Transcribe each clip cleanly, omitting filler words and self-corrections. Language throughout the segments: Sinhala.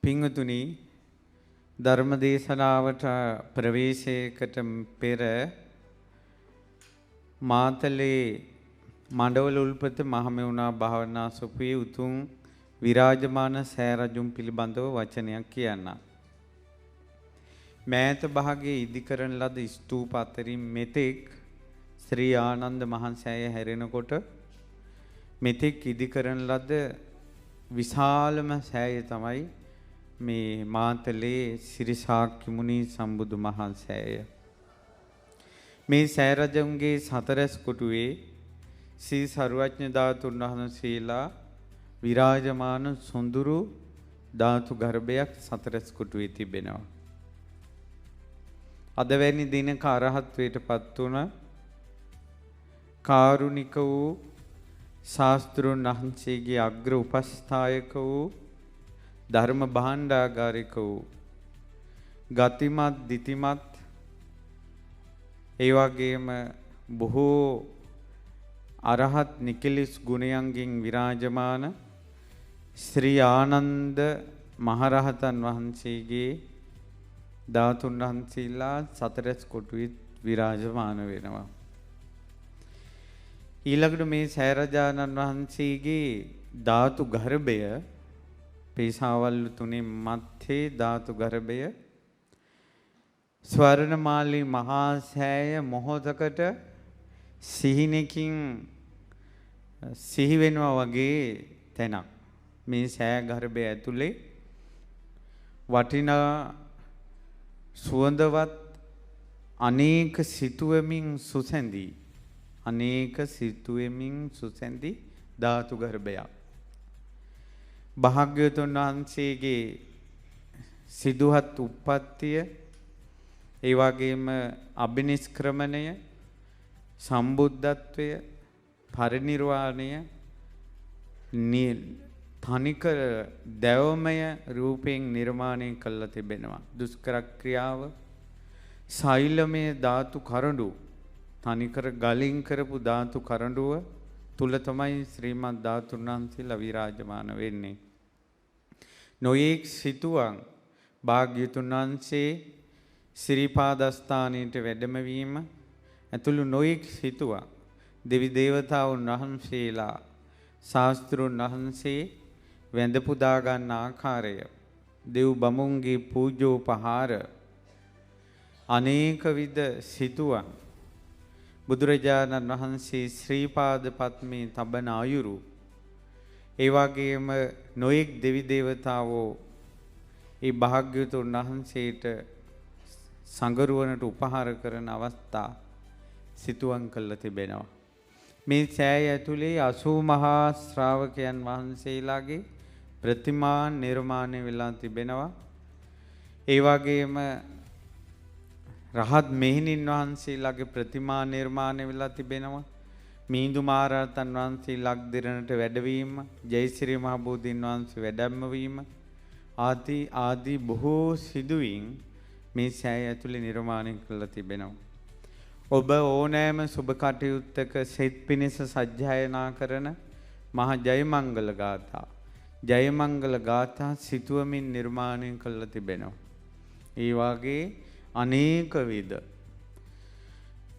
පින්වතුනි ධර්ම දේශනාවට ප්‍රවේශයකට පෙර මාතලේ මණ්ඩවල උල්පත මහමෙවුනා භාවනා සොපුවේ උතුම් විරාජමාන සෑරජුන් පිළිබඳව වචනයක් කියන්න. මෑත භාගයේ ඉදිකරන ලද ස්තූප අතරින් මෙතෙක් ශ්‍රී ආනන්ද මහන්සෑය හැරෙනකොට මෙතෙක් ඉදිකරන ලද විශාලම සෑය තමයි මේ මාතලේ සිරි ශාක්‍ය මුනි සම්බුදු මහන්සෑය. මේ සෑරජුන්ගේ සතරැස් කොටුවේ ශ්‍රී සර්වඥ ධාතුන් වහන්සේලා විරාජමාන සොඳුරු ධාතු ගර්භයක් සතරැස් කොටුවේ තිබෙනවා. අද වැනි දිනක අරහත්වයට පත් වුණ කාරුණික වූ ශාස්ත්‍රුන් වහන්සේගේ අග්‍ර උපස්ථායක වූ ධර්ම භාණ්ඩාගාරික වූ ගතිමත් දිතිමත් ඒ වගේම බොහෝ අරහත් නිකලස් ගුණයන්ගෙන් විරාජමාන ශ්‍රී ආනන්ද මහරහතන් වහන්සේගේ ධාතුන් වහන්සේලා සතරැස් කොටුවේ විරාජමාන වෙනවා. ඊළඟට මේ සෑරජානන් වහන්සේගේ ධාතු ගර්භය පේසාවල්ලු තුනේ මැත්තේ ධාතු ගර්භය ස්වර්ණමාලී මහා සෑය මොහොතකට සිහිනකින් සිහි වෙනවා වගේ තැනක්. මේ සෑ ගර්භය ඇතුලේ වටිනා සුවඳවත් අනේක සිතුවමින් සුසැඳී අනේක සිතුවමින් සුසැඳි ධාතු ගර්භයක්. භාග්‍යවතුන් වහන්සේගේ සිදුහත් උප්පත්තිය ඒ වගේම අභිනිෂ්ක්‍රමණය සම්බුද්ධත්වය පරිනිර්වාණය තනිකර දැවමය රූපයෙන් නිර්මාණය කළා තිබෙනවා. දුෂ්කර ක්‍රියාව සෛලමය ධාතු කරඬු තනිකර ගලින් කරපු ධාතු කරඬුව තුල තමයි ශ්‍රීමත් ධාතුන් වහන්සේලා විරාජමාන වෙන්නේ. නොයෙක් සිතුවම් භාග්‍යතුන් වහන්සේ ශ්‍රීපාදස්ථානයට වැඩම වීම ඇතුළු නොයෙක් සිතුවම් දෙවි දේවතාවුන් වහන්සේලා ශාස්ත්‍රුන් වහන්සේ වැඳ පුදා ගන්න ආකාරය දෙව් බමුන්ගේ පූජෝපහාර අනේක විද සිතුවම් බුදුරජාණන් වහන්සේ ශ්‍රී පාද පත්මේ තබන අයුරු ඒ වගේම නොයෙක් දෙවි දේවතාවෝ ඒ භාග්‍යවතුන් වහන්සේට සංගරුවනට උපහාර කරන අවස්ථා සිතුවම් කළ තිබෙනවා. මේ සෑය ඇතුලේ 80 මහා ශ්‍රාවකයන් වහන්සේලාගේ ප්‍රතිමා නිර්මාණය වෙලා තිබෙනවා. ඒ වගේම රහත් මෙහෙණින් වහන්සේලාගේ ප්‍රතිමා නිර්මාණය වෙලා තිබෙනවා. මිහිඳු මහරහතන් වහන්සේ ලක්දිරණට වැඩවීම, ජයශ්‍රී මහ බෝධීන් වහන්සේ වැඩම වීම ආදී බොහෝ සිදුවීම් මේ සෑය ඇතුලේ නිර්මාණය කරලා තිබෙනවා. ඔබ ඕනෑම සුබ කටයුත්තක සෙත් පිණිස සජ්ජායනා කරන මහා ජයමංගල ගාථා, ජයමංගල ගාථා සිතුවමින් නිර්මාණය කරලා තිබෙනවා. ඒ වාගේ අනේක විද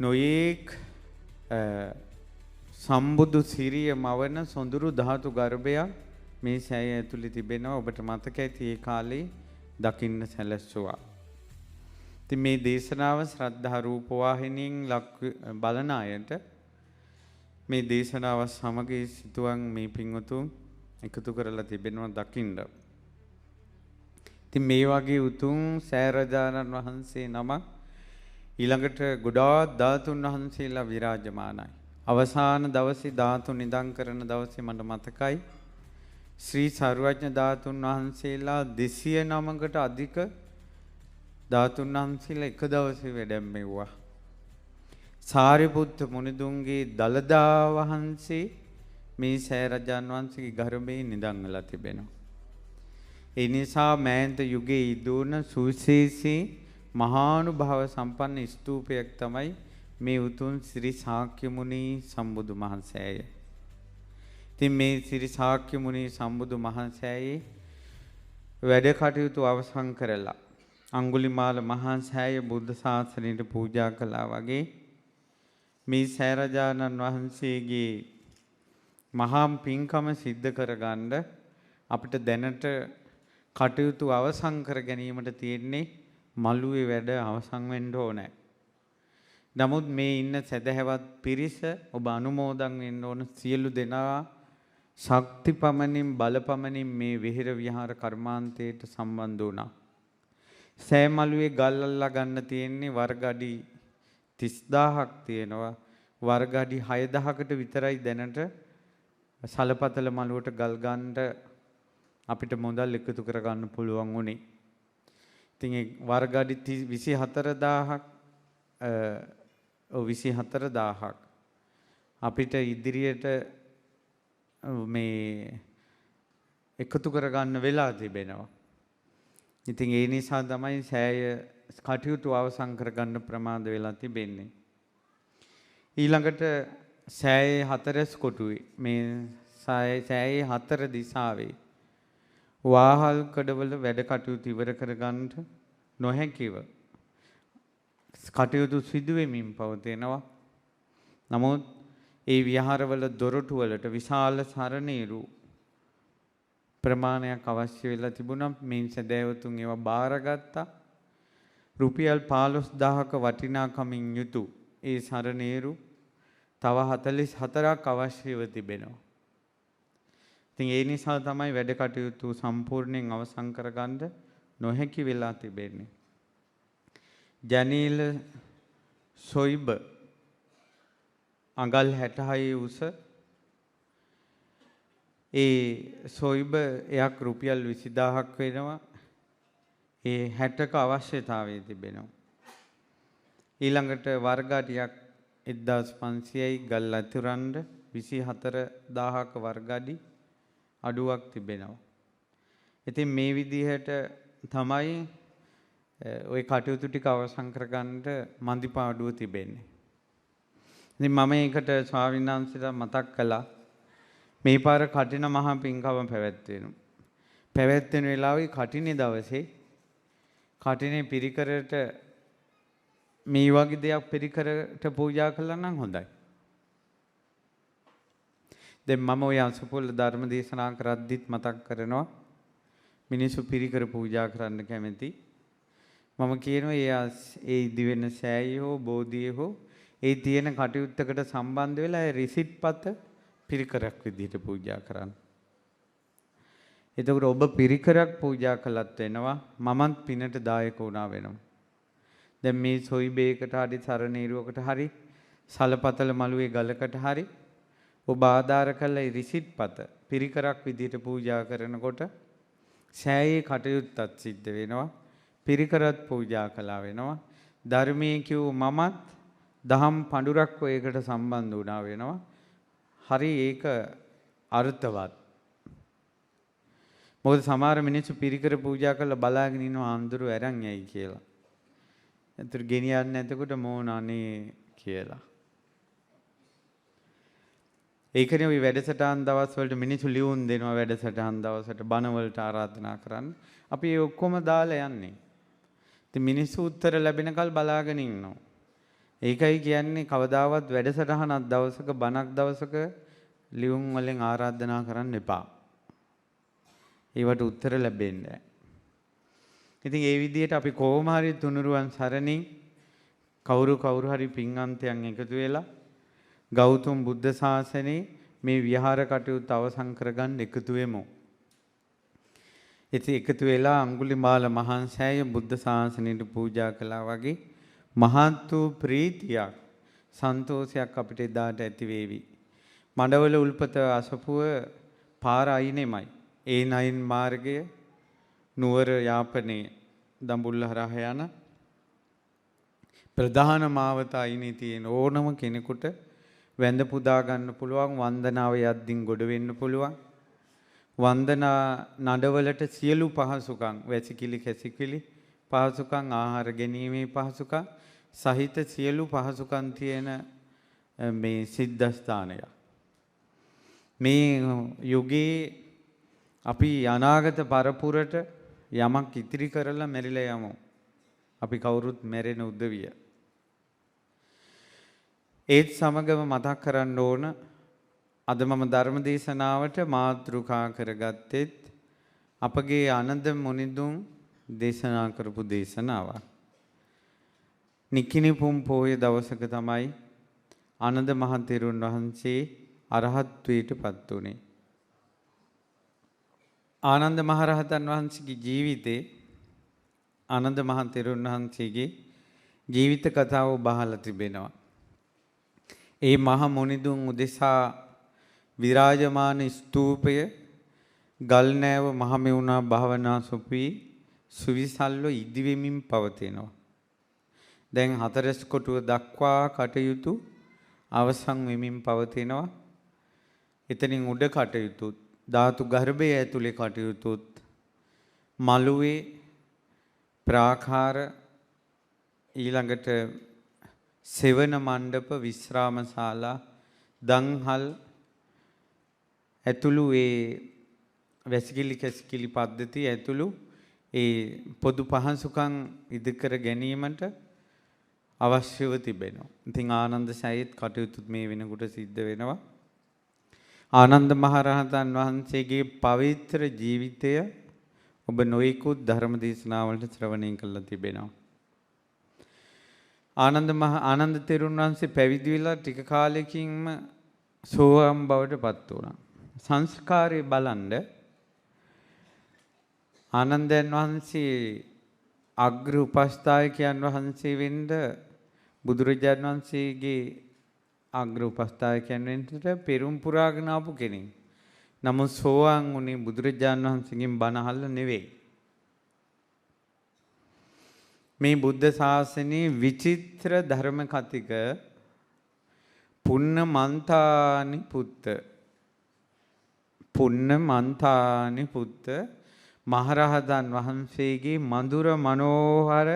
නොයේක් සම්බුදු සිරිය මවන සොඳුරු ධාතු ගර්භයක් මේ සෑය ඇතුලේ තිබෙනවා. ඔබට මතක ඇති ඒ කාලේ දකින්න සැලැස්සුවා. ඉතින් මේ දේශනාව ශ්‍රද්ධා රූප වාහිනියෙන් බලන අයට මේ දේශනාව සමග සිතුවම් මේ පින්වතුන් එකතු කරලා තිබෙනවා දකින්න. ඉතින් මේ වගේ උතුම් සෑරජානන් වහන්සේ නමක් ඊළඟට ගොඩාක් ධාතුන් වහන්සේලා විරාජමානයි. අවසාන දවසේ ධාතු නිදන් කරන දවසේ මට මතකයි ශ්‍රී සර්වඥ ධාතුන් වහන්සේලා 209කට අධික ධාතුන් වහන්සේලා එක දවසේ වැඩමෙව්වා. සාරිපුත්ත මුනිදුන්ගේ දලදා වහන්සේ මේ සෑරජාන් වහන්සේගේ ගර්භයේ නිදන් වෙලා තිබෙනවා. ඒ නිසා මෑත යුගයේ ඉදුණ සුවිශේෂී මහානුභාව සම්පන්න ස්තූපයක් තමයි මේ උතුම් ශ්‍රී ශාක්‍ය මුනි සම්බුදු වැඩ කටයුතු අවසන් කරලා අඟුලිමාල මහා සෑය බුද්ධ ශාසනයට පූජා කළා වගේ මේ සෑරජානන් වහන්සේගේ මහා පින්කම සිද්ධ කරගන්න අපිට දැනට කටයුතු අවසන් කර ගැනීමට තියෙන්නේ මළුවේ වැඩ අවසන් වෙන්න ඕනේ. නමුත් මේ ඉන්න සදහැවත් පිරිස ඔබ අනුමෝදන් වෙන්න ඕන සියලු දෙනා ශක්ති පමණින් බල පමණින් මේ විහෙර විහාර කර්මාන්තයට සම්බන්ධ වුණා. සෑ මළුවේ ගල් අල්ලා ගන්න තියෙන්නේ වර්ග අඩි 30000ක් තියෙනවා. වර්ග අඩි 6000කට විතරයි දැනට සලපතල මළුවට ගල් ගන්න අපිට මුදල් එකතු කරගන්න පුළුවන් උනේ. ඉතින් ඒ වර්ග අඩි 24000ක් 24000ක් අපිට ඉදිරියට මේ එකතු කරගන්න වෙලා තිබෙනවා. ඉතින් ඒ නිසා තමයි සෑය කටයුතු අවසන් කරගන්න ප්‍රමාද වෙලා තිබෙන්නේ. ඊළඟට සෑයේ හතරස් කොටුවේ මේ සෑයේ හතර දිසාවේ වාහල් කඩවල වැඩ කටයුතු ඉවර කරගන්න නොහැකිව කටයුතු සිදු වෙමින් පවතිනවා. නමුත් ඒ විහාරවල දොරටු වලට විශාල සරණීරු ප්‍රමාණයක් අවශ්‍ය වෙලා තිබුණා. මේ සදෑවතුන් ඒවා බාරගත්තා. රුපියල් 15000ක වටිනාකමින් යුතු ඒ සරණීරු තව 44ක් අවශ්‍යව තිබෙනවා. ඉතින් ඒ නිසා තමයි වැඩ කටයුතු සම්පූර්ණයෙන් අවසන් කරගන්න නොහැකි වෙලා තිබෙන්නේ. ජනීල සොයිබ අඟල් 66 උස ඒ සොයිබ එයක් රුපියල් 20000ක් වෙනවා. ඒ 60ක අවශ්‍යතාවය තිබෙනවා. ඊළඟට වර්ග අඩියක් 1500යි ගල් අතුරන්ඩ 24000ක වර්ග අඩි අඩුවක් තිබෙනවා. ඉතින් මේ විදිහට තමයි ওই කටයුතු ටික අවසන් කරගන්න මන්දිපාඩුව තිබෙන්නේ. ඉතින් මම ඒකට ස්වාමීන් වහන්සේලා මතක් කළා මේ පාර කටින මහා පින්කම පැවැත්වෙනවා. පැවැත්වෙන වෙලාවේ කටිනේ දවසේ කටිනේ පිරිකරට මේ වගේ දෙයක් පිරිකරට පූජා කළා නම් හොඳයි. දැන් මම ඔය අසුපොළ ධර්ම දේශනා කරද්දිත් මතක් කරනවා මිනිස්සු පිරිකර පූජා කරන්න කැමති. මම කියනවා ඒ දිවෙන සෑය හෝ බෝධිය හෝ ඒ තියෙන කටයුත්තකට සම්බන්ධ වෙලා ඒ රිසිට් පත පිරිකරක් විදිහට පූජා කරන්න. එතකොට ඔබ පිරිකරක් පූජා කළත් වෙනවා මමත් පිනට දායක වුණා වෙනවා. දැන් මේ සොයිබේකට හරි සරණීරුවකට හරි සලපතල මළුවේ ගලකට හරි ඔබ ආධාර කළ ඒ රිසිට් පත පිරිකරක් විදිහට පූජා කරනකොට සෑයේ කටයුත්තත් සිද්ධ වෙනවා. පිරිකරත් පූජා කළා වෙනවා. ධර්මයේ කිව් මමත් දහම් පඬුරක් ඔයකට සම්බන්ධ වුණා වෙනවා. හරි ඒක අර්ථවත්. මොකද සමහර මිනිස්සු පිරිකර පූජා කරලා බලාගෙන ඉන්නවා අඳුරු ඇරන් යයි කියලා. එතකොට ගෙනියන්නේ නැතකොට මොන අනේ කියලා. ඒකනේ ওই වැඩසටහන් දවස් වලට මිනිස්සු ලියුම් දෙනවා වැඩසටහන් දවසට බණ වලට ආරාධනා කරන්න. අපි ඒ ඔක්කොම දාලා යන්නේ. ඉතින් මිනිස්සු උත්තර ලැබෙනකල් බලාගෙන ඉන්නවා. ඒකයි කියන්නේ කවදාවත් වැඩසටහනක් දවසක බණක් දවසක ලියුම් වලින් ආරාධනා කරන්න එපා. ඒවට උත්තර ලැබෙන්නේ නැහැ. ඉතින් ඒ විදිහට අපි කොහොම හරි තුනුරුවන් සරණින් කවුරු හරි පින්වන්තයන් එකතු වෙලා ගෞතම බුද්ධ ශාසනයේ මේ විහාර කටයුතු අවසන් කරගන්න එකතු වෙමු. ඉතින් එකතු වෙලා අඟුලිමාල මහා සෑය බුද්ධ ශාසනයට පූජා කළා වගේ මහත් වූ ප්‍රීතියක් සන්තෝෂයක් අපිට එදාට ඇති වේවි. මඩවල උල්පත අසපුව පාර අයිනෙමයි. ඒ නයින් මාර්ගය නුවර යාපනයේ දඹුල්ල හරහා යන ප්‍රධාන මාවත අයිනේ තියෙන ඕනම කෙනෙකුට වැඳ පුදා ගන්න පුළුවන්. වන්දනාව යද්දින් ගොඩ වෙන්න පුළුවන්. වන්දනා නඩවලට සියලු පහසුකම් වැසිකිලි කැසිකිලි පහසුකම් ආහාර ගැනීමේ පහසුකම් සහිත සියලු පහසුකම් තියෙන මේ සිද්ධාස්ථානය. මේ යුගයේ අපි අනාගත පරපුරට යමක් ඉතිරි කරලා මෙරිලා යමු. අපි කවුරුත් මැරෙන උදවිය. ඒත් සමගම මතක් කරන්න ඕන අද මම ධර්ම දේශනාවට මාතෘකා කරගත්තෙත් අපගේ ආනන්ද මුනිදුන් දේශනා කරපු දේශනාවක්. නිකිණිපුම් පොහොය දවසක තමයි ආනන්ද මහ තෙරුන් වහන්සේ අරහත්වයට පත් වුණේ. ආනන්ද මහරහතන් වහන්සේගේ ජීවිතේ ආනන්ද මහ තෙරුන් වහන්සේගේ ජීවිත කතාව බහලා තිබෙනවා. ඒ මහ මුනිදුන් උදෙසා විරාජමාන ස්තූපය ගල්නෑව මහමෙවුනා භාවනා සොපී සුවිසල්ව ඉදිවෙමින් පවතිනවා. දැන් හතරස් කොටුව දක්වා කටයුතු අවසන් වෙමින් පවතිනවා. එතනින් උඩ කටයුතුත් ධාතු ගර්භය ඇතුලේ කටයුතුත් මළුවේ ප්‍රාකාර ඊළඟට සෙවන මණ්ඩප විශ්‍රාමශාලා දන්හල් ඇතුළු ඒ වැසිකිලි කැසිකිලි පද්ධතිය ඇතුළු ඒ පොදු පහසුකම් ඉදිකර ගැනීමට අවශ්‍යව තිබෙනවා. ඉතින් ආනන්ද සෑයෙත් කටයුතුත් මේ වෙනකොට සිද්ධ වෙනවා. ආනන්ද මහරහතන් වහන්සේගේ පවිත්‍ර ජීවිතය ඔබ නොයෙකුත් ධර්ම දේශනාවලට ශ්‍රවණය කළා තිබෙනවා. ආනන්ද තෙරුන් වහන්සේ පැවිදි වෙලා ටික කාලෙකින්ම සෝවාන් බවට පත් වුණා. සංස්කාරය බලන්න ආනන්දයන් වහන්සේ අග්‍ර උපස්ථායකයන් වහන්සේ වෙන්න බුදුරජාණන් වහන්සේගේ අග්‍ර උපස්ථායකයන් වෙන්නට පෙරම් පුරාගෙන ආපු කෙනෙක්. නමුත් සෝවාන් වුණේ බුදුරජාණන් වහන්සේගෙන් බණ අහලා නෙවෙයි. මේ බුද්ධ ශාසනයේ විචිත්‍ර ධර්ම කතික පුන්න මන්තානි පුත්ත මහරහතන් වහන්සේගේ මధుර මනෝහර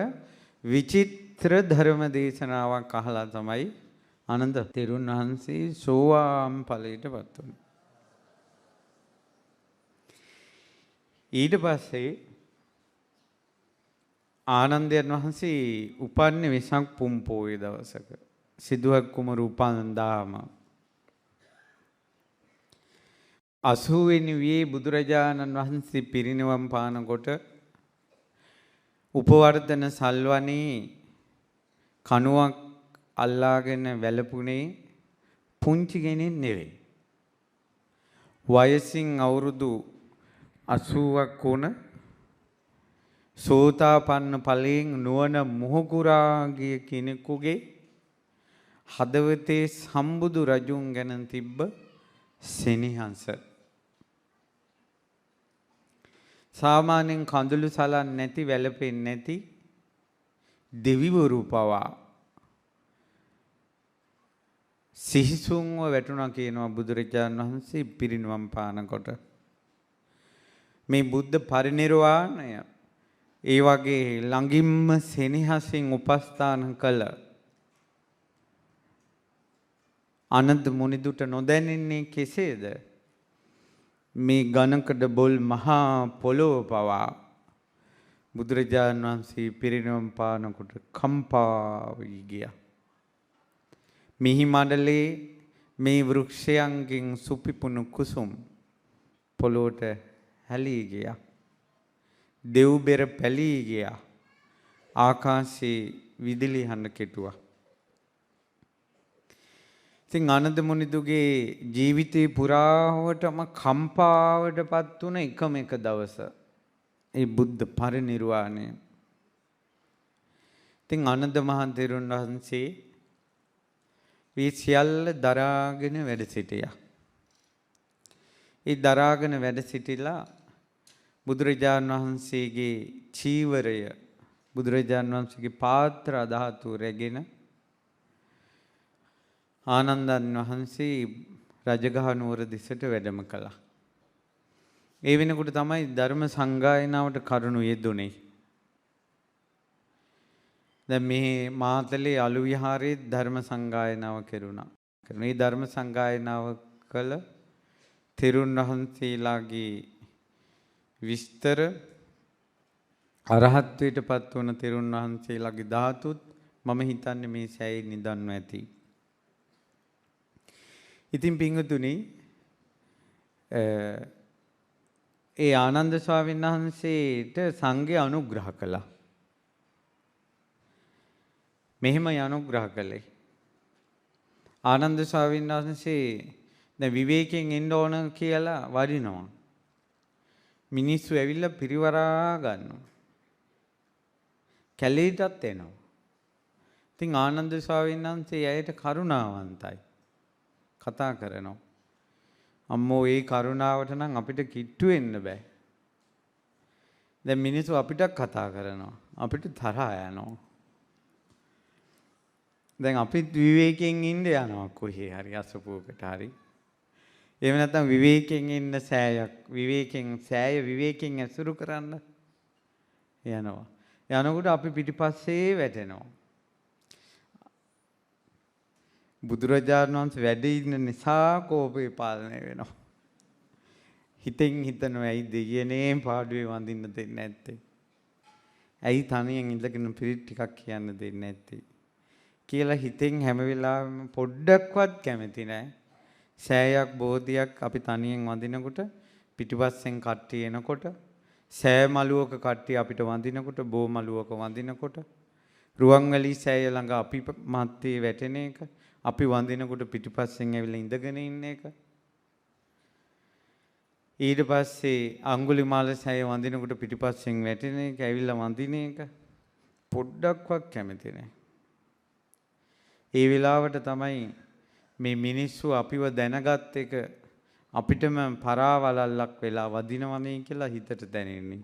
විචිත්‍ර ධර්ම දේශනාවක් අහලා තමයි ආනන්ද තෙරුන් වහන්සේ සෝවාන් ඵලයට පත් වුණේ. ඊට පස්සේ ආනන්දයන් වහන්සේ උපන්නේ වෙසක් පුම් පොහොය දවසක. සිදුහත් කුමරු උපන්දාම 80 වෙනි වියේ බුදුරජාණන් වහන්සේ පිරිනිවන් පානකොට උපවර්ධන සල්වනේ කණුවක් අල්ලාගෙන වැළපුණේ පුංචි කෙනෙක් නෙවෙයි. වයසින් අවුරුදු 80ක් වුණ සෝතාපන්න ඵලයෙන් නුවණ මුහුකුරාගිය කෙනෙකුගේ හදවතේ සම්බුදු රජුන් ගැන තිබ්බ සෙනෙහස. සාමාන්‍යයෙන් කඳුළු සලන් නැති වැළපෙන්නේ නැති දෙවිවරු පවා සිහිසුන්ව වැටුණා කියනවා බුදුරජාණන් වහන්සේ පිරිනිවන් පානකොට. මේ බුද්ධ පරිනිර්වාණය ඒ වගේ ළඟින්ම සෙනෙහසින් උපස්ථාන කළ ආනන්ද මුනිදුට නොදැනෙන්නේ කෙසේද? මේ ඝනකඩ බොල් මහා පොළොව පවා බුදුරජාණන් වහන්සේ පිරිනිවන් පානකොට කම්පා වී ගියා. මිහි මඩලේ මේ වෘක්ෂයන්ගෙන් සුපිපුණු කුසුම් පොළොවට හැලී ගියා. දෙව් බෙර පැලී ගියා. ආකාශයේ විදුලි හඬ කෙටුවා. ඉතින් ආනන්ද මුනිදුගේ ජීවිතේ පුරාවටම කම්පාවටපත් වුණ එකම එක දවස ඒ බුද්ධ පරිනිර්වාණය. ඉතින් ආනන්ද මහ තෙරුන් වහන්සේ මේ සියල්ල දරාගෙන වැඩ සිටියා. ඒ දරාගෙන වැඩ සිටිලා බුදුරජාණන් වහන්සේගේ චීවරය බුදුරජාණන් වහන්සේගේ පාත්‍ර ධාතු රැගෙන ආනන්දයන් වහන්සේ රජගහ නුවර දිසට වැඩම කළා. ඒ වෙනකොට තමයි ධර්ම සංගායනාවට කරුණු යෙදුනේ. දැන් මේ මාතලේ අලු විහාරයේ ධර්ම සංගායනාව කෙරුණා. මේ ධර්ම සංගායනාව කළ තෙරුන් වහන්සේලාගේ විස්තර අරහත්වයට පත් වන තෙරුන් වහන්සේලාගේ ධාතුත් මම හිතන්නේ මේ සෑයේ නිදන්ව ඇති. ඉතින් පින්වතුනි ඒ ආනන්ද ස්වාමීන් වහන්සේට සංඝය අනුග්‍රහ කළා. මෙහෙම අනුග්‍රහ කළේ. ආනන්ද ස්වාමීන් වහන්සේ දැන් විවේකයෙන් ඉන්න ඕන කියලා වඩිනවා. මිනිස්සු ඇවිල්ලා පිරිවරා ගන්නවා. කැලේටත් එනවා. ඉතින් ආනන්ද ස්වාමීන් වහන්සේ ඇයට කරුණාවන්තයි. කතා කරනවා. අම්මෝ ඒ කරුණාවට නම් අපිට කිට්ටු වෙන්න බෑ. දැන් මිනිස්සු අපිට කතා කරනවා. අපිට තරහා යනවා. දැන් අපිත් විවේකයෙන් ඉන්න යනවා කොහේ හරි අසපුවකට හරි. එහෙම නැත්නම් විවේකයෙන් ඉන්න සෑයක් විවේකයෙන් ඇසුරු කරන්න යනවා. යනකොට අපි පිටිපස්සේ වැටෙනවා. බුදුරජාණන් වහන්සේ වැඩ ඉන්න නිසා කෝපේ පාලනය වෙනවා. හිතෙන් හිතනවා ඇයි දෙයනේ පාඩුවේ වඳින්න දෙන්නේ නැත්තේ? ඇයි තනියෙන් ඉඳගෙන පිරිත් ටිකක් කියන්න දෙන්නේ නැත්තේ? කියලා හිතෙන් හැම වෙලාවෙම පොඩ්ඩක්වත් කැමති නැහැ. සෑයක් බෝධියක් අපි තනියෙන් වඳිනකොට පිටිපස්සෙන් කට්ටිය එනකොට සෑ මළුවක කට්ටිය අපිට වඳිනකොට බෝ මළුවක වඳිනකොට රුවන්වැලි සෑය ළඟ අපි මැත්තේ වැටෙන එක අපි වඳිනකොට පිටිපස්සෙන් ඇවිල්ලා ඉඳගෙන ඉන්න එක ඊට පස්සේ අඟුලිමාල සෑය වඳිනකොට පිටිපස්සෙන් වැටෙන එක ඇවිල්ලා වඳින එක පොඩ්ඩක්වත් කැමති නැහැ. ඒ වෙලාවට තමයි මේ මිනිස්සු අපිව දැනගත් එක අපිටම පරාවලල්ලක් වෙලා වදිනවනේ කියලා හිතට දැනෙන්නේ.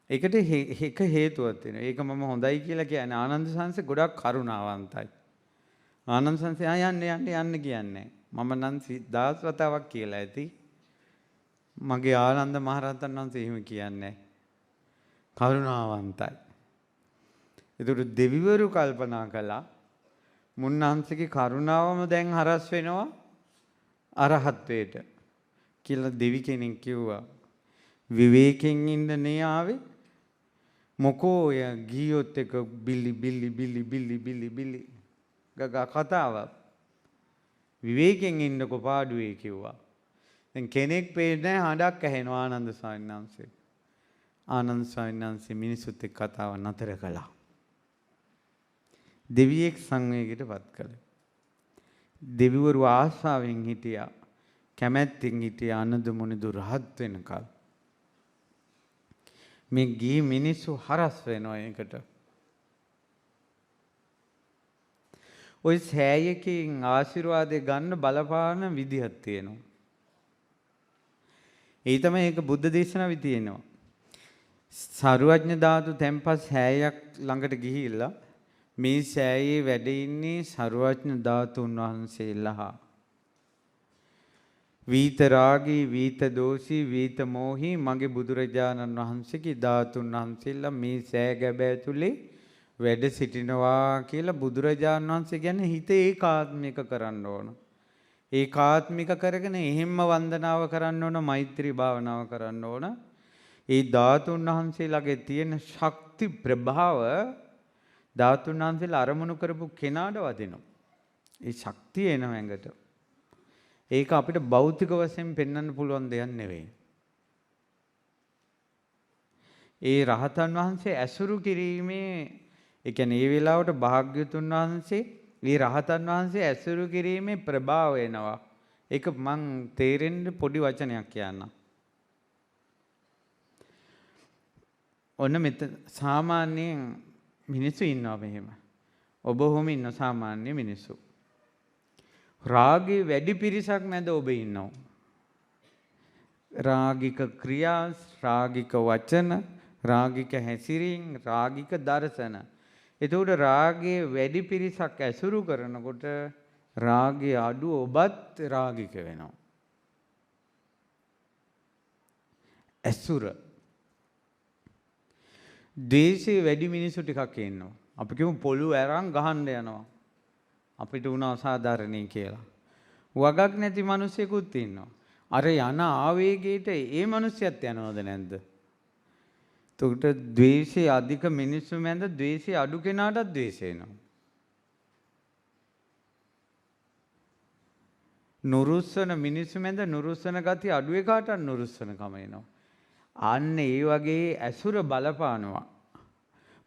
ඒකට එක හේතුවක් තියෙනවා. ඒක මම හොඳයි කියලා කියන්නේ ආනන්ද සංඝ ගොඩක් කරුණාවන්තයි. ආනන්ද සංඝ යන්න කියන්නේ. මම නම් 1000 වතාවක් කියලා ඇති. මගේ ආනන්ද මහරහතන් වහන්සේ එහෙම කියන්නේ. කරුණාවන්තයි. ඒතර දෙවිවරු කල්පනා කළා මුන්නහන්සේගේ කරුණාවම දැන් හරස් වෙනවා අරහත්වයට කියලා දෙවි කෙනෙක් කිව්වා. විවේකයෙන් ඉන්න නේ ආවේ. මොකෝ ඔය ගියොත් එක බිලි ගගා කතාව. විවේකයෙන් ඉන්නකො පාඩුවේ කිව්වා. දැන් කෙනෙක් පේන්නේ හඬක් ඇහෙනවා ආනන්ද ස්වාමීන් වහන්සේ. ආනන්ද ස්වාමීන් වහන්සේ මිනිසුත් එක්ක කතාව නතර කළා. දෙවියෙක් සංවේගයට පත් කළා. දෙවිවරු ආශාවෙන් හිටියා. කැමැත්තෙන් හිටියා ආනන්ද මුනිදු රහත් වෙනකල්. මේ ගිහි මිනිස්සු හරස් වෙනවා ඒකට. ඔය සෑයකින් ආශිර්වාදේ ගන්න බලපාන විදිහක් තියෙනවා. ඒ තමයි ඒක බුද්ධ දේශනාවේ තියෙනවා. සරුවඥ ධාතු තැන්පත් සෑයක් ළඟට ගිහිල්ලා මේ සෑයේ වැඩ ඉන්නේ සරුවඥ ධාතුන් වහන්සේලා. වීත රාගී, වීත දෝෂී, වීත මෝහී මගේ බුදුරජාණන් වහන්සේගේ ධාතුන් වහන්සේලා මේ සෑ ගැබ ඇතුලේ වැඩ සිටිනවා කියලා බුදුරජාණන් වහන්සේ කියන්නේ හිත ඒකාත්මික කරන්න ඕන. ඒකාත්මික කරගෙන එහෙම්ම වන්දනාව කරන්න ඕන, මෛත්‍රී භාවනාව කරන්න ඕන. ඒ ධාතුන් වහන්සේලාගේ තියෙන ශක්ති ප්‍රභාව ධාතුන් වහන්සේලා අරමුණු කරපු කෙනාට වදිනවා. ඒ ශක්තිය එනවා ඇඟට. ඒක අපිට භෞතික වශයෙන් පෙන්වන්න පුළුවන් දෙයක් නෙවෙයි. ඒ රහතන් වහන්සේ ඇසුරු කිරීමේ ඒ කියන්නේ ඒ වෙලාවට භාග්‍යතුන් වහන්සේ මේ රහතන් වහන්සේ ඇසුරු කිරීමේ ප්‍රභාව එනවා. ඒක මං තේරෙන්න පොඩි වචනයක් කියන්නම්. ඔන්න මෙතන සාමාන්‍යයෙන් මිනිස්සු ඉන්නවා මෙහෙම. ඔබ ඔහොම ඉන්න සාමාන්‍ය මිනිස්සු. රාගයේ වැඩි පිරිසක් මැද ඔබ ඉන්නවා. රාගික ක්‍රියා, රාගික වචන, රාගික හැසිරීම්, රාගික දර්ශන. එතකොට රාගයේ වැඩි පිරිසක් ඇසුරු කරනකොට රාගයේ අඩු ඔබත් රාගික වෙනවා. ඇසුර. ද්වේෂයේ වැඩි මිනිස්සු ටිකක් ඉන්නවා. අපි කියමු පොළු ඇරන් ගහන්න යනවා. අපිට උන අසාධාරණයි කියලා. වගක් නැති මිනිස්සෙකුත් ඉන්නවා. අර යන ආවේගයට ඒ මිනිස්සයත් යනවද නැද්ද? එතකොට ද්වේෂය අධික මිනිස්සු මැද ද්වේෂය අඩු කෙනාටත් ද්වේෂය එනවා. නුරුස්සන මිනිස්සු මැද නුරුස්සන ගති අඩු එකාටත් නුරුස්සනකම එනවා. අන්න ඒ වගේ ඇසුර බලපානවා.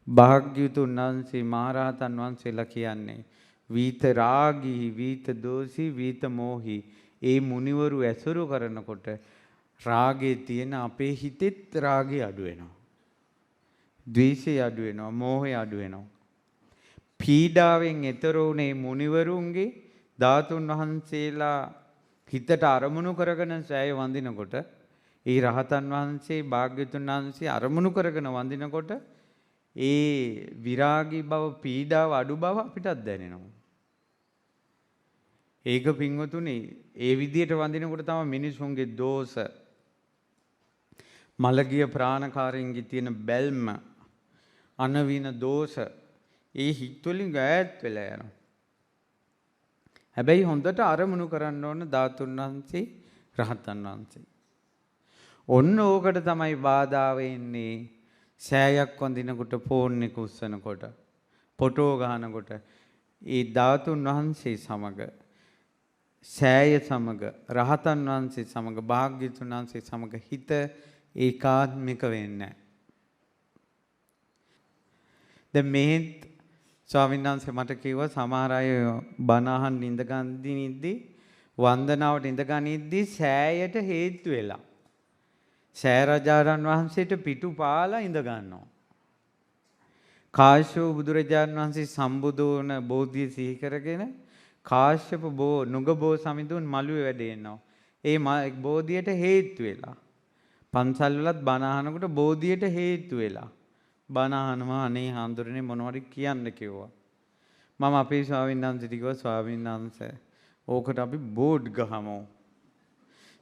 භාග්‍යවතුන් වහන්සේ මහරහතන් වහන්සේලා කියන්නේ වීත රාගී වීත දෝෂී වීත මෝහී ඒ මුනිවරු ඇසුරු කරනකොට රාගයේ තියෙන අපේ හිතෙත් රාගය අඩු වෙනවා. ද්වේෂය අඩු වෙනවා, මෝහය අඩු වෙනවා. පීඩාවෙන් එතර වුණේ මුනිවරුන්ගේ ධාතුන් වහන්සේලා හිතට අරමුණු කරගෙන සෑය වඳිනකොට ඒ රහතන් වහන්සේ භාග්‍යවතුන් වහන්සේ අරමුණු කරගෙන වඳිනකොට ඒ විරාගී බව පීඩාව අඩු බව අපිටත් දැනෙනවා. ඒක පින්වතුනි ඒ විදියට වඳිනකොට තමයි මිනිසුන්ගේ දෝෂ මලගිය ප්‍රාණකාරයන්ගේ තියෙන බැල්ම අනවින දෝෂ ඒ හිත වලින් ඈත් වෙලා යනවා. හැබැයි හොඳට අරමුණු කරන්න ඕන ධාතුන් වහන්සේ රහතන් වහන්සේ. ඔන්න ඕකට තමයි බාධා වෙන්නේ. සෑයක් වඳිනකොට ෆෝන් එක උස්සනකොට ෆොටෝ ගහනකොට ඒ ධාතුන් වහන්සේ සමග සෑය සමග රහතන් වහන්සේ සමග භාග්‍යවතුන් වහන්සේ සමග හිත ඒකාත්මික වෙන්නේ නැහැ. දැන් මෙහෙත් ස්වාමීන් වහන්සේ මට කිව්වා සමහර අය බණ අහන් ඉඳගන්දිනිද්දී වන්දනාවට ඉඳගනිද්දී සෑයට හේතු වෙලා සෑ රජාණන් වහන්සේට පිටු පාලා ඉඳ ගන්නවා. කාශ්‍යප බුදුරජාණන් වහන්සේ සම්බුදු වන බෝධිය සිහි කරගෙන කාශ්‍යප නුග බෝ සමිඳුන් මළුවේ වැඩ ඉන්නවා. ඒ බෝධියට හේතු වෙලා පන්සල් වලත් බණ අහනකොට බෝධියට හේතු වෙලා බණ අහනවා. අනේ හාමුදුරනේ මොනවද කියන්න කිව්වා. මම අපේ ස්වාමීන් වහන්සේට කිව්වා ස්වාමීන් වහන්සේ ඕකට අපි බෝඩ් ගහමු.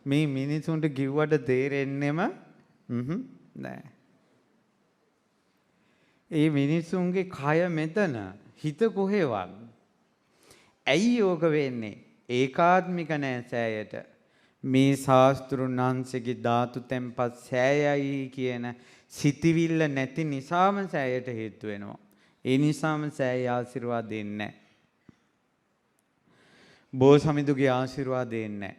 මේ මිනිසුන්ට කිව්වට තේරෙන්නෙම නෑ. ඒ මිනිසුන්ගේ කය මෙතන හිත කොහෙවත්. ඇයි ඕක වෙන්නේ? ඒකාත්මික නෑ සෑයට. මේ ශාස්ත්‍රුන් වහන්සේගේ ධාතු තැන්පත් සෑයයි කියන සිතිවිල්ල නැති නිසාම සෑයට හේතු වෙනවා. ඒ නිසාම සෑය ආශිර්වාද දෙන්නේ නැහැ. බෝසමිඳුගේ ආශිර්වාද දෙන්නේ නැහැ.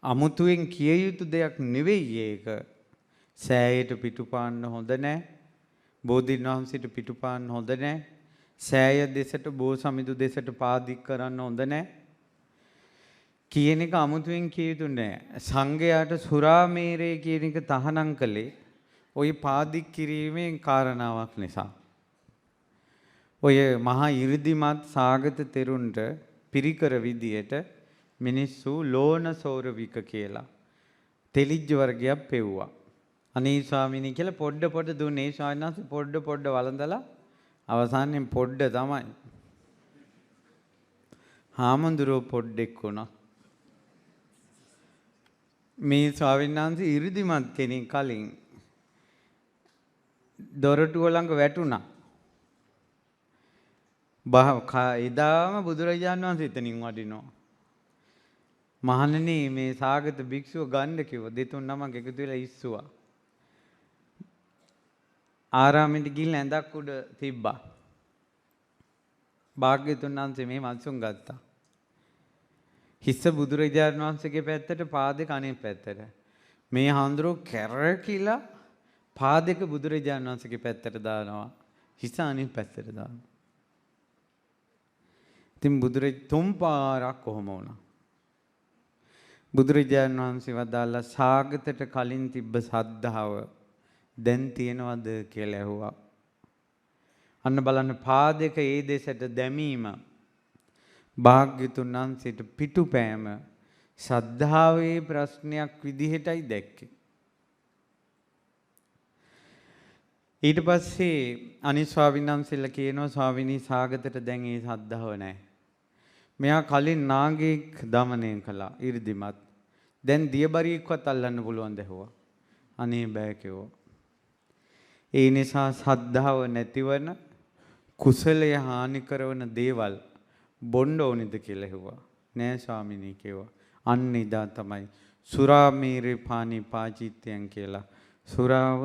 අමුතුවෙන් කිය යුතු දෙයක් නෙවෙයි ඒක. සෑයට පිටුපාන්න හොඳ නැහැ. බෝධීන් වහන්සේට පිටුපාන්න හොඳ නැහැ. සෑය දෙසට බෝසමිඳු දෙසට පාදික් කරන්න හොඳ නැහැ. කියන එක අමුතුවෙන් කිය යුතු නැහැ. සංඝයාට සුරාමේරය කියන එක තහනම් කළේ ඔය පාදික් කිරීමේ කාරණාවක් නිසා. ඔය මහා 이르දිමත් සාගත තෙරුන්ට පිරිකර විදියට මිනිස්සු ලෝණසෝරවික කියලා තෙලිජ්ජ වර්ගයක් පෙව්වා. අනේ ස්වාමීනි කියලා පොඩ දුන්නේ. ඒ ස්වාමීන් වහන්සේ පොඩ වළඳලා අවසානයේ පොඩ තමයි. හාමුදුරුවෝ පොඩ්ඩෙක් වුණා. මේ ස්වාමීන් වහන්සේ 이르දිමත් කෙනෙක් කලින් දොරටුව ළඟ වැටුණා. එදාම බුදුරජාණන් වහන්සේ එතනින් වඩිනවා. මහණෙනි මේ සාගත භික්ෂුව ගන්න කිව්වා. දෙතුන් නමක් එකතු වෙලා ඉස්සුවා. ආරාමෙට ගිහින් ඇඳක් උඩ තිබ්බා. භාග්‍යතුන් වහන්සේ මේ මල්සුන් ගත්තා. හිස්ස බුදුරජාණන් වහන්සේගේ පැත්තට පාදේ කණේ පැත්තට. මේ හාමුදුරුවෝ කැරකිලා පාදෙක බුදුරජාණන් වහන්සේගේ පැත්තට දානවා. හිස අනිත් පැත්තට දානවා. ඉතින් තුන් පාරක් කොහොම වුණා. බුදුරජාණන් වහන්සේ වදාලා සාගතට කලින් තිබ්බ සද්ධාව දැන් තියනවද කියලා ඇහුවා. අන්න බලන්න පාදයක ඒ දෙසට දැමීම භාග්‍යතුන් වහන්සේට පිටුපෑම සද්ධාවේ ප්‍රශ්නයක් විදිහටයි දැක්කේ. ඊට පස්සේ අනිත් ස්වාමීන් වහන්සේලා කියනවා ස්වාමිනී සාගතට දැන් ඒ සද්ධාව නැහැ. මෙයා කලින් නාගයෙක් দমনය කළා 이르දිමත්. දැන් දියබරියෙක්වත් අල්ලන්න පුළුවන් දැහුවා. අනේ බෑ කිව්වා. ඒ නිසා සද්ධාව නැතිවන කුසලය හානි කරන දේවල් බොන්න ඕනිද කියලා ඇහුවා. නෑ ස්වාමිනී කිව්වා. අන්න ඉදා තමයි සුරාමේරේ පානි පාචිත්‍යයන් කියලා සුරාව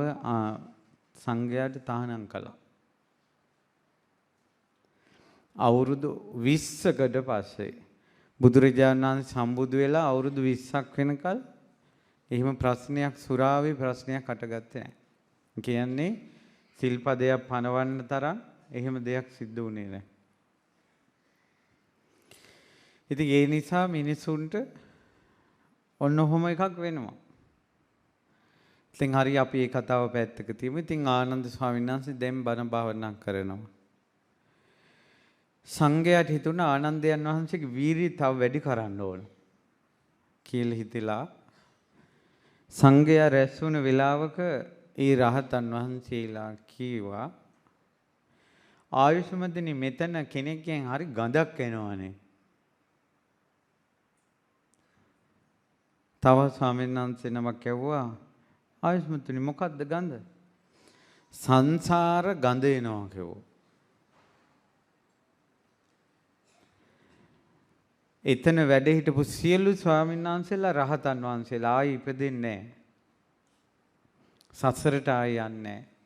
සංඝයාට තහනම් කළා. අවුරුදු 20කට පස්සේ බුදුරජාණන් වහන්සේ සම්බුදු වෙලා අවුරුදු 20ක් වෙනකල් එහෙම ප්‍රශ්නයක් සුරාවේ ප්‍රශ්නයක් අටගත්තේ නැහැ. කියන්නේ සිල්පදයක් පනවන්න තරම් එහෙම දෙයක් සිද්ධ වුණේ නැහැ. ඉතින් ඒ නිසා මිනිසුන්ට ඔන්න ඔහොම එකක් වෙනවා. ඉතින් හරි අපි මේ කතාව පැත්තක තියමු. ඉතින් ආනන්ද ස්වාමීන් වහන්සේ දැන් බණ භාවනා කරනවා. සංඝයාට හිතුණා ආනන්දයන් වහන්සේගේ වීරිය තව වැඩි කරන්න ඕන කියලා හිතලා සංඝයා රැස් වුණ වෙලාවක ඒ රහතන් වහන්සේලා කීවා ආයුෂ්මතිනි මෙතන කෙනෙක්ගෙන් හරි ගඳක් එනවනේ. තව ස්වාමීන් වහන්සේ නමක් ඇහුවා ආයුෂ්මතිනි මොකද්ද ගඳ? සංසාර ගඳ එනවා කිව්වා. එතන වැඩ හිටපු සියලු ස්වාමීන් වහන්සේලා රහතන් වහන්සේලා ආයි ඉපදෙන්නේ නැහැ. සසරට ආයි යන්නේ නැහැ.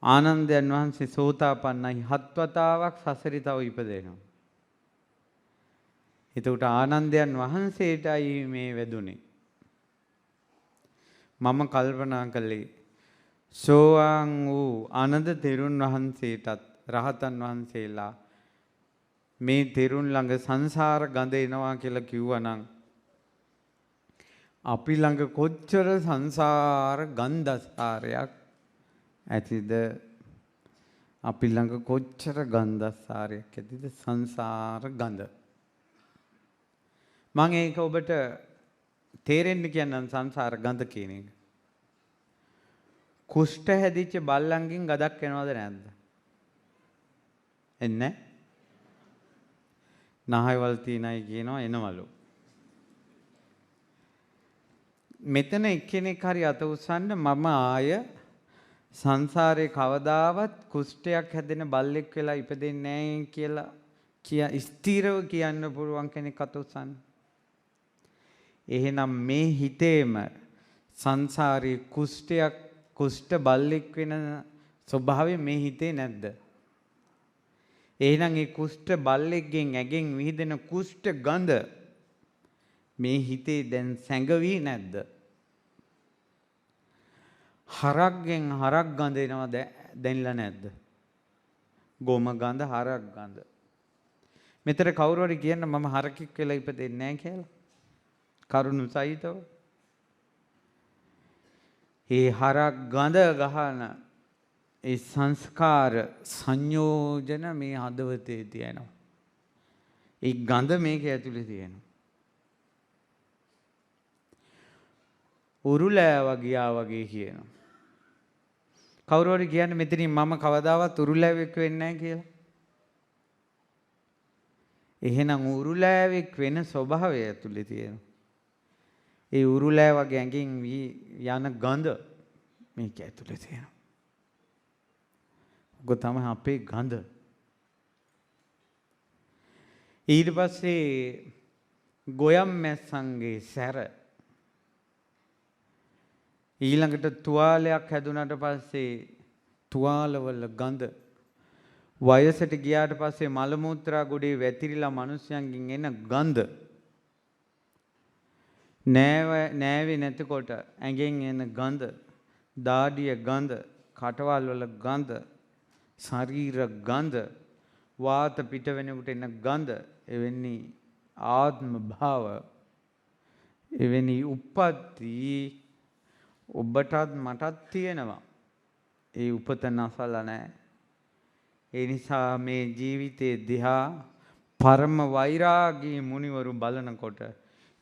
ආනන්දයන් වහන්සේ සෝතාපන්නයි 7 වතාවක් සසරේ තව ඉපදෙනවා. එතකොට ආනන්දයන් වහන්සේටයි මේ වැදුනේ. මම කල්පනා කළේ සෝවාන් වූ ආනන්ද තෙරුන් වහන්සේටත් රහතන් වහන්සේලා මේ තෙරුන් ළඟ සංසාර ගඳ එනවා කියලා කිව්වනම් අපි ළඟ කොච්චර සංසාර ගන්ධසාරයක් ඇතිද? අපි ළඟ කොච්චර ගන්ධසාරයක් ඇතිද? සංසාර ගඳ. මම ඒක ඔබට තේරෙන්න කියන්නම් සංසාර ගඳ කියන එක. කුෂ්ඨ හැදිච්ච බල්ලන්ගෙන් ගඳක් එනවද නැද්ද? එන්නේ නහයවල් තියනයි කියනවා එනවලු. මෙතන එක්කෙනෙක් හරි අත උස්සන්න මම ආය සංසාරේ කවදාවත් කුෂ්ඨයක් හැදෙන බල්ලෙක් වෙලා ඉපදෙන්නේ නැහැ කියලා ස්ථිරව කියන්න පුළුවන් කෙනෙක් අත උස්සන්න. එහෙනම් මේ හිතේම සංසාරේ කුෂ්ඨ බල්ලෙක් වෙන ස්වභාවය මේ හිතේ නැද්ද? එහෙනම් ඒ කුෂ්ඨ බල්ලෙක්ගෙන් ඇගෙන් විහිදෙන කුෂ්ඨ ගඳ මේ හිතේ දැන් සැඟවි නැද්ද? හරක්ගෙන් හරක් ගඳ එනවා දැන්ලා නැද්ද? ගොම ගඳ හරක් ගඳ. මෙතන කවුරු හරි කියන්න මම හරකෙක් වෙලා ඉපදෙන්නේ නැහැ කියලා. කරුණු සහිතව. ඒ හරක් ගඳ ගහන ඒ සංස්කාර සංයෝජන මේ හදවතේ තියෙනවා. ඒ ගඳ මේක ඇතුලේ තියෙනවා. උරුලෑව ගියා වගේ කියනවා. කවුරු හරි කියන්නේ මෙතනින් මම කවදාවත් උරුලෑවෙක් වෙන්නේ නැහැ කියලා. එහෙනම් උරුලෑවෙක් වෙන ස්වභාවය ඇතුලේ තියෙනවා. ඒ උරුලෑවගේ ඇඟෙන් යන ගඳ මේක ඇතුලේ තියෙනවා. ඔක තමයි අපේ ගඳ. ඊට පස්සේ ගොයම් මැස්සන්ගේ සැර ඊළඟට තුවාලයක් හැදුනට පස්සේ තුවාලවල ගඳ වයසට ගියාට පස්සේ මල මුත්‍රා ගොඩේ වැතිරිලා මිනිස්යන්ගෙන් එන ගඳ නෑවේ නැතිකොට ඇඟෙන් එන ගඳ දාඩිය ගඳ කටවල් වල ගඳ ශරීර ගඳ වාත පිට වෙනකොට එන ගඳ එවැනි ආත්ම භාව එවැනි උප්පත්ති ඔබටත් මටත් තියෙනවා. ඒ උපත නැසලා නැහැ. ඒ නිසා මේ ජීවිතයේ දිහා පරම වෛරාගී මුනිවරු බලනකොට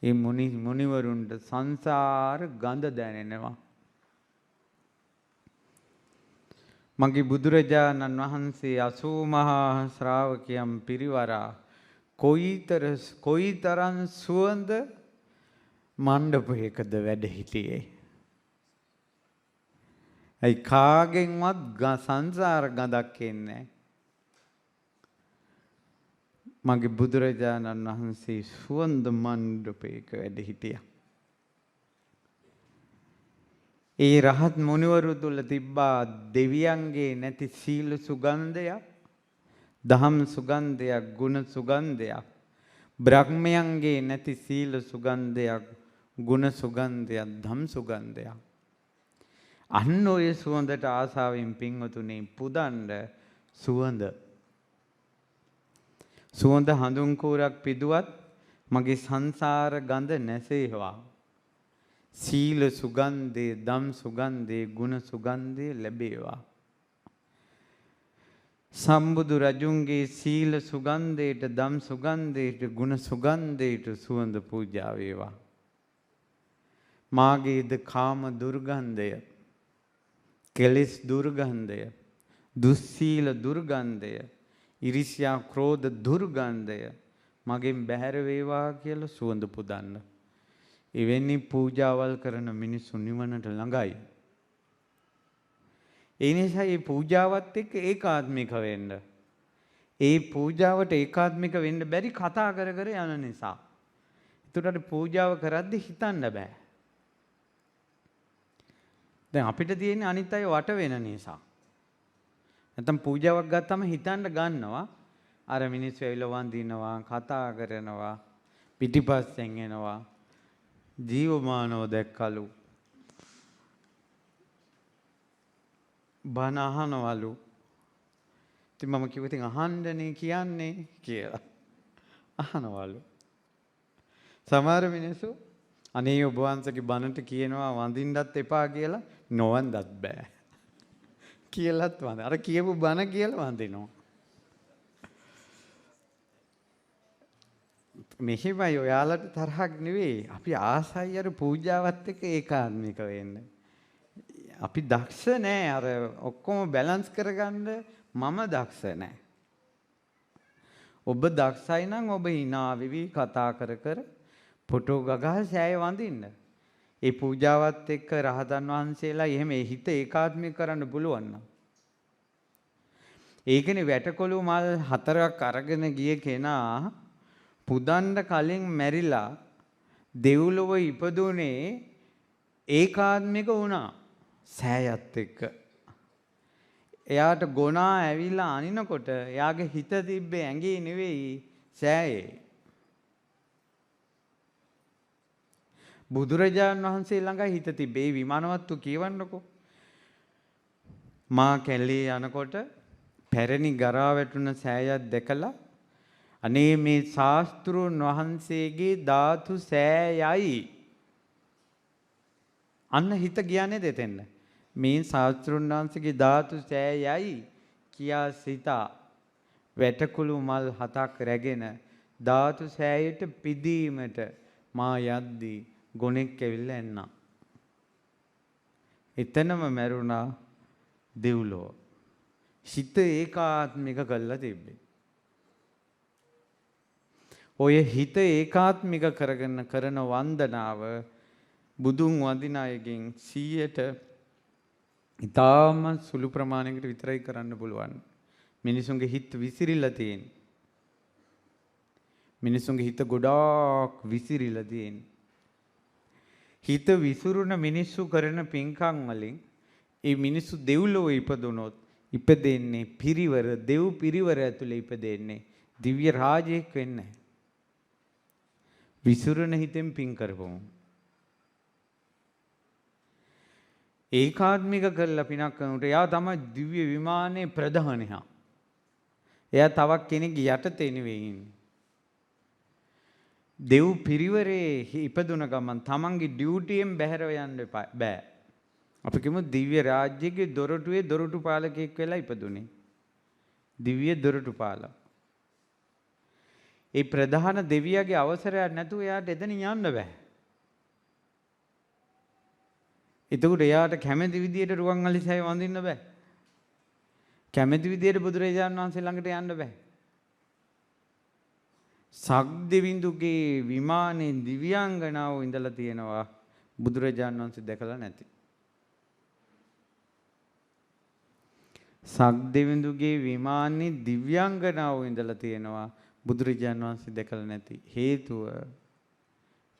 ඒ මුනිවරුන්ට සංසාර ගඳ දැනෙනවා. මගේ බුදුරජාණන් වහන්සේ 80 මහා ශ්‍රාවකයන් පිරිවරා කොයිතරම් සුවඳ මණ්ඩපයකද වැඩ හිටියේ. ඒ කාගෙන්වත් සංසාර ගඳක් එන්නේ. මගේ බුදුරජාණන් වහන්සේ සුවඳ මණ්ඩපයක වැඩ හිටියා. ඒ රහත් මුනිවරු තුල තිබ්බා දෙවියන්ගේ නැති සීල සුගන්ධයක්, දහම් සුගන්ධයක්, ගුණ සුගන්ධයක්. බ්‍රහ්මයන්ගේ නැති සීල සුගන්ධයක්, ගුණ සුගන්ධයක්, ධම් සුගන්ධයක්. අන්න ඔය සුවඳට ආසාවෙන් පින්වතුනි පුදන්න සුවඳ. සුවඳ හඳුන් කූරක් පිදුවත් මගේ සංසාර ගඳ නැසේවා. සීල සුගන්ධේ, ධම් සුගන්ධේ, ගුණ සුගන්ධේ ලැබේවා. සම්බුදු රජුන්ගේ සීල සුගන්ධයට, ධම් සුගන්ධයට, ගුණ සුගන්ධයට සුවඳ පූජා වේවා. මාගේද කාම දුර්ගන්ධය, කෙලෙස් දුර්ගන්ධය, දුස්සීල දුර්ගන්ධය, ඉරිසියා ක්‍රෝධ දුර්ගන්ධය මගෙන් බැහැර වේවා කියලා සුවඳ පුදන්න. එවැනි පූජාවල් කරන මිනිස්සු නිවනට ළඟයි. ඒ නිසා මේ පූජාවත් එක්ක ඒකාත්මික වෙන්න. ඒ පූජාවට ඒකාත්මික වෙන්න බැරි කතා කර කර යන නිසා. ඒතරට පූජාව කරද්දි හිතන්න බෑ. දැන් අපිට තියෙන්නේ අනිත් අය වට වෙන නිසා. නැත්නම් පූජාවක් ගත්තම හිතන්න ගන්නවා. අර මිනිස්සු ඇවිල්ලා වඳිනවා, කතා කරනවා, පිටිපස්සෙන් එනවා. ජීවමානව දැක්කලු. බණ අහනවලු. ඉතින් මම කිව්වා ඉතින් අහන්නනේ කියන්නේ කියලා. අහනවලු. සමහර මිනිස්සු අනේ ඔබ වහන්සේගේ බණට කියනවා වඳින්නත් එපා කියලා, නොවන්දත් බෑ. කියලාත් වඳ. අර කියපු බණ කියලා වඳිනවා. මෙහෙමයි ඔයාලට තරහක් නෙවෙයි. අපි ආසයි අර පූජාවත් එක්ක ඒකාත්මික වෙන්න. අපි දක්ෂ නෑ අර ඔක්කොම බැලන්ස් කරගන්න. මම දක්ෂ නෑ. ඔබ දක්ෂයි නම් ඔබ hina වෙවි කතා කර කර ෆොටෝ ගගා සෑය වඳින්න. ඒ පූජාවත් එක්ක රහතන් වහන්සේලා එහෙම හිත ඒකාත්මික කරන්න පුළුවන් නම්. ඒකනේ වැටකොළු මල් 4ක් අරගෙන ගිය කෙනා පුදන්න කලින් මැරිලා දෙව්ලොව ඉපදුනේ ඒකාත්මික වුණා සෑයත් එක්ක. එයාට ගොනා ඇවිල්ලා අනිනකොට එයාගේ හිත තිබ්බේ ඇඟේ නෙවෙයි සෑයේ. බුදුරජාණන් වහන්සේ ළඟ හිත තිබ්බේ. විමානවත්තු කියවන්නකෝ. මා කැලේ යනකොට පැරණි ගරා වැටුණ සෑයක් දැකලා අනේ මේ ශාස්ත්‍රුන් වහන්සේගේ ධාතු සෑයයි. අන්න හිත කියන්නේ දෙතෙන්න. මේ ශාස්ත්‍රුන් වහන්සේගේ ධාතු සෑයයි කියා සිතා වැටකුළු මල් 7ක් රැගෙන ධාතු සෑයට පිදීමට මා යද්දී ගොනෙක් ඇවිල්ලා එන්නා. එතනම මැරුණා දෙව්ලොව. හිත ඒකාත්මික කළා තිබ්බේ. ඔය හිත ඒකාත්මික කරගෙන කරන වන්දනාව බුදුන් වඳින අයගෙන් 100ට ඉතාම සුළු ප්‍රමාණයකට විතරයි කරන්න පුළුවන්. මිනිසුන්ගේ හිත විසිරිලා තියෙන. මිනිසුන්ගේ හිත ගොඩාක් විසිරිලා තියෙන. හිත විසිරුණ මිනිස්සු කරන පින්කම් වලින් ඒ මිනිස්සු දෙව්ලොව ඉපදුනොත් ඉපදෙන්නේ පිරිවර, දෙව් පිරිවර ඇතුලේ ඉපදෙන්නේ දිව්‍ය රාජයෙක් වෙන්නේ. විසිරුණ හිතෙන් පින් කරපොමු. ඒකාත්මික කරලා පිනක් කරනකොට එයා තමයි දිව්‍ය විමානයේ ප්‍රධානියා. එයා තවක් කෙනෙක් යටතේ නෙවෙයි ඉන්නේ. දෙව් පිරිවරේ ඉපදුන ගමන් තමන්ගේ ඩියුටියෙන් බැහැරව යන්න බෑ. අපි කියමු දිව්‍ය රාජ්‍යයේ දොරටුවේ දොරටු පාලකයෙක් වෙලා ඉපදුනේ. දිව්‍ය දොරටු පාලක. ඒ ප්‍රධාන දෙවියාගේ අවසරයක් නැතුව එයාට එතන යන්න බෑ. එතකොට එයාට කැමැති විදියට රුවන්වැලිසෑය වඳින්න බෑ. කැමැති විදියට බුදුරජාණන් වහන්සේ ළඟට යන්න බෑ. සක්දෙවිඳුගේ විමානයේ දිව්‍යාංගනාව ඉඳලා තියෙනවා බුදුරජාණන් වහන්සේ දැකලා නැති. සක්දෙවිඳුගේ විමානයේ දිව්‍යාංගනාව ඉඳලා තියෙනවා බුදුරජාණන් වහන්සේ දැකලා නැති. හේතුව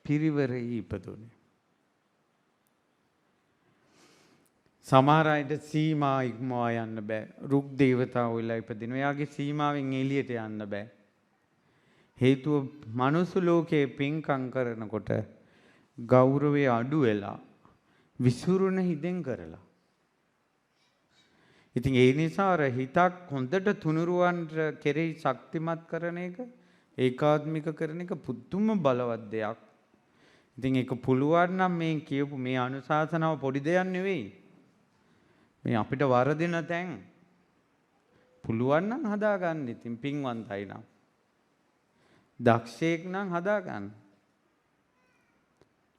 පිරිවරේ ඉපදුනේ. සමහර අයට සීමා ඉක්මවා යන්න බෑ. රුක් දේවතාවෝ වෙලා ඉපදිනවා. එයාගේ සීමාවෙන් එළියට යන්න බෑ. හේතුව මනුස්ස ලෝකයේ පින්කම් කරනකොට ගෞරවය අඩු වෙලා විසුරුන හිතෙන් කරලා. ඉතින් ඒ නිසා අර හිතක් හොඳට තුනුරුවන්ට කෙරෙහි ශක්තිමත් කරන එක ඒකාත්මික කරන එක පුදුම බලවත් දෙයක්. ඉතින් ඒක පුළුවන් නම් මේ කියපු මේ අනුශාසනාව පොඩි දෙයක් නෙවෙයි. මේ අපිට වරදින තැන් පුළුවන් නම් හදාගන්න. ඉතින් පින්වන්තයි නම් දක්ෂයෙක් නම් හදාගන්න.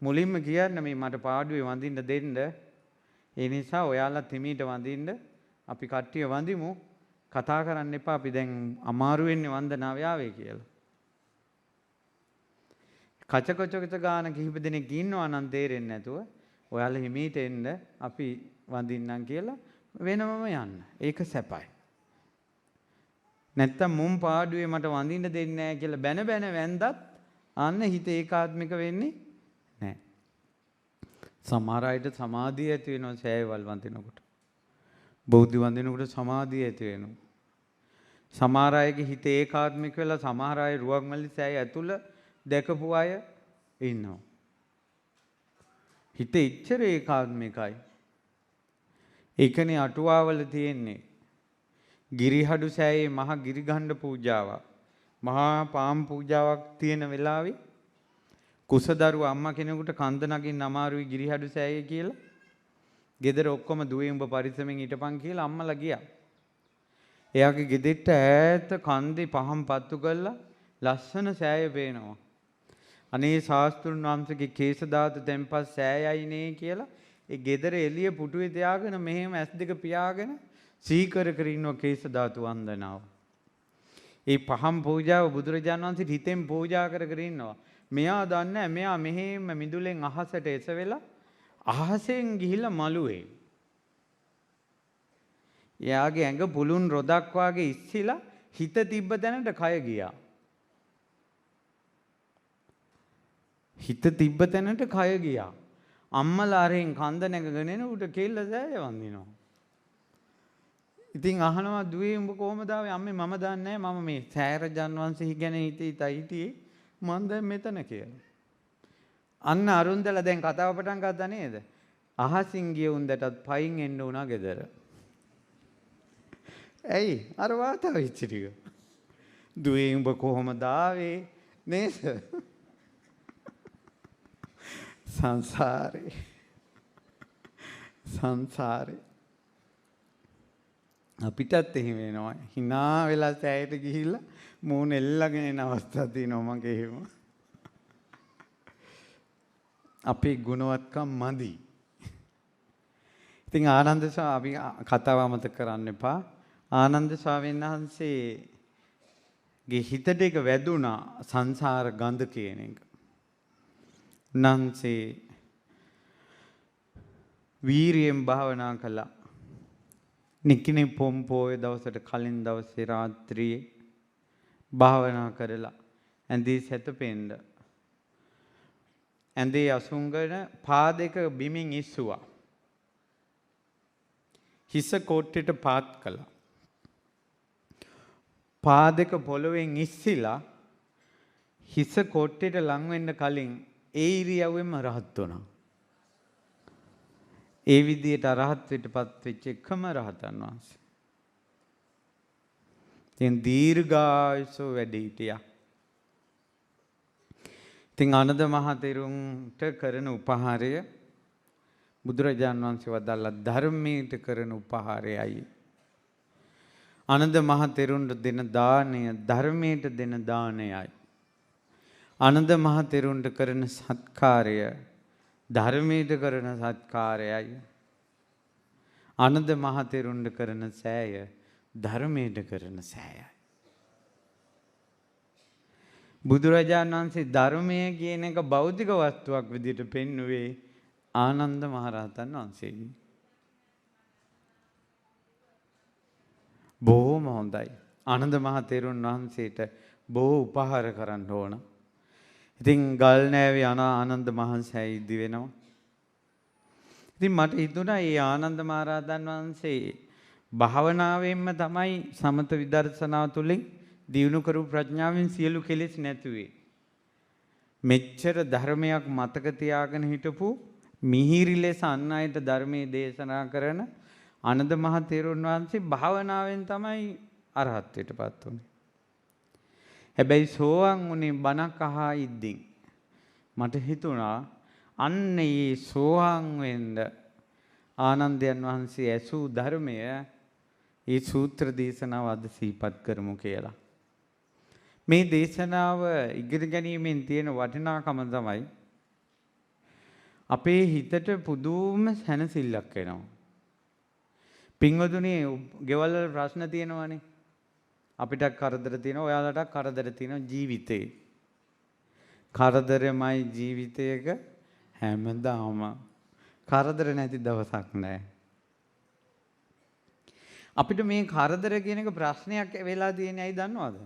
මුලින්ම කියන්න මේ මට පාඩුවේ වඳින්න දෙන්න. ඒ නිසා ඔයාලා තිමීට වඳින්න අපි කට්ටිය වඳිමු. කතා කරන්න එපා අපි දැන් අමාරු වෙන්නේ වන්දනාව යාවේ කියලා. කචකොචකත ගාන කිහිප දෙනෙක් ඉන්නවා නම් තේරෙන්නේ නැතුව ඔයාලා හිමීට එන්න අපි වඳින්නම් කියලා වෙනමම යන්න. ඒක සැපයි. නැත්තම් මුම් පාඩුවේ මට වඳින්න දෙන්නේ නැහැ කියලා බැන බැන වැන්දත් අන්න හිත ඒකාත්මික වෙන්නේ නැහැ. සමහර අයට සමාධිය ඇති වෙනවා සෑයවල් වඳිනකොට. බෞද්ධ වඳිනකොට සමාධිය ඇති වෙනවා. සමහර අයගේ හිත ඒකාත්මික වෙලා සමහර අය රුවන්වැලි සෑය ඇතුළ දැකපු අය ඉන්නවා. හිත ඉච්ඡර ඒකාත්මිකයි. ඒකනේ අටුවාවල තියෙන්නේ. ගිරිහඩු සෑයේ මහා ගිරිගණ්ඩ පූජාවක්. මහා පාම් පූජාවක් තියෙන වෙලාවේ කුසදරුව අම්මා කෙනෙකුට කන්ද නගින්න අමාරුයි ගිරිහඩු සෑයේ කියලා. ගෙදර ඔක්කොම දුවේ උඹ පරිස්සමෙන් හිටපන් කියලා අම්මලා ගියා. එයාගේ ගෙදෙට්ට ඈත කන්දේ පහම් පත්තු කරලා ලස්සන සෑය පේනවා. අනේ ශාස්ත්‍රුන් වහන්සේගේ කේශ ධාතු තෙම්පත් සෑයයිනේ කියලා ඒ ගෙදර එළිය පුටුවේ තියාගෙන මෙහෙම ඇස් දෙක පියාගෙන සීකර කර ඉන්නවා කේශ ධාතු වන්දනාව. ඒ පහම් පූජාව බුදුරජාණන් වහන්සේ හිතෙන් පූජා කර කර ඉන්නවා. මෙයා දන්නේ මෙයා මෙහෙම මිදුලෙන් අහසට එසවෙලා අහසෙන් ගිහිල්ලා මළුවේ. එයාගේ ඇඟ පුළුන් රොදක් වාගේ ඉස්සිලා හිත තිබ්බ තැනට කය ගියා. හිත තිබ්බ තැනට කය ගියා. අම්මලා අරෙන් කන්ද නැගගෙන එන උට කෙල්ල සෑය වඳිනවා. ඉතින් අහනවා දුවේ උඹ කොහමද ආවේ? අම්මේ මම දන්නේ නැහැ. මම මේ සෑරජන් වංශය ගැන හිටියේ මම දැන් මෙතන කියලා. අන්න අරුන්දලා දැන් කතාව පටන් ගත්තා නේද? අහසින් ගිය උන්දටත් පයින් එන්න උනා ගෙදර. ඇයි? අර වාතාව ඉච්චිටික. දුවේ උඹ කොහමද ආවේ? නේද? සංසාරේ අපිටත් එහෙම වෙනවා. hina වෙලා සෑයට ගිහිල්ලා මූණ එල්ලගෙන එන අවස්ථා තියෙනවා මගේ එහෙම. අපේ ගුණවත්කම් මදි. ඉතින් ආනන්ද අපි කතාව අමතක කරන්න එපා. ආනන්ද ස්වාමීන් වහන්සේගේ හිතට එක වැදුනා සංසාර ගඳ කියන එක. උන්වහන්සේ වීරියෙන් භාවනා කළා. නිකිනේ පොම්පෝයේ දවසට කලින් දවසේ රාත්‍රියේ භාවනා කරලා ඇඳේ සැතපෙන්න. ඇඳේ අසුංගන පාදයක බිමින් ඉස්සුවා. හිස කොට්ටෙට පාත් කළා. පාදක පොළවෙන් ඉස්සිලා හිස කොට්ටෙට ලං වෙන්න කලින් ඒ ඉරියව්වෙම රහත් වුණා. ඒ විදියට අරහත් වෙටපත් වෙච්ච එකම රහතන් වහන්සේ. ඉතින් දීර්ඝායුෂ වැඩි හිටියා. ඉතින් ආනන්ද මහ තෙරුන්ට කරන උපහාරය බුදුරජාන් වහන්සේ වදාළා ධර්මයට කරන උපහාරයයි. ආනන්ද මහ තෙරුන්ට දෙන දාණය ධර්මයට දෙන දාණයයි. ආනන්ද මහ තෙරුන්ට කරන සත්කාරය ධර්මයට කරන සත්කාරයයි. ආනන්ද මහ තෙරුන්ට කරන සෑය ධර්මයට කරන සෑයයි. බුදුරජාණන් වහන්සේ ධර්මය කියන එක භෞතික වස්තුවක් විදිහට පෙන්වුවේ ආනන්ද මහරහතන් වහන්සේගෙන්. බොහොම හොඳයි. ආනන්ද මහ තෙරුන් වහන්සේට බොහෝ උපහාර කරන්න ඕන. ඉතින් ගල් නෑවේ ආනන්ද මහන්සෑ ඉදි වෙනවා. ඉතින් මට හිතුණා මේ ආනන්ද මහරහතන් වහන්සේ භාවනාවෙන්ම තමයි සමත විදර්ශනා තුළින් දියුණු කරපු ප්‍රඥාවෙන් සියලු කෙලෙස් නැතුවේ. මෙච්චර ධර්මයක් මතක තියාගෙන හිටපු මිහිරි ලෙස අන් අයට ධර්මයේ දේශනා කරන ආනන්ද මහ තෙරුන් වහන්සේ භාවනාවෙන් තමයි අරහත්ත්වයටපත් වුනේ. හැබැයි සෝවාන් වුණේ බණක් අහා ඉද්දින්. මට හිතුණා අන්න ඒ සෝවාන් වෙන්න ආනන්දයන් වහන්සේ ඇසූ ධර්මය ඒ සූත්‍ර දේශනාව අද සිහිපත් කරමු කියලා. මේ දේශනාව ඉගෙන ගැනීමෙන් තියෙන වටිනාකම තමයි අපේ හිතට පුදුම සැනසෙල්ලක් එනවා. පින්වතුනි, ගෙවල් වල ප්‍රශ්න තියෙනවානේ. අපිට කරදර තියෙනවා, ඔයාලට කරදර තියෙනවා ජීවිතේ. කරදරමයි ජීවිතයක හැමදාම. කරදර නැති දවසක් නැහැ. අපිට මේ කරදර කියන එක ප්‍රශ්නයක් වෙලා තියෙන්නේ ඇයි දන්නවද?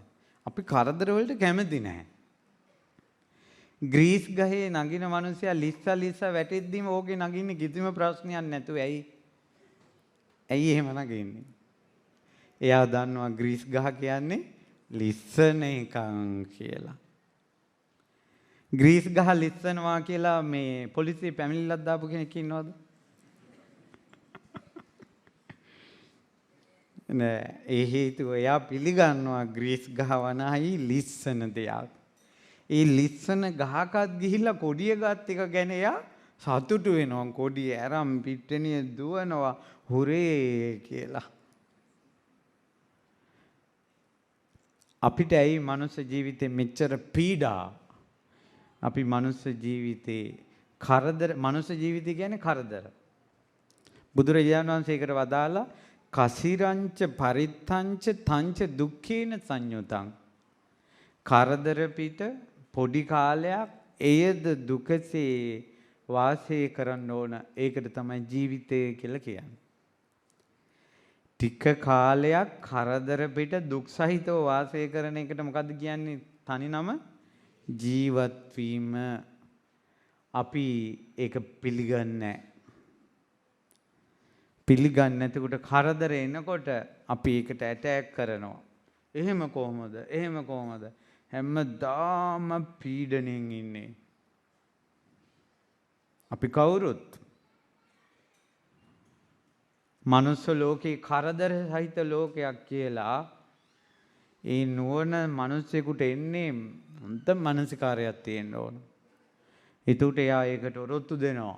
අපි කරදර වලට කැමති නැහැ. ග්‍රීස් ගහේ නගින මිනිස්සයා ලිස්සා වැටෙද්දිම ඕකේ නගින්නේ කිසිම ප්‍රශ්නයක් නැතුව ඇයි? ඇයි එහෙම නගින්නේ? එයා දන්නවා ග්‍රීස් ගහ කියන්නේ ලිස්සන එකක් කියලා. ග්‍රීස් ගහ ලිස්සනවා කියලා මේ පොලිසිය පැමිණිල්ලක් දාපු කෙනෙක් ඉන්නවද? නෑ. ඒ හේතුව එයා පිළිගන්නවා ග්‍රීස් ගහ වනහයි ලිස්සන දෙයක්. ඒ ලිස්සන ගහකත් ගිහිල්ලා කොඩිය ගත් එක ගැන එයා සතුටු වෙනවා. කොඩිය අරන් පිට්ටනිය දුවනවා හුරේ කියලා. අපිට ඇයි මනුස්ස ජීවිතේ මෙච්චර පීඩා? අපි මනුස්ස ජීවිතේ කරදර, මනුස්ස ජීවිතය කියන්නේ කරදර. බුදුරජාණන් වහන්සේ ඒකට වදාලා කසිරංච පරිත්තංච තංච දුක්ඛේන සංයුතං. කරදර පිට පොඩි කාලයක් එයද දුකසේ වාසය කරන්න ඕන. ඒකට තමයි ජීවිතය කියලා කියන්නේ. ටික කාලයක් කරදර පිට දුක් සහිතව වාසය කරන එකට මොකද්ද කියන්නේ? තනි නම ජීවත් වීම. අපි ඒක පිළිගන්නේ නැහැ. පිළිගන්නේ නැතිකොට කරදර එනකොට අපි ඒකට ඇටැක් කරනවා. එහෙම කොහොමද? එහෙම කොහොමද? හැමදාම පීඩණයෙන් ඉන්නේ. අපි කවුරුත් මනුස්ස ලෝකේ කරදර සහිත ලෝකයක් කියලා ඒ නුවණ මිනිස්සෙකුට එන්නේ හොඳ මානසිකාරයක් තියෙන්න ඕන. ඒකට එයා ඒකට ඔරොත්තු දෙනවා.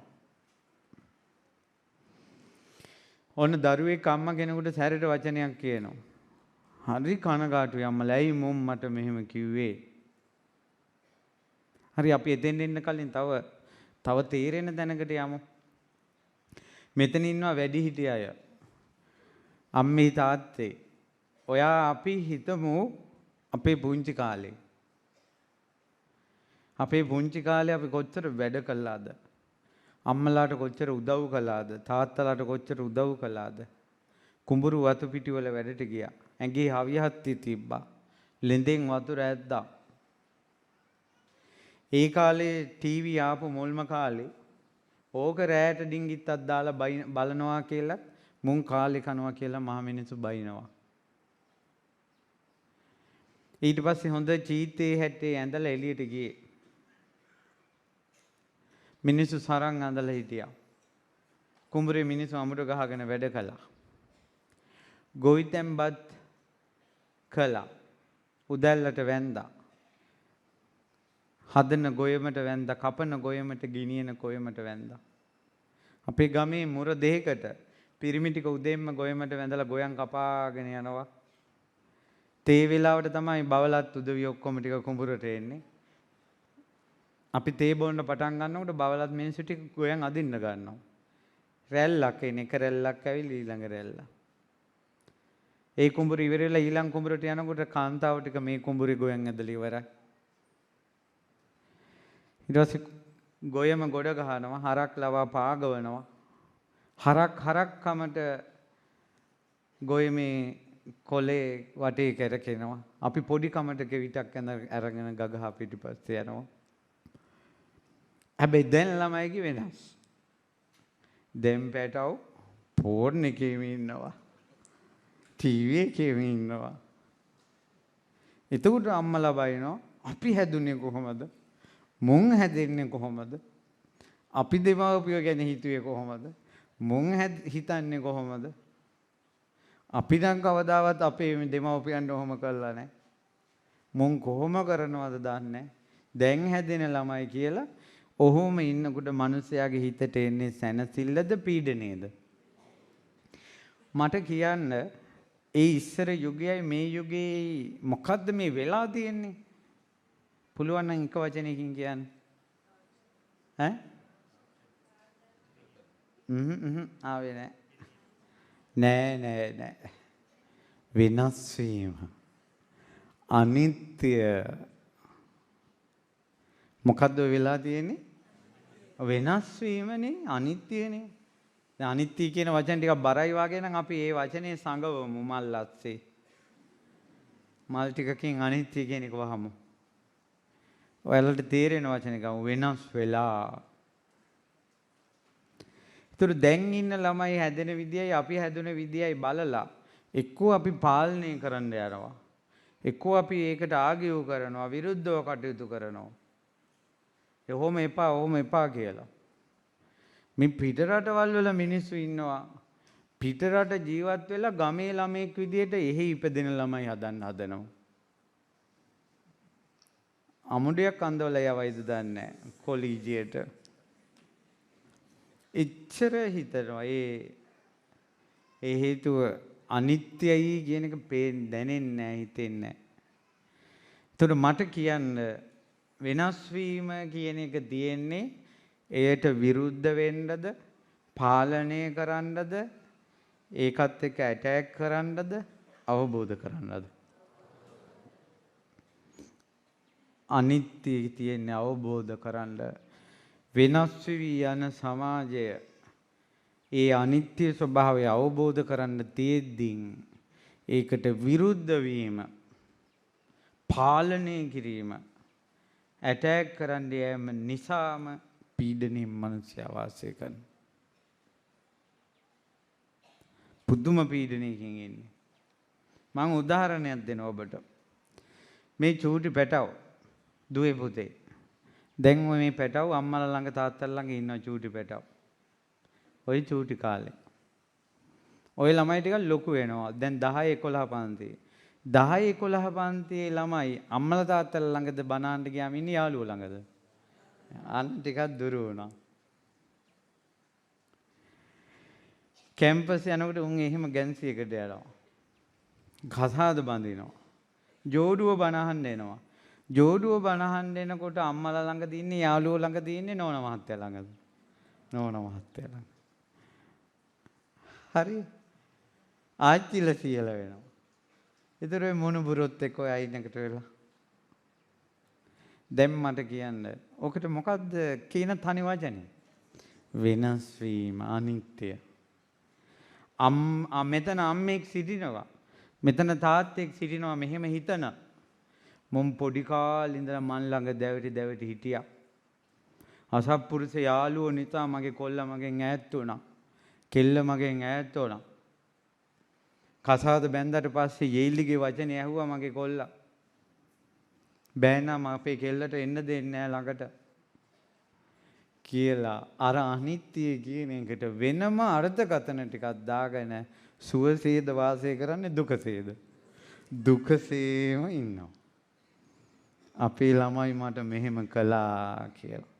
ඔන්න දරුවෙක් අම්මා කෙනෙකුට සැරට වචනයක් කියනවා. හරි කනගාටුයි අම්මලා. ඇයි මොම් මට මෙහෙම කිව්වේ? හරි අපි එතෙන් එන්න කලින් තව තේරෙන දැනකට යමු. මෙතන ඉන්නවා වැඩිහිටි අය. අම්මේ තාත්තේ. ඔයා අපි හිතමු අපේ පුංචි කාලේ. අපේ පුංචි කාලේ අපි කොච්චර වැඩ කළාද? අම්මලාට කොච්චර උදව් කළාද? තාත්තලාට කොච්චර උදව් කළාද? කුඹුරු වතු පිටි වල වැඩට ගියා. ඇඟේ හවියහත්ති තිබ්බා. ලෙන්දෙන් වතුර ඇද්දා. ඒ කාලේ ටීවී ආපු මුල්ම කාලේ ඕක රැයට ඩිංගිත්තක් දාලා බලනවා කියලා මුන් කාලේ කනවා කියලා මහ මිනිස්සු බයිනවා. ඊට පස්සේ හොඳ චීතේ හැටේ ඇඳලා එළියට ගියේ. මිනිස්සු සරන් ඇඳලා හිටියා. කුඹුරේ මිනිස්සු අමුඩ ගහගෙන වැඩ කළා. ගොවිතැන්පත් කළා. උදැල්ලට වැන්දා. හදන ගොයමට වැන්දා. කපන ගොයමට, ගිනියන ගොයමට වැන්දා. අපේ ගමේ මුර දෙකකට පිරිමි ටික උදේම්ම ගොයමට වැඳලා ගොයන් කපාගෙන යනවා. තේ වෙලාවට තමයි බවලත් උදවිය ඔක්කොම ටික කුඹුරට එන්නේ. අපි තේ බොන්න පටන් ගන්නකොට බවලත් මිනිස්සු ටික ගොයන් අදින්න ගන්නවා. රැල්ලක් එන එක රැල්ලක් ඇවිල්ලා ඊළඟ රැල්ල. ඒ කුඹුර ඉවරෙලා ඊළඟ කුඹුරට යනකොට කාන්තාව ටික මේ කුඹුරේ ගොයන් ඇදලා ඉවරයි. ඊට පස්සේ ගොයම ගොඩ ගහනවා, හරක් ලවා පාගවනවා. හරක් කමට ගොයමේ කොලේ වටේ කරකිනවා. අපි පොඩි කමට කෙවිතක් අරගෙන ගගහ පිටිපස්සේ යනවා. හැබැයි දැන් ළමයිගේ වෙනස්. දැන් පැටව ෆෝන් එකේම ඉන්නවා. ටීවී එකේම ඉන්නවා. එතකොට අම්මලා බයිනවා අපි හැදුනේ කොහොමද? මුන් හැදෙන්නේ කොහොමද? අපි දෙමාපියෝ ගැන හිතුවේ කොහොමද? මුන් හිතන්නේ කොහොමද? අපි නම් කවදාවත් අපේ දෙමාපියන්ට ඔහොම කළා නැහැ. මුන් කොහොම කරනවද දන්නේ දැන් හැදෙන ළමයි කියලා ඔහොම ඉන්නකොට මිනිස්යාගේ හිතට එන්නේ සැනසෙල්ලද පීඩනයේද? මට කියන්න ඒ ඉස්සර යුගයයි මේ යුගයේ මොකද්ද මේ වෙලා තියෙන්නේ? පුළුවන් නම් එක වචනයකින් කියන්න. ආවේ නෑ. වෙනස් වීම. අනිත්‍ය. මොකද්ද වෙලා තියෙන්නේ? වෙනස් වීමනේ අනිත්‍යනේ. දැන් අනිත්‍ය කියන වචන ටිකක් බරයි වගේ නම් අපි ඒ වචනේ සංගවමු මල් අස්සේ. මල් ටිකකින් අනිත්‍ය කියන එක වහමු. ඔයාලට තේරෙන වචනේ ගමු වෙනස් වෙලා. ඒතර දැන් ඉන්න ළමයි හැදෙන විදියයි අපි හැදුන විදියයි බලලා එක්කෝ අපි පාලනය කරන්න යනවා. එක්කෝ අපි ඒකට ආගියු කරනවා විරුද්ධව කටයුතු කරනවා. ඔහොම එපා කියලා. මේ පිටරටවල් වල මිනිස්සු ඉන්නවා. පිටරට ජීවත් වෙලා ගමේ ළමෙක් විදියට එහෙ ඉපදෙන ළමයි හදනවා. අමුඩයක් අඳවලා යවයිද දන්නේ නැහැ කොලීජියට. එච්චර හිතනවා ඒ හේතුව අනිත්‍යයි කියන එක දැනෙන්නේ නැහැ හිතෙන්නේ නැහැ. ඒතර මට කියන්න වෙනස් වීම කියන එක තියෙන්නේ එයට විරුද්ධ වෙන්නද පාලනය කරන්නද ඒකත් එක්ක ඇටැක් කරන්නද අවබෝධ කරන්නද? අනිත්‍ය තියෙන්නේ අවබෝධ කරන්න. වෙනස් වී යන සමාජය ඒ අනිත්‍ය ස්වභාවය අවබෝධ කරන්න තියෙද්දී ඒකට විරුද්ධ වීම පාලනය කිරීම ඇටැක් කරන්න යෑම නිසාම පීඩනයෙන් මනුස්සයා වාසය කරන. පුදුම පීඩනයකින් ඉන්නේ. මම උදාහරණයක් දෙනවා ඔබට. මේ චූටි පැටව දුවේ පුතේ. දැන් මේ පැටව අම්මලා ළඟ තාත්තලා ළඟ ඉන්නවා චූටි පැටව. ওই චූටි කාලේ. ওই ළමයි ටික ලොකු වෙනවා. දැන් 10 11 පන්තියේ. 10 11 පන්තියේ ළමයි අම්මලා තාත්තලා ළඟද බනහන්න ගියාම ඉන්නේ යාළුවෝ ළඟද? අන්න ටිකක් දුර වුණා. කැම්පස් යනකොට උන් එහෙම ගැන්සියකට යනවා. කසාද බඳිනවා. ජෝඩුව බනහන්න එනවා. ජෝඩුව බනහන්න එනකොට අම්මලා ළඟද ඉන්නේ යාළුවෝ ළඟද ඉන්නේ නෝනා මහත්තයා ළඟද? නෝනා මහත්තයා ළඟ. හරි. ආච්චිලා කියලා වෙනවා. ඒතර ඔය මොනුබුරොත් එක්ක ඔය අයිනකට වෙලා. දැන් මට කියන්න. ඔකට මොකද්ද කියන තනි වචනේ? වෙනස් වීම අනිත්‍ය. මෙතන අම්මෙක් සිටිනවා. මෙතන තාත්තෙක් සිටිනවා මෙහෙම හිතන. මම පොඩි කාලේ ඉඳලා මන් ළඟ දැවටි හිටියා. අසත්පුරුෂ යාළුවෝ නිසා මගේ කොල්ලා මගෙන් ඈත් වුණා. කෙල්ල මගෙන් ඈත් වුණා. කසාද බැන්දට පස්සේ යේලිගේ වචනේ ඇහුවා මගේ කොල්ලා. බෑනම් අපේ කෙල්ලට එන්න දෙන්නේ නැහැ ළඟට කියලා අර අනිත්‍ය කියන එකට වෙනම අර්ථකථන ටිකක් දාගෙන සුවසේද වාසය කරන්නේ දුකසේද? දුකසේම ඉන්නවා. අපේ ළමයි මට මෙහෙම කළා කියලා.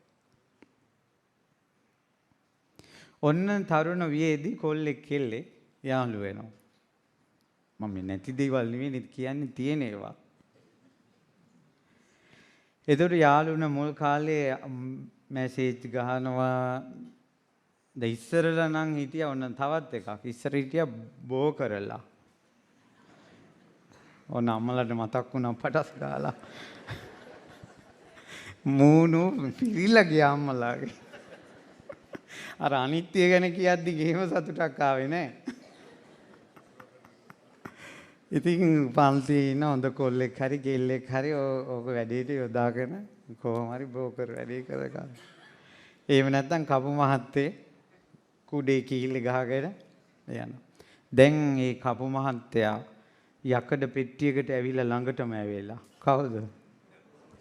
ඔන්න තරුණ වියේදී කොල්ලෙක් කෙල්ලෙක් යාළු වෙනවා. මම නැති දේවල් නෙවෙයි කියන්නේ තියෙන ඒවා. එතකොට යාළුවන මුල් කාලේ මැසේජ් ගහනවා. දැන් ඉස්සරලා නම් හිටියා ඔන්න තවත් එකක්. ඉස්සර හිටියා බෝ කරලා. ඔන්න අම්මලාට මතක් වුණා පටස් ගාලා. මූණු පිළිලා ගියා අම්මලාගේ. අර අනිත්‍ය ගැන කියද්දි ගෙහෙම සතුටක් ආවේ නැහැ. ඉතින් පන්තියේ ඉන්න හොඳ කොල්ලෙක් හරි කෙල්ලෙක් හරි ඕක වැඩේට යොදාගෙන කොහොම හරි බෝකර් වැඩේ කරගන්න. එහෙම නැත්නම් කපු මහත්තේ කුඩේ කීලි ගහගෙන යනවා. දැන් මේ කපු මහත්තයා යකඩ පෙට්ටියකට ඇවිල්ලා ළඟටම ඇවිල්ලා. කවුද?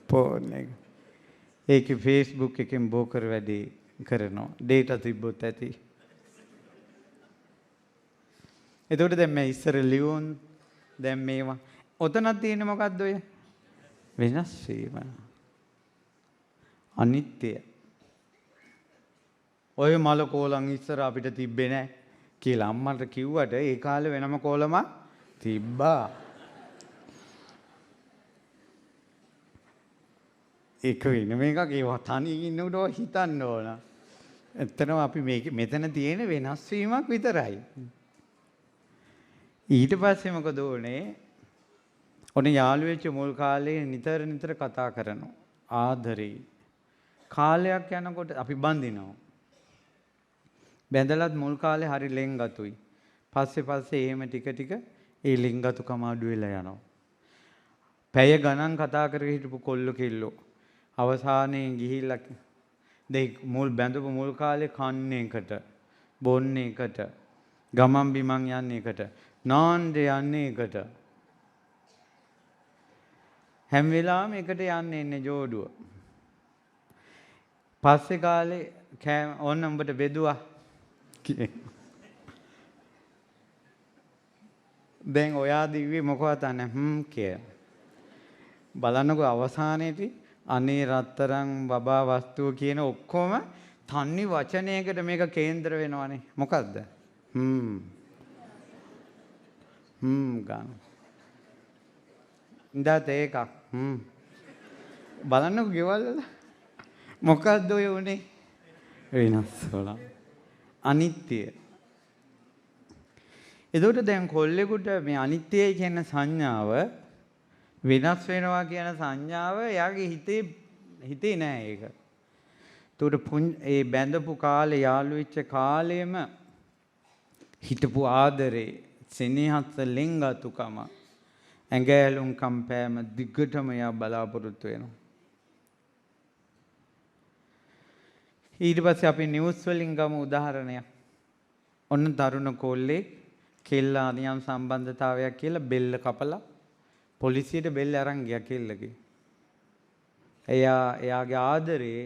ෆෝන් එක. ඒකේ Facebook එකෙන් බෝකර් වැඩි කරනවා. ඩේටා තිබ්බොත් ඇති. එතකොට දැන් මේ ඉස්සර ලියුම් දැන් මේවා ඔතනක් තියෙන්නේ මොකද්ද ඔය? වෙනස් වීම. අනිත්‍ය. ඔය මල කෝලම් ඉස්සර අපිට තිබ්බේ නැහැ කියලා අම්මට කිව්වට ඒ කාලේ වෙනම කෝලමක් තිබ්බා. ඒක වෙන මේකක් ඒවා තනියෙන් ඉන්නකොට හිතන්න ඕන. ඇත්තටම අපි මෙතන තියෙන වෙනස් වීමක් විතරයි. ඊට පස්සේ මොකද උනේ? ඔන්න යාළු වෙච්ච මුල් කාලේ නිතර කතා කරනවා. ආදරේ. කාලයක් යනකොට අපි බඳිනවා. බැඳලත් මුල් කාලේ හරි ලෙන්ගතුයි. පස්සේ එහෙම ටික ඒ ලෙන්ගතුකම අඩු වෙලා යනවා. පැය ගණන් කතා කරගෙන හිටපු කොල්ල කෙල්ලෝ අවසානයේ ගිහිල්ලා මුල් බැඳපු මුල් කාලේ කන්නේ එකට, බොන්නේ එකට, ගමන් බිමන් යන්නේ එකට, නාන්න යන්නේ එකට. හැම වෙලාවෙම එකට යන්නේ ඉන්නේ ජෝඩුව. පස්සේ කාලේ ඕන්න උඹට බෙදුවා. දැන් ඔයා දිව්වේ මොකවත් නැහැ කිය. බලන්නකෝ අවසානයේදී අනේ රත්තරන් බබා වස්තුව කියන ඔක්කොම තනි වචනයකට මේක කේන්ද්‍ර වෙනවනේ. මොකද්ද? ගන්න. ඉඳාත ඒකක්. බලන්නකෝ ගෙවල් වල මොකද්ද ඔය උනේ? වෙනස් වල. අනිත්‍ය. එතකොට දැන් කොල්ලෙකුට මේ අනිත්‍යයි කියන සංඥාව වෙනස් වෙනවා කියන සංඥාව එයාගේ හිතේ නෑ ඒක. එතකොට ඒ බැඳපු කාලේ යාළු වෙච්ච කාලෙම හිටපු ආදරේ සෙනෙහස ලෙන්ගතුකම ඇඟැලුම් කම්පෑම දිගටම යා බලාපොරොත්තු වෙනවා. ඊට පස්සේ අපි නිවුස් වලින් ගමු උදාහරණයක්. ඔන්න තරුණ කොල්ලේ කෙල්ල අනියම් සම්බන්ධතාවයක් කියලා බෙල්ල කපලා පොලිසියට බෙල්ල අරන් ගියා කෙල්ලගේ. එයාගේ ආදරේ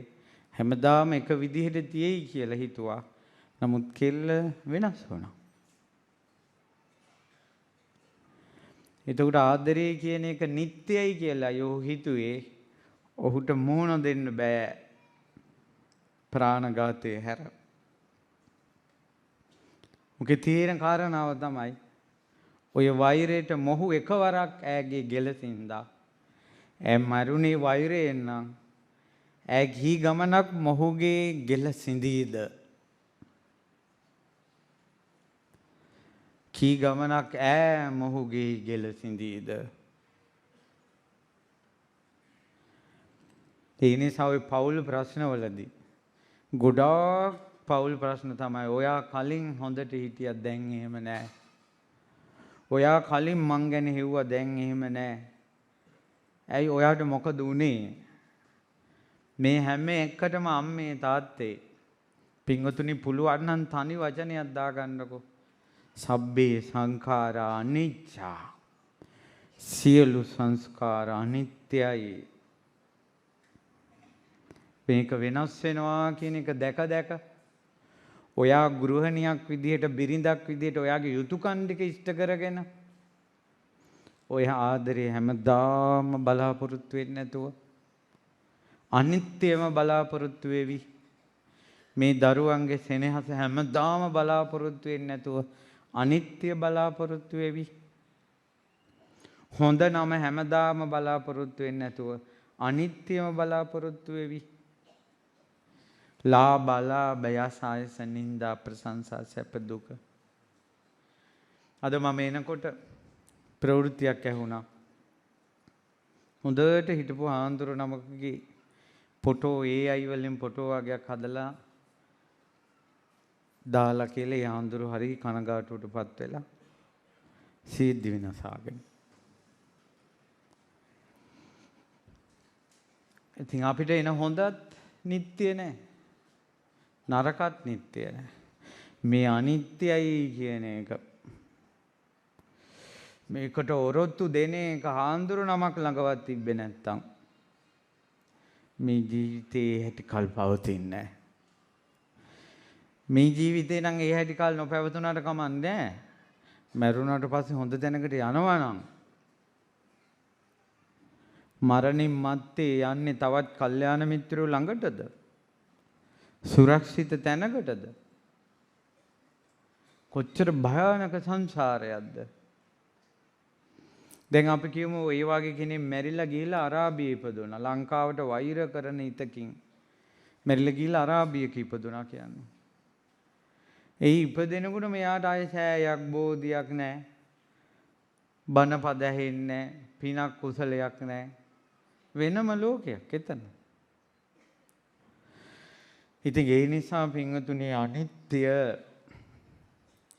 හැමදාම එක විදිහට තියෙයි කියලා හිතුවා. නමුත් කෙල්ල වෙනස් වුණා. එතකොට ආදරේ කියන එක නිට්ටයයි කියලා යෝ හිතුවේ ඔහුට මුහුණ දෙන්න බෑ ප්‍රාණඝාතයේ හැර. මොකද තියෙන කාරණාව තමයි ඔය වෛරයට මොහු එකවරක් ඈගේ ගෙලසින්දා ඈ මරුණේ වෛරයෙන් නම් ඈ ගිහි ගමනක් මොහුගේ ගෙල සිඳීද? කී ගමනක් ඈ මොහුගේ ගෙල සිඳීද? ඒ නිසා ඔය පෞල් ප්‍රශ්නවලදී ගොඩාක් පෞල් ප්‍රශ්න තමයි ඔයා කලින් හොඳට හිටියා දැන් එහෙම නෑ. ඔයා කලින් මං ගැන හෙව්වා දැන් එහෙම නෑ. ඇයි ඔයාට මොකද උනේ? මේ හැම එකටම අම්මේ තාත්තේ පින්වතුනි පුළුවන් නම් තනි වචනයක් දාගන්නකෝ. සබ්බේ සංඛාරා අනිච්චා. සියලු සංස්කාර අනිත්‍යයි. මේක වෙනස් වෙනවා කියන එක දැක ඔයා ගෘහණියක් විදිහට බිරිඳක් විදිහට ඔයාගේ යුතුයකම් ටික ඉෂ්ට කරගෙන ඔය ආදරේ හැමදාම බලාපොරොත්තු වෙන්නේ නැතුව අනිත්‍යම බලාපොරොත්තු වෙවි. මේ දරුවන්ගේ සෙනෙහස හැමදාම බලාපොරොත්තු වෙන්නේ නැතුව අනිත්‍ය බලාපොරොත්තු වෙවි. හොඳ නම හැමදාම බලාපොරොත්තු වෙන්නේ නැතුව අනිත්‍යම බලාපොරොත්තු වෙවි. ලාභ යසායස නින්දා ප්‍රශංසා සැප දුක. අද මම එනකොට ප්‍රවෘත්තියක් ඇහුණා. හොඳට හිටපු ආන්දර නමකගේ ෆොටෝ AI වලින් ෆොටෝ වගේක් හදලා දාලා කියලා ඒ ආන්දර හරි කනගාටුවටපත් වෙලා සීද්දි වෙනසාගෙන. ඉතින් අපිට එන හොඳත් නිට්ටිය නෑ. නරකත් නිට්ටිය නෑ. මේ අනිත්‍යයි කියන එක. මේකට ඔරොත්තු දෙන එක හාමුදුරු නමක් ළඟවත් තිබ්බේ නැත්තම් මේ ජීවිතේ හැටි කල් පවතින්නේ නැහැ. මේ ජීවිතේ නම් ඒ හැටි කල් නොපැවතුනට කමක් නැහැ. මැරුණාට පස්සේ හොඳ තැනකට යනවා නම් මරණින් මත්තේ යන්නේ තවත් කල්යාණ මිත්‍රයෝ ළඟටද? සුරක්ෂිත තැනකටද? කොච්චර භයානක සංසාරයක්ද? දැන් අපි කියමු ඒ වගේ කෙනෙක් මැරිලා ගිහිල්ලා අරාබියේ ඉපදුණා. ලංකාවට වෛර කරන හිතකින් මැරිලා ගිහිල්ලා අරාබියක ඉපදුණා කියන්නේ. ඒ ඉපදෙනකොට මෙයාට ආයේ සෑයක් බෝධියක් නැහැ. බණපද ඇහෙන්නේ නැහැ. පිනක් කුසලයක් නැහැ. වෙනම ලෝකයක් එතන. ඉතින් ඒ නිසා පින්වතුනි අනිත්‍ය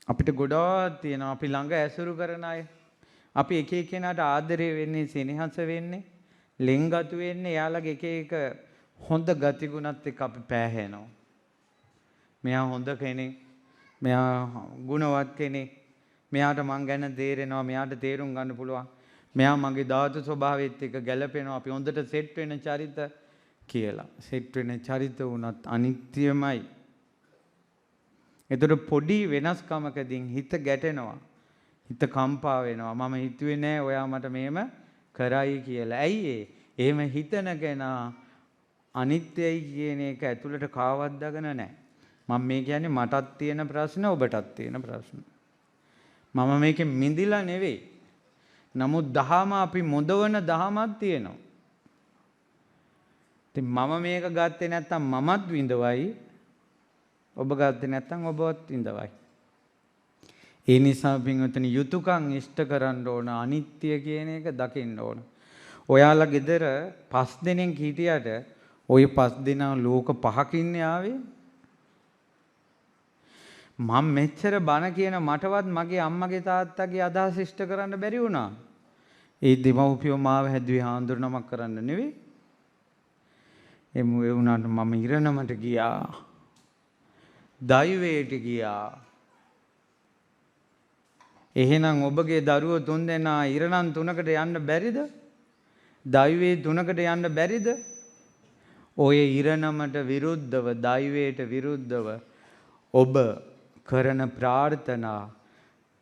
අපිට ගොඩාක් තියෙනවා. අපි ළඟ ඇසුරු කරන අය. අපි එක එක්කෙනාට ආදරය වෙන්නේ, සෙනෙහස වෙන්නේ, ලෙන්ගතු වෙන්නේ. එයාලගේ එක එක හොඳ ගතිගුණත් එක්ක අපි පෑහෙනවා. මෙයා හොඳ කෙනෙක්, මෙයා ගුණවත් කෙනෙක්, මෙයාට මං ගැන තේරෙනවා, මෙයාට තේරුම් ගන්න පුළුවන්, මෙයා මගේ ධාතු ස්වභාවයත් එක්ක ගැලපෙනවා, අපි හොඳට සෙට් වෙන චරිත කියලා. සෙට් වෙන චරිත වුණත් අනිත්‍යමයි. ඒතර පොඩි වෙනස්කමකදී හිත ගැටෙනවා, හිත කම්පා වෙනවා. මම හිතුවේ නෑ ඔයා මට මෙහෙම කරයි කියලා. ඇයි ඒ? එහෙම හිතන කෙනා අනිත්‍යයි කියන එක ඇතුළට කාවද්දාගෙන නැහැ. මම මේ කියන්නේ මටත් තියෙන ප්‍රශ්න, ඔබටත් තියෙන ප්‍රශ්න. මම මේකෙන් මිදිලා නෙවෙයි. නමුත් දහම අපි මොදවන දහමක් තියෙනවා. ඉතින් මම මේක ගත්තේ නැත්තම් මමත් විඳවයි, ඔබ ගත්තේ නැත්තම් ඔබවත් විඳවයි. ඒ නිසා පින්වතුනි යුතුයකම් ඉෂ්ට කරන්න ඕන, අනිත්‍ය කියන එක දකින්න ඕන. ඔයාලා ගෙදර 5 දෙනෙක් හිටියට ওই 5 දෙනා ලෝක 5කින් ආවේ. මම මෙච්චර බන කියන මටවත් මගේ අම්මගේ තාත්තගේ අදහස් ඉෂ්ට කරන්න බැරි වුණා. ඒ දෙමව්පියෝ මාව හැදුවේ හාමුදුරුවමක් කරන්න නෙවෙයි. ඒ වුණාට මම ඉරණමට ගියා. දෛවයට ගියා. එහෙනම් ඔබගේ දරුවෝ 3 දෙනා ඉරණම් 3කට යන්න බැරිද? දෛවයේ 3කට යන්න බැරිද? ඔය ඉරණමට විරුද්ධව, දෛවයට විරුද්ධව ඔබ කරන ප්‍රාර්ථනා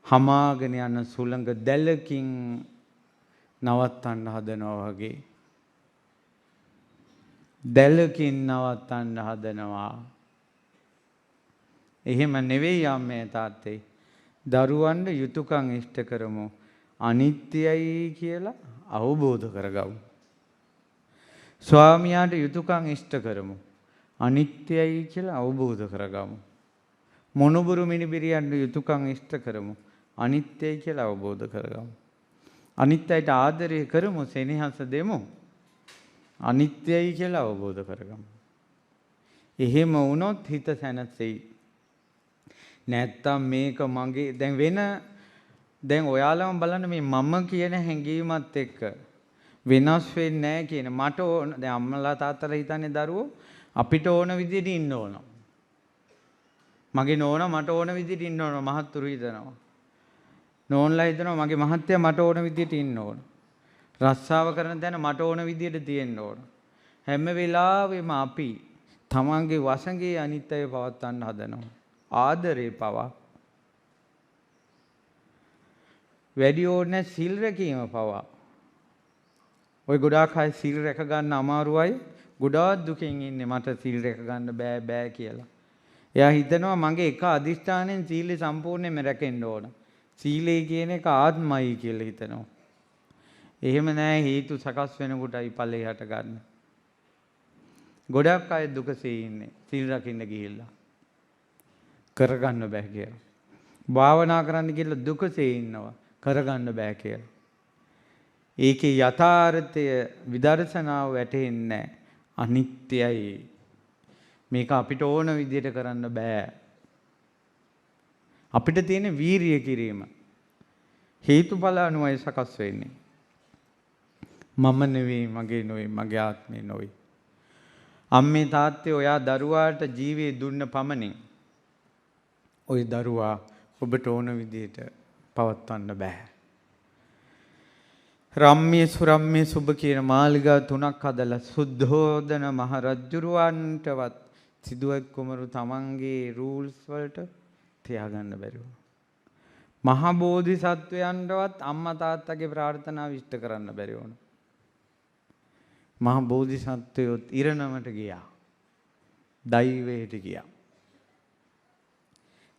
හමාගෙන යන සුළඟ දැලකින් නවත්තන්න හදනවා වගේ. දැලකින් නවත්තන්න හදනවා. එහෙම නෙවෙයි අම්මේ තාත්තේ. දරුවන්ට යුතුයකම් ඉෂ්ට කරමු. අනිත්‍යයි කියලා අවබෝධ කරගමු. ස්වාමියාට යුතුයකම් ඉෂ්ට කරමු. අනිත්‍යයි කියලා අවබෝධ කරගමු. මොනුබුරු මිනිබිරියන්ට යුතුයකම් ඉෂ්ට කරමු. අනිත්‍යයි කියලා අවබෝධ කරගමු. අනිත්‍යයට ආදරය කරමු, සෙනෙහස දෙමු. අනිත්‍යයි කියලා අවබෝධ කරගමු. එහෙම වුණොත් හිත සැනසෙයි. නැත්තම් මේක මගේ දැන් ඔයාලම බලන්න මේ මම කියන හැඟීමත් එක්ක වෙනස් වෙන්නේ නැහැ කියන මට ඕන. දැන් අම්මලා තාත්තලා හිතන්නේ දරුවෝ අපිට ඕන විදිහට ඉන්න ඕන. මගේ නෝනා මට ඕන විදිහට ඉන්න ඕන. මහත්තුරු හිතනවා. නෝන්ලා හිතනවා මගේ මහත්තයා මට ඕන විදිහට ඉන්න ඕන. රස්සාව කරන තැන මට ඕන විදිහට තියෙන්න ඕන. හැම වෙලාවෙම අපි තමන්ගේ වසඟේ අනිත්‍යය පවත්වන්න හදනවා. ආදරේ පවා. වැඩි ඕනේ සිල් රැකීම පවා. ඔය ගොඩාක් අය සිල් රැක ගන්න අමාරුවයි. ගොඩාක් දුකින් ඉන්නේ මට සිල් රැක ගන්න බෑ කියලා. එයා හිතනවා මගේ එක අදිෂ්ඨානෙන් සීලය සම්පූර්ණයෙන්ම රැකෙන්න ඕන. සීලය කියන එක ආත්මයි කියලා හිතනවා. එහෙම නෑ, හේතු සකස් වෙනකොටයි ඵලය හට ගන්න. ගොඩක් අය දුකසේ ඉන්නේ සීල් රකින්න ගිහිල්ලා. කරගන්න බෑ කියලා. භාවනා කරන්න ගිහිල්ලා දුකසේ ඉන්නවා. කරගන්න බෑ කියලා. ඒකේ යථාර්ථය විදර්ශනාව වැටෙන්නේ අනිත්‍යයි. මේක අපිට ඕන විදිහට කරන්න බෑ. අපිට තියෙන වීරිය කිරීම. හේතුඵල අනුවයි සකස් වෙන්නේ. මම නෙවෙයි, මගේ නෙවෙයි, මගේ ආත්මේ නෙවෙයි. අම්මේ තාත්තේ ඔයා දරුවාට ජීවේ දුන්න පමණින් ওই දරුවා ඔබට ඕන විදිහට පවත්වන්න බෑ. රම්ම්‍ය සුරම්ම්‍ය සුබ කියන මාලිගා 3ක් හදලා සුද්ධෝදන මහරජුරවන්ටවත් සිදුවත් කුමරු තමන්ගේ රූල්ස් වලට තියාගන්න බැරුව. මහා බෝධිසත්වයන්ටවත් අම්මා තාත්තගේ ප්‍රාර්ථනා ඉෂ්ට කරන්න බැරි වුණා. මහා බෝධිසත්වයෝ ඉරණමට ගියා. දෛවයට ගියා.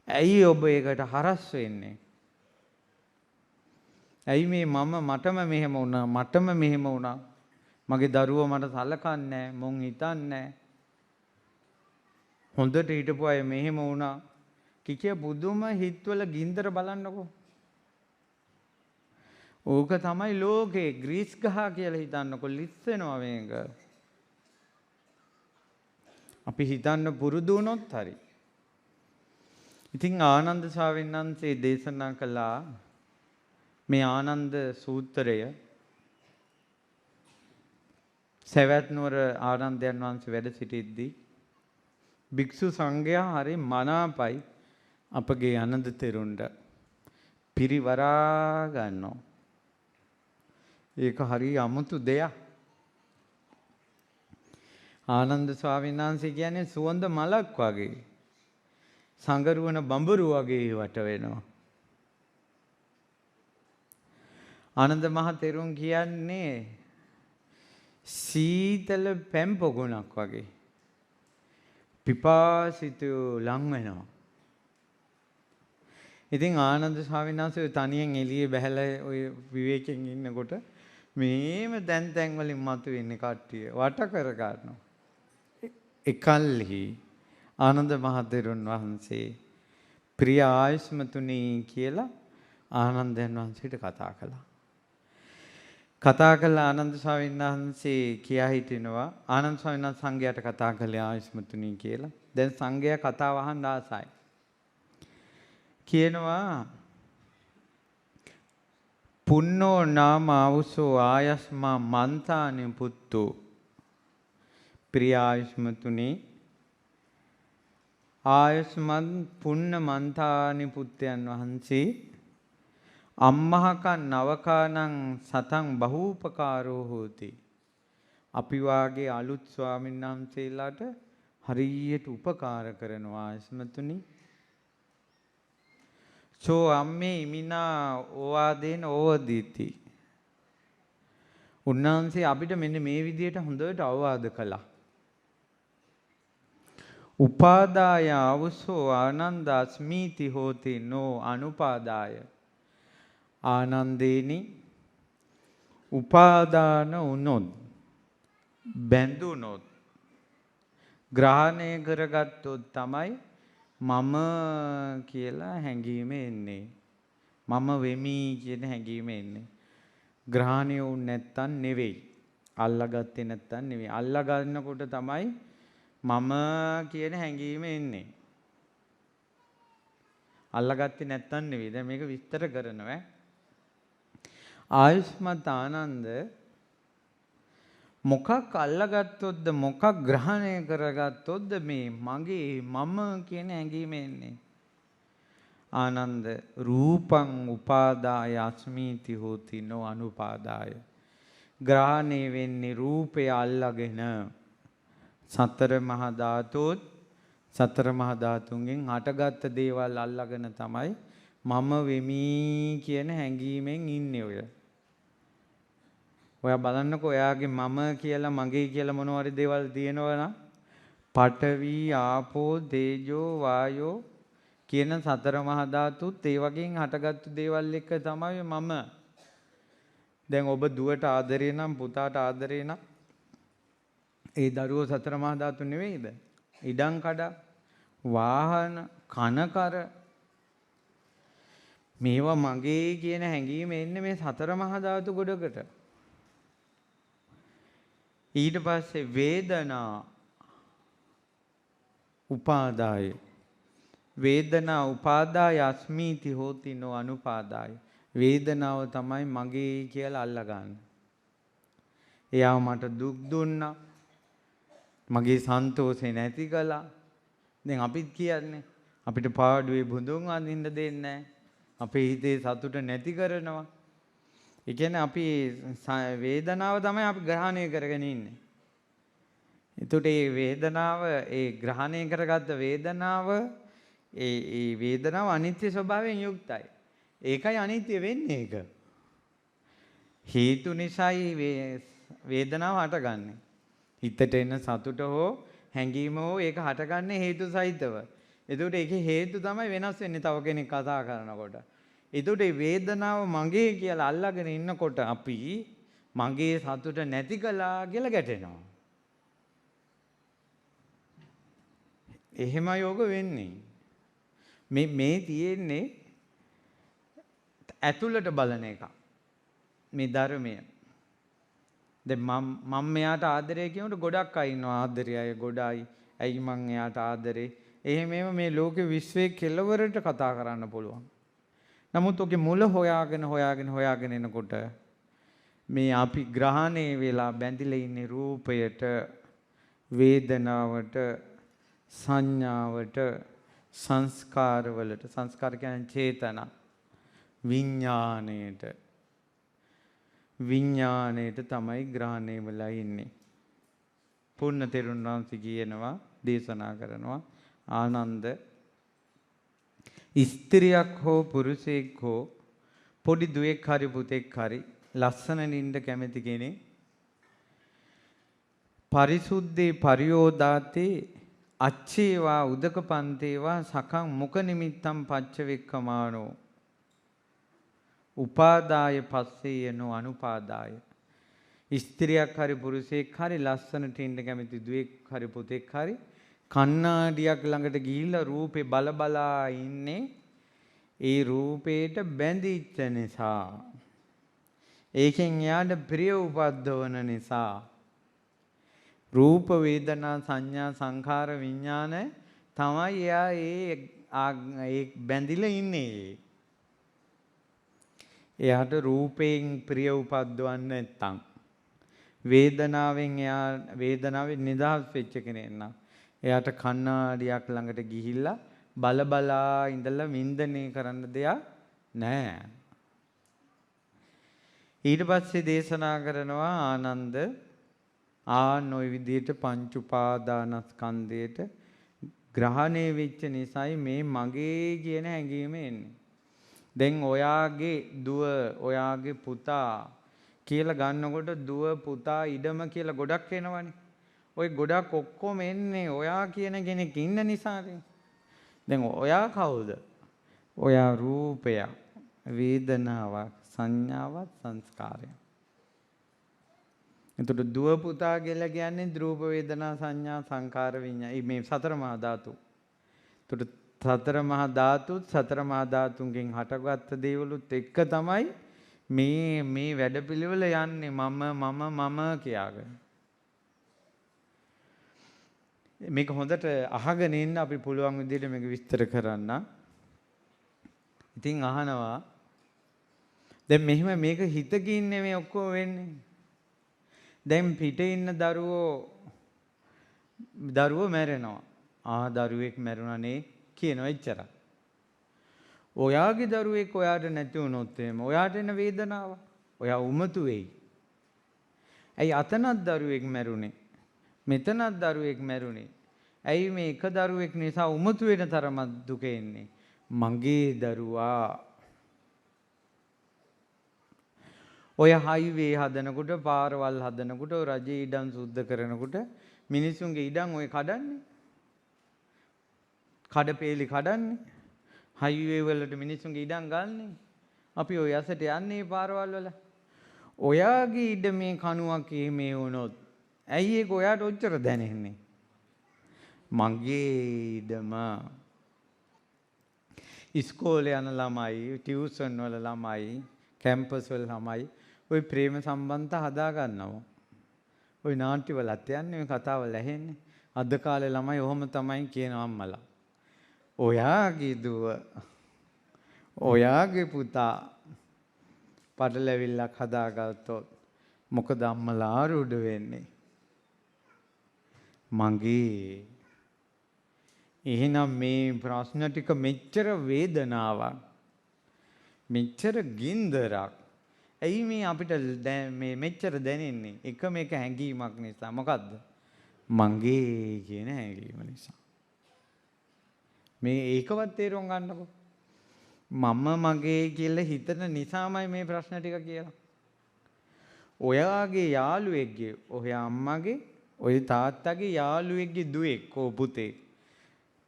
ඇයි ඔබ ඒකට හරස් වෙන්නේ? ඇයි මේ මටම මෙහෙම වුණා මගේ දරුවෝ මට සලකන්නේ මොන් හිතන්නේ හොඳට හිටපු අය මෙහෙම වුණා කිකිය බුදුම හිතවල ගින්දර බලන්නකෝ. ඕක තමයි ලෝකේ ග්‍රීස් ගහ කියලා හිතන්නකෝ ලිස්සෙනවා මේක. අපි හිතන්න පුරුදු වුණොත් හරි. ඉතින් ආනන්ද ස්වාමීන් වහන්සේ දේශනා කළා මේ ආනන්ද සූත්‍රය සවැත් නුවර ආනන්දයන් වහන්සේ වැඩ සිටිද්දී භික්ෂු සංඝයා හරි මනාපයි අපගේ ආනන්ද තෙරුන්ට පිරිවරා ගන්නවා. ඒක හරි අමුතු දෙයක්. ආනන්ද ස්වාමීන් වහන්සේ කියන්නේ සුවඳ මලක් වගේ සංගරුවන බඹරු වගේ වට වෙනවා. ආනන්ද මහ තෙරුන් කියන්නේ සීතල පැම් පොකුණක් වගේ පිපාසිතයෝ ලං වෙනවා. ඉතින් ආනන්ද ස්වාමීන් වහන්සේ තනියෙන් එළියේ බහැලා ඔය විවේකයෙන් ඉන්නකොට මේම තැන් වලින් මතුවෙන්නේ කට්ටිය වට කර ගන්නවා. එකල්හි ආනන්ද මහ තෙරුන් වහන්සේ ප්‍රිය ආයස්මතුනි කියලා ආනන්දයන් වහන්සේට කතා කළා. කතා කළා ආනන්ද ස්වාමීන් වහන්සේ කියා හිටිනවා ආනන්ද ස්වාමීන් වහන්සේ සංඝයාට කතා කළේ ආයස්මතුනි කියලා. දැන් සංඝයා කතාව අහන්න ආසයි. කියනවා පුන්නෝ නාම ආවුසෝ ආයස්මා මන්තානි පුත්තෝ ප්‍රිය ආයස්මතුනි ආයස්මන් පුන්න මන්තානි පුත්තයන් වහන්සේ අම්මහකන් නවකානං සතං බහූපකාරෝ හෝති. අපි වාගේ අලුත් ස්වාමීන් වහන්සේලාට හරියට උපකාර කරනවා ආයස්මතුනි. සෝ අම්මේ ඉමිනා ඕවාදේන ඕවදීති. උන්වහන්සේ අපිට මෙන්න මේ විදිහට හොඳට අවවාද කළා. උපාදාය අවසෝ ආනන්ද අස්මීති හෝති නෝ අනුපාදාය. ආනන්දේනි උපාදාන වුණොත් බැඳුනොත් ග්‍රහණය කරගත්තොත් තමයි මම කියලා හැඟීම එන්නේ. මම වෙමි කියන හැඟීම එන්නේ. ග්‍රහණය වුණ නැත්තම් නෙවෙයි. අල්ලාගත්තේ නැත්තම් නෙවෙයි. අල්ලා ගන්නකොට තමයි මම කියන හැඟීම එන්නේ. අල්ලාගත්තේ නැත්තම් නෙවෙයි. දැන් මේක විස්තර කරනවා. ආයුෂ්මත් ආනන්ද මොකක් අල්ලාගත්තොත්ද මොකක් ග්‍රහණය කරගත්තොත්ද මේ මගේ මම කියන හැඟීම එන්නේ. ආනන්ද රූපං උපාදාය අස්මීති හෝති නෝ අනුපාදාය. ග්‍රහණය වෙන්නේ රූපය අල්ලාගෙන සතර මහා ධාතුත් සතර මහා ධාතුන්ගෙන් හටගත්ත දේවල් අල්ලාගෙන තමයි මම වෙමි කියන හැඟීමෙන් ඉන්නේ ඔය. ඔයා බලන්නකෝ ඔයාගේ මම කියලා මගේ කියලා මොනවාරි දේවල් තියෙනවනම් පඨවි ආපෝ තේජෝ වායෝ කියන සතර මහා ධාතුත් ඒ වගේන් හටගත්තු දේවල් එක්ක තමයි මම. දැන් ඔබ දුවට ආදරේ නම් පුතාට ආදරේ නම් ඒ දරුවෝ සතර මහා ධාතු නෙවෙයිද? ඉඩම් කඩ වාහන කනකර මේවා මගේ කියන හැඟීම එන්නේ මේ සතර මහා ධාතු ගොඩකට. ඊට පස්සේ වේදනා උපාදාය වේදනා උපාදාය අස්මීති හෝති නෝ අනුපාදාය. වේදනාව තමයි මගේ කියලා අල්ලගන්න. එයාව මට දුක් දුන්නා. මගේ සන්තෝෂේ නැති කළා. දැන් අපිත් කියන්නේ අපිට පාඩුවේ බුදුන් අඳින්න දෙන්නේ නැහැ. අපේ හිතේ සතුට නැති කරනවා. ඒ කියන්නේ අපි වේදනාව තමයි අපි ග්‍රහණය කරගෙන ඉන්නේ. එතකොට මේ වේදනාව ඒ ග්‍රහණය කරගත්ත වේදනාව ඒ වේදනාව අනිත්‍ය ස්වභාවයෙන් යුක්තයි. ඒකයි අනිත්‍ය වෙන්නේ ඒක. හේතු නිසායි වේදනාව හටගන්නේ. හිතට එන සතුට හෝ හැඟීම හෝ ඒක හටගන්නේ හේතු සහිතව. එතකොට ඒකේ හේතු තමයි වෙනස් වෙන්නේ තව කෙනෙක් කතා කරනකොට. එතකොට මේ වේදනාව මගේ කියලා අල්ලගෙන ඉන්නකොට අපි මගේ සතුට නැති කළා කියලා ගැටෙනවා. එහෙම යෝග වෙන්නේ. මේ තියෙන්නේ ඇතුළට බලන එක. මේ ධර්මය. දැන් මම මෙයාට ආදරය කියනකොට ගොඩක් අය ඉන්නවා ආදරය අය ගොඩයි. ඇයි මං එයාට ආදරේ? එහෙම මේ ලෝකෙ විශ්වයේ කෙලවරට කතා කරන්න පුළුවන්. නමුත් ඔගේ මුල හොයාගෙන එනකොට මේ අපි ග්‍රහණය වෙලා බැඳිලා ඉන්නේ රූපයට, වේදනාවට, සංඥාවට, සංස්කාරවලට. සංස්කාර කියන්නේ චේතනා. විඥාණයට තමයි ග්‍රහණය වෙලා ඉන්නේ. පුන්න තෙරුන් වහන්සේ කියනවා දේශනා කරනවා ආනන්ද ස්ත්‍රියක් හෝ පුරුෂයෙක් හෝ පොඩි දුවෙක් හරි පුතෙක් හරි ලස්සන නින්ද කැමති කෙනෙක් පරිසුද්ධේ පරියෝදාතේ අච්චේවා උදකපන්තේවා සකං මුඛ නිමිත්තම් පච්චවෙක්කමානෝ උපාදාය පස්සේයනෝ අනුපාදාය. ස්ත්‍රියක් හරි පුරුෂයෙක් හරි ලස්සනට ඉන්න කැමති දුවෙක් හරි පුතෙක් හරි කණ්ණාඩියක් ළඟට ගිහිල්ලා රූපේ බලා ඉන්නේ ඒ රූපේට බැඳිච්ච නිසා. ඒකෙන් එයාට ප්‍රිය උපද්දවන නිසා. රූප වේදනා සංඥා සංඛාර විඥාන තමයි එයා ඒ බැඳිලා ඉන්නේ. එයාට රූපයෙන් ප්‍රිය උපද්දවන්න නැත්තම් වේදනාවෙන් නිදහස් වෙච්ච කෙනෙක් නම් එයාට කණ්ණාඩියක් ළඟට ගිහිල්ලා බලා ඉඳලා වින්දනය කරන්න දෙයක් නැහැ. ඊට පස්සේ දේශනා කරනවා ආනන්ද ওই විදිහට පංච උපාදානස්කන්ධයට ග්‍රහණය වෙච්ච නිසායි මේ මගේ කියන හැඟීම එන්නේ. දැන් ඔයාගේ දුව ඔයාගේ පුතා කියලා ගන්නකොට දුව පුතා ඉඩම කියලා ගොඩක් එනවනේ. ওই ගොඩක් ඔක්කොම එන්නේ ඔයා කියන කෙනෙක් ඉන්න නිසානේ. දැන් ඔයා කවුද? ඔයා රූපයක්, වේදනාවක්, සංඥාවක්, සංස්කාරයක්. එතකොට දුව පුතා කියලා කියන්නේ රූප වේදනා සංඥා සංකාර විඤ්ඤාණ මේ සතර මහා ධාතු. එතකොට සතර මහා ධාතුන්ගෙන් හටගත්ත දේවලුත් එක්ක තමයි මේ වැඩපිළිවෙල යන්නේ මම කියාගෙන. මේක හොඳට අහගෙන ඉන්න අපි පුළුවන් විදිහට මේක විස්තර කරන්න. ඉතින් අහනවා දැන් මෙහෙම මේක හිතකින් නෙමෙයි ඔක්කොම වෙන්නේ. දැන් පිටේ ඉන්න දරුවෝ මැරෙනවා. දරුවෙක් මැරුණානේ කියනවා එච්චරයි. ඔයාගේ දරුවෙක් ඔයාට නැති වුණොත් එහෙම ඔයාට එන වේදනාව ඔයා උමතු වෙයි. ඇයි අතනක් දරුවෙක් මැරුණේ? මෙතනක් දරුවෙක් මැරුණේ. ඇයි මේ එක දරුවෙක් නිසා උමතු වෙන තරමක් දුක එන්නේ? මගේ දරුවා. ඔය හයිවේ හදනකොට පාරවල් හදනකොට රජේ ඉඩම් සුද්ධ කරනකොට මිනිසුන්ගේ ඉඩම් ඔය කඩන්නේ. කඩපේලි කඩන්නේ. හයිවේ වලට මිනිසුන්ගේ ඉඩම් ගන්නනේ. අපි ඔය යසට යන්නේ පාරවල් වල. ඔයාගේ ඉඩමේ කණුවක් මේ වුණොත් ඇයි ඒක ඔයාට ඔච්චර දැනෙන්නේ? මගේ ඉඩම. ඉස්කෝලේ යන ළමයි, ටියුෂන් වල ළමයි, කැම්පස් වල ළමයි ওই ප්‍රේම සම්බන්ධ හදා ගන්නවා. ওই නාට්‍ය වලත් යන්නේ මේ කතාවල් ඇහෙන්නේ. අද කාලේ ළමයි ඔහොම තමයි කියනවා අම්මලා. ඔයාගේ දුව, ඔයාගේ පුතා පටලැවිල්ලක් හදාගත්තොත් මොකද අම්මලා ආරූඪ වෙන්නේ? මගේ. එහෙනම් මේ ප්‍රශ්න ටික මෙච්චර වේදනාවක් මෙච්චර ගින්දරක් ඇයි මේ අපිට මේ මෙච්චර දැනෙන්නේ? එකම එක හැඟීමක් නිසා. මොකද්ද? මගේ කියන හැඟීම නිසා. මේ ඒකවත් තේරුම් ගන්නකො. මම මගේ කියලා හිතන නිසාමයි මේ ප්‍රශ්න ටික කියලා. ඔයාගේ යාළුවෙක්ගේ, ඔය අම්මගේ, ඔය තාත්තගේ යාළුවෙක්ගේ දුවෙක් ඕ පුතේ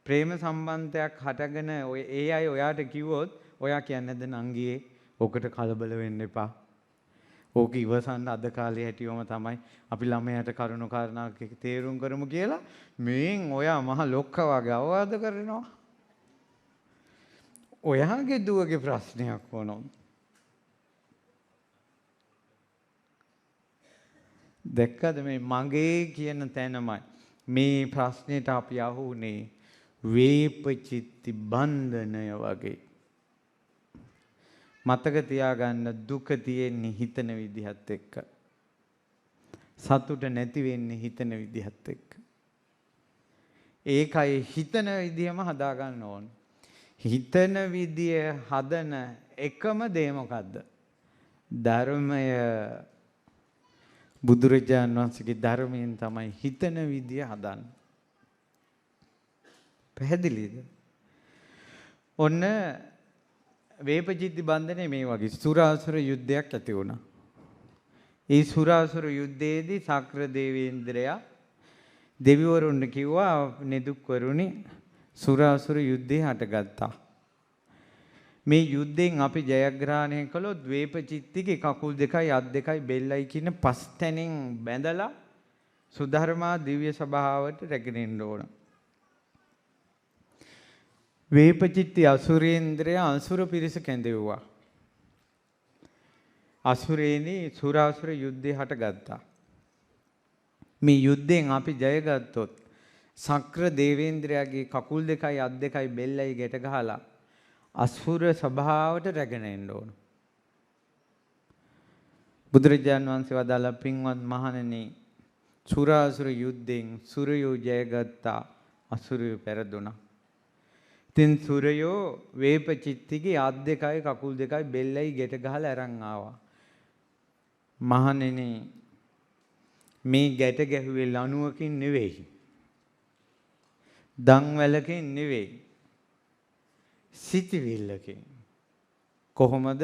ප්‍රේම සම්බන්ධයක් හටගෙන ඔය ඒ අය ඔයාට කිව්වොත් ඔයා කියන්නේ නැද්ද නංගියේ ඔකට කලබල වෙන්න එපා. ඕක ඉවසන්න අද කාලේ හැටිවම තමයි අපි ළමයාට කරුණු කාරණා තේරුම් කරමු කියලා මේන් ඔයා මහ ලොක්කා වගේ අවවාද කරනවා. ඔයාගේ දුවගේ ප්‍රශ්නයක් වුණොත් දැක්කද මේ මගේ කියන තැනමයි මේ ප්‍රශ්නෙට අපි අහුනේ වේපචිත්ති බන්ධනය වගේ. මතක තියාගන්න දුක තියෙන්නේ හිතන විදිහත් එක්ක. සතුට නැති වෙන්නේ හිතන විදිහත් එක්ක. ඒකයි හිතන විදිහම හදාගන්න ඕන. හිතන විදිය හදන එකම දේ මොකද්ද? ධර්මය. බුදුරජාණන් වහන්සේගේ ධර්මයෙන් තමයි හිතන විදිය හදන්නේ. පැහැදිලිද? ඔන්න වේපචිත්ති බන්ධනේ මේ වගේ සුරාසුර යුද්ධයක් ඇති වුණා. ඒ සුරාසුර යුද්ධයේදී සක්‍ර දේවේන්ද්‍රයා දෙවිවරුන්ට කිව්වා නෙදුක්වරුනි සුරාසුර යුද්ධය හටගත්තා. මේ යුද්ධයෙන් අපි ජයග්‍රහණය කළොත් වේපචිත්තිගේ කකුල් දෙකයි අත් දෙකයි බෙල්ලයි කියන පස් තැනින් බැඳලා සුධර්මා දිව්‍ය සභාවට රැගෙනෙන්න ඕන. වේපචිත්ති අසුරේන්ද්‍රයා අසුර පිරිස කැඳෙව්වා. අසුරේනි සුරාසුර යුද්ධය හටගත්තා. මේ යුද්ධයෙන් අපි ජයගත්තොත් සක්‍ර දේවේන්ද්‍රයාගේ කකුල් දෙකයි අත් දෙකයි බෙල්ලයි ගැට ගහලා අසුර සභාවට රැගෙන එන්න ඕන. බුදුරජාන් වහන්සේ වදාළ පින්වත් මහණෙනි සුරාසුර යුද්ධයෙන් සුරයෝ ජයගත්තා අසුරයෝ පෙරදුනා. තින් සුරයෝ වේපචිත්තිගේ අත් දෙකයි කකුල් දෙකයි බෙල්ලයි ගැට ගහලා අරන් ආවා. මහණෙනි මේ ගැට ගැහුවේ ලණුවකින් නෙවෙයි. දන් වැලකින් නෙවෙයි. සිතවිල්ලකින්. කොහොමද?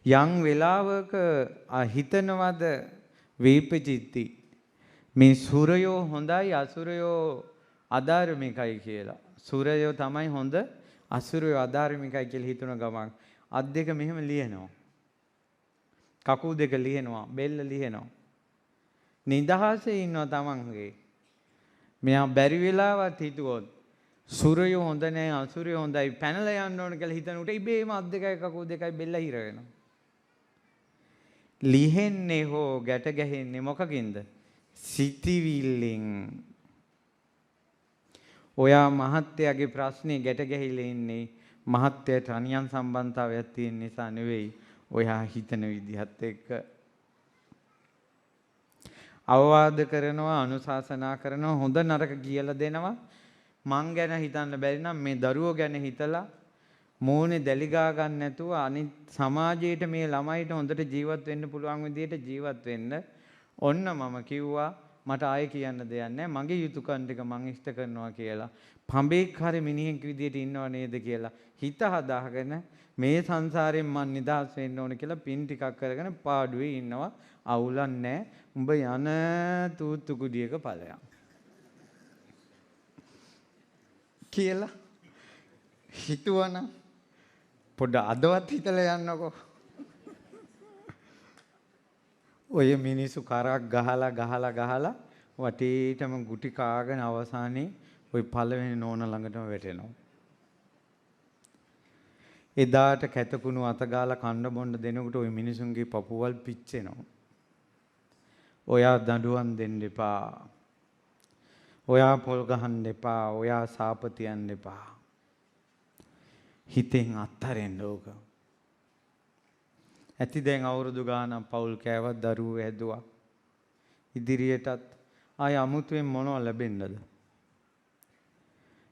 යම් වෙලාවක හිතනවද වේපචිත්ති මේ සුරයෝ හොඳයි අසුරයෝ අධාර්මිකයි කියලා. සුරයෝ තමයි හොඳ අසුරයෝ අධාර්මිකයි කියලා හිතන ගමන් අත් දෙක මෙහෙම ලියනවා. කකුල් දෙක ලියනවා, බෙල්ල ලියනවා. නිදහසේ ඉන්නවා තමන්ගේ. මෙයා බැරි වෙලාවත් හිතුවොත් සුරයෝ හොඳ නැහැ අසුරයෝ හොඳයි පැනලා යන්න ඕන කියලා හිතන උට ඉබේම අත් දෙකයි කකුල් දෙකයි බෙල්ල හිර වෙනවා. ලිහෙන්නේ හෝ ගැට ගැහෙන්නේ මොකකින්ද? සිතිවිල්ලෙන්. ඔයා මහත්යාගේ ප්‍රශ්නේ ගැට ගැහිලා ඉන්නේ මහත්යට අනියම් සම්බන්ධතාවයක් තියෙන නිසා නෙවෙයි. ඔයා හිතන විදිහත් එක්ක අවවාද කරනවා අනුශාසනා කරනවා හොඳ නරක කියලා දෙනවා. මං ගැන හිතන්න බැරි නම් මේ දරුවෝ ගැන හිතලා මෝනේ දැලිගා ගන්න නැතුව අනිත් සමාජයේට මේ ළමයිට හොඳට ජීවත් වෙන්න පුළුවන් විදිහට ජීවත් වෙන්න. ඔන්න මම කිව්වා මට ආයෙ කියන්න දෙයක් නැහැ. මගේ යුතුයකම් ටික මං ඉෂ්ට කරනවා කියලා. පඹේක් හරි මිනිහෙක් විදිහට ඉන්නව නේද කියලා හිත හදාගෙන මේ සංසාරයෙන් මං නිදහස් වෙන්න ඕන කියලා පින් ටිකක් කරගෙන පාඩුවේ ඉන්නවා. අවුලක් නැහැ. උඹ යන තූත්තු කුඩියක ඵලයක්. කියලා හිතුවනම් පොඩ අදවත් හිතලා යන්නකෝ. ඔය මිනිස්සු කරක් ගහලා වටේටම ගුටි කාගෙන අවසානයේ ওই පළවෙනි නෝන ළඟටම වැටෙනවා. එදාට කැතකුණු අතගාලා කන්න බොන්න දෙනකොට ওই මිනිසුන්ගේ පපුවල් පිච්චෙනවා. ඔයා දඬුවම් දෙන්න එපා. ඔයා පොල් ගහන්න එපා. ඔයා සාප තියන්න එපා. හිතෙන් අත්හරින්න ඕක. ඇති දැන් අවුරුදු ගානක් පවුල් කෑවත් දරුවෝ හැදුවා. ඉදිරියටත් ආය අමුතුවෙන් මොනව ලැබෙන්නද?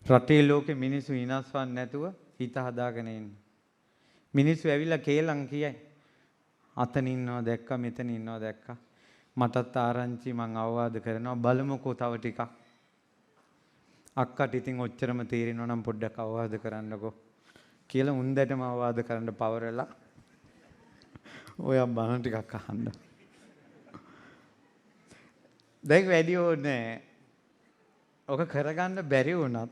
රටේ ලෝකෙ මිනිස්සු හිනස්වන්නේ නැතුව හිත හදාගෙන ඉන්නේ. මිනිස්සු ඇවිල්ලා කේලම් කියයි. අතන ඉන්නවා දැක්කා මෙතන ඉන්නවා දැක්කා. මටත් ආරංචි මං අවවාද කරනවා බලමුකෝ තව ටිකක්. අක්කට ඉතින් ඔච්චරම තේරෙනවා නම් පොඩ්ඩක් අවවාද කරන්නකෝ කියලා උන්දටම අවවාද කරන්න පවරලා ඔය බණ ටිකක් අහන්න. දැන් වැඩි ඕනේ. ඔක කරගන්න බැරි වුණත්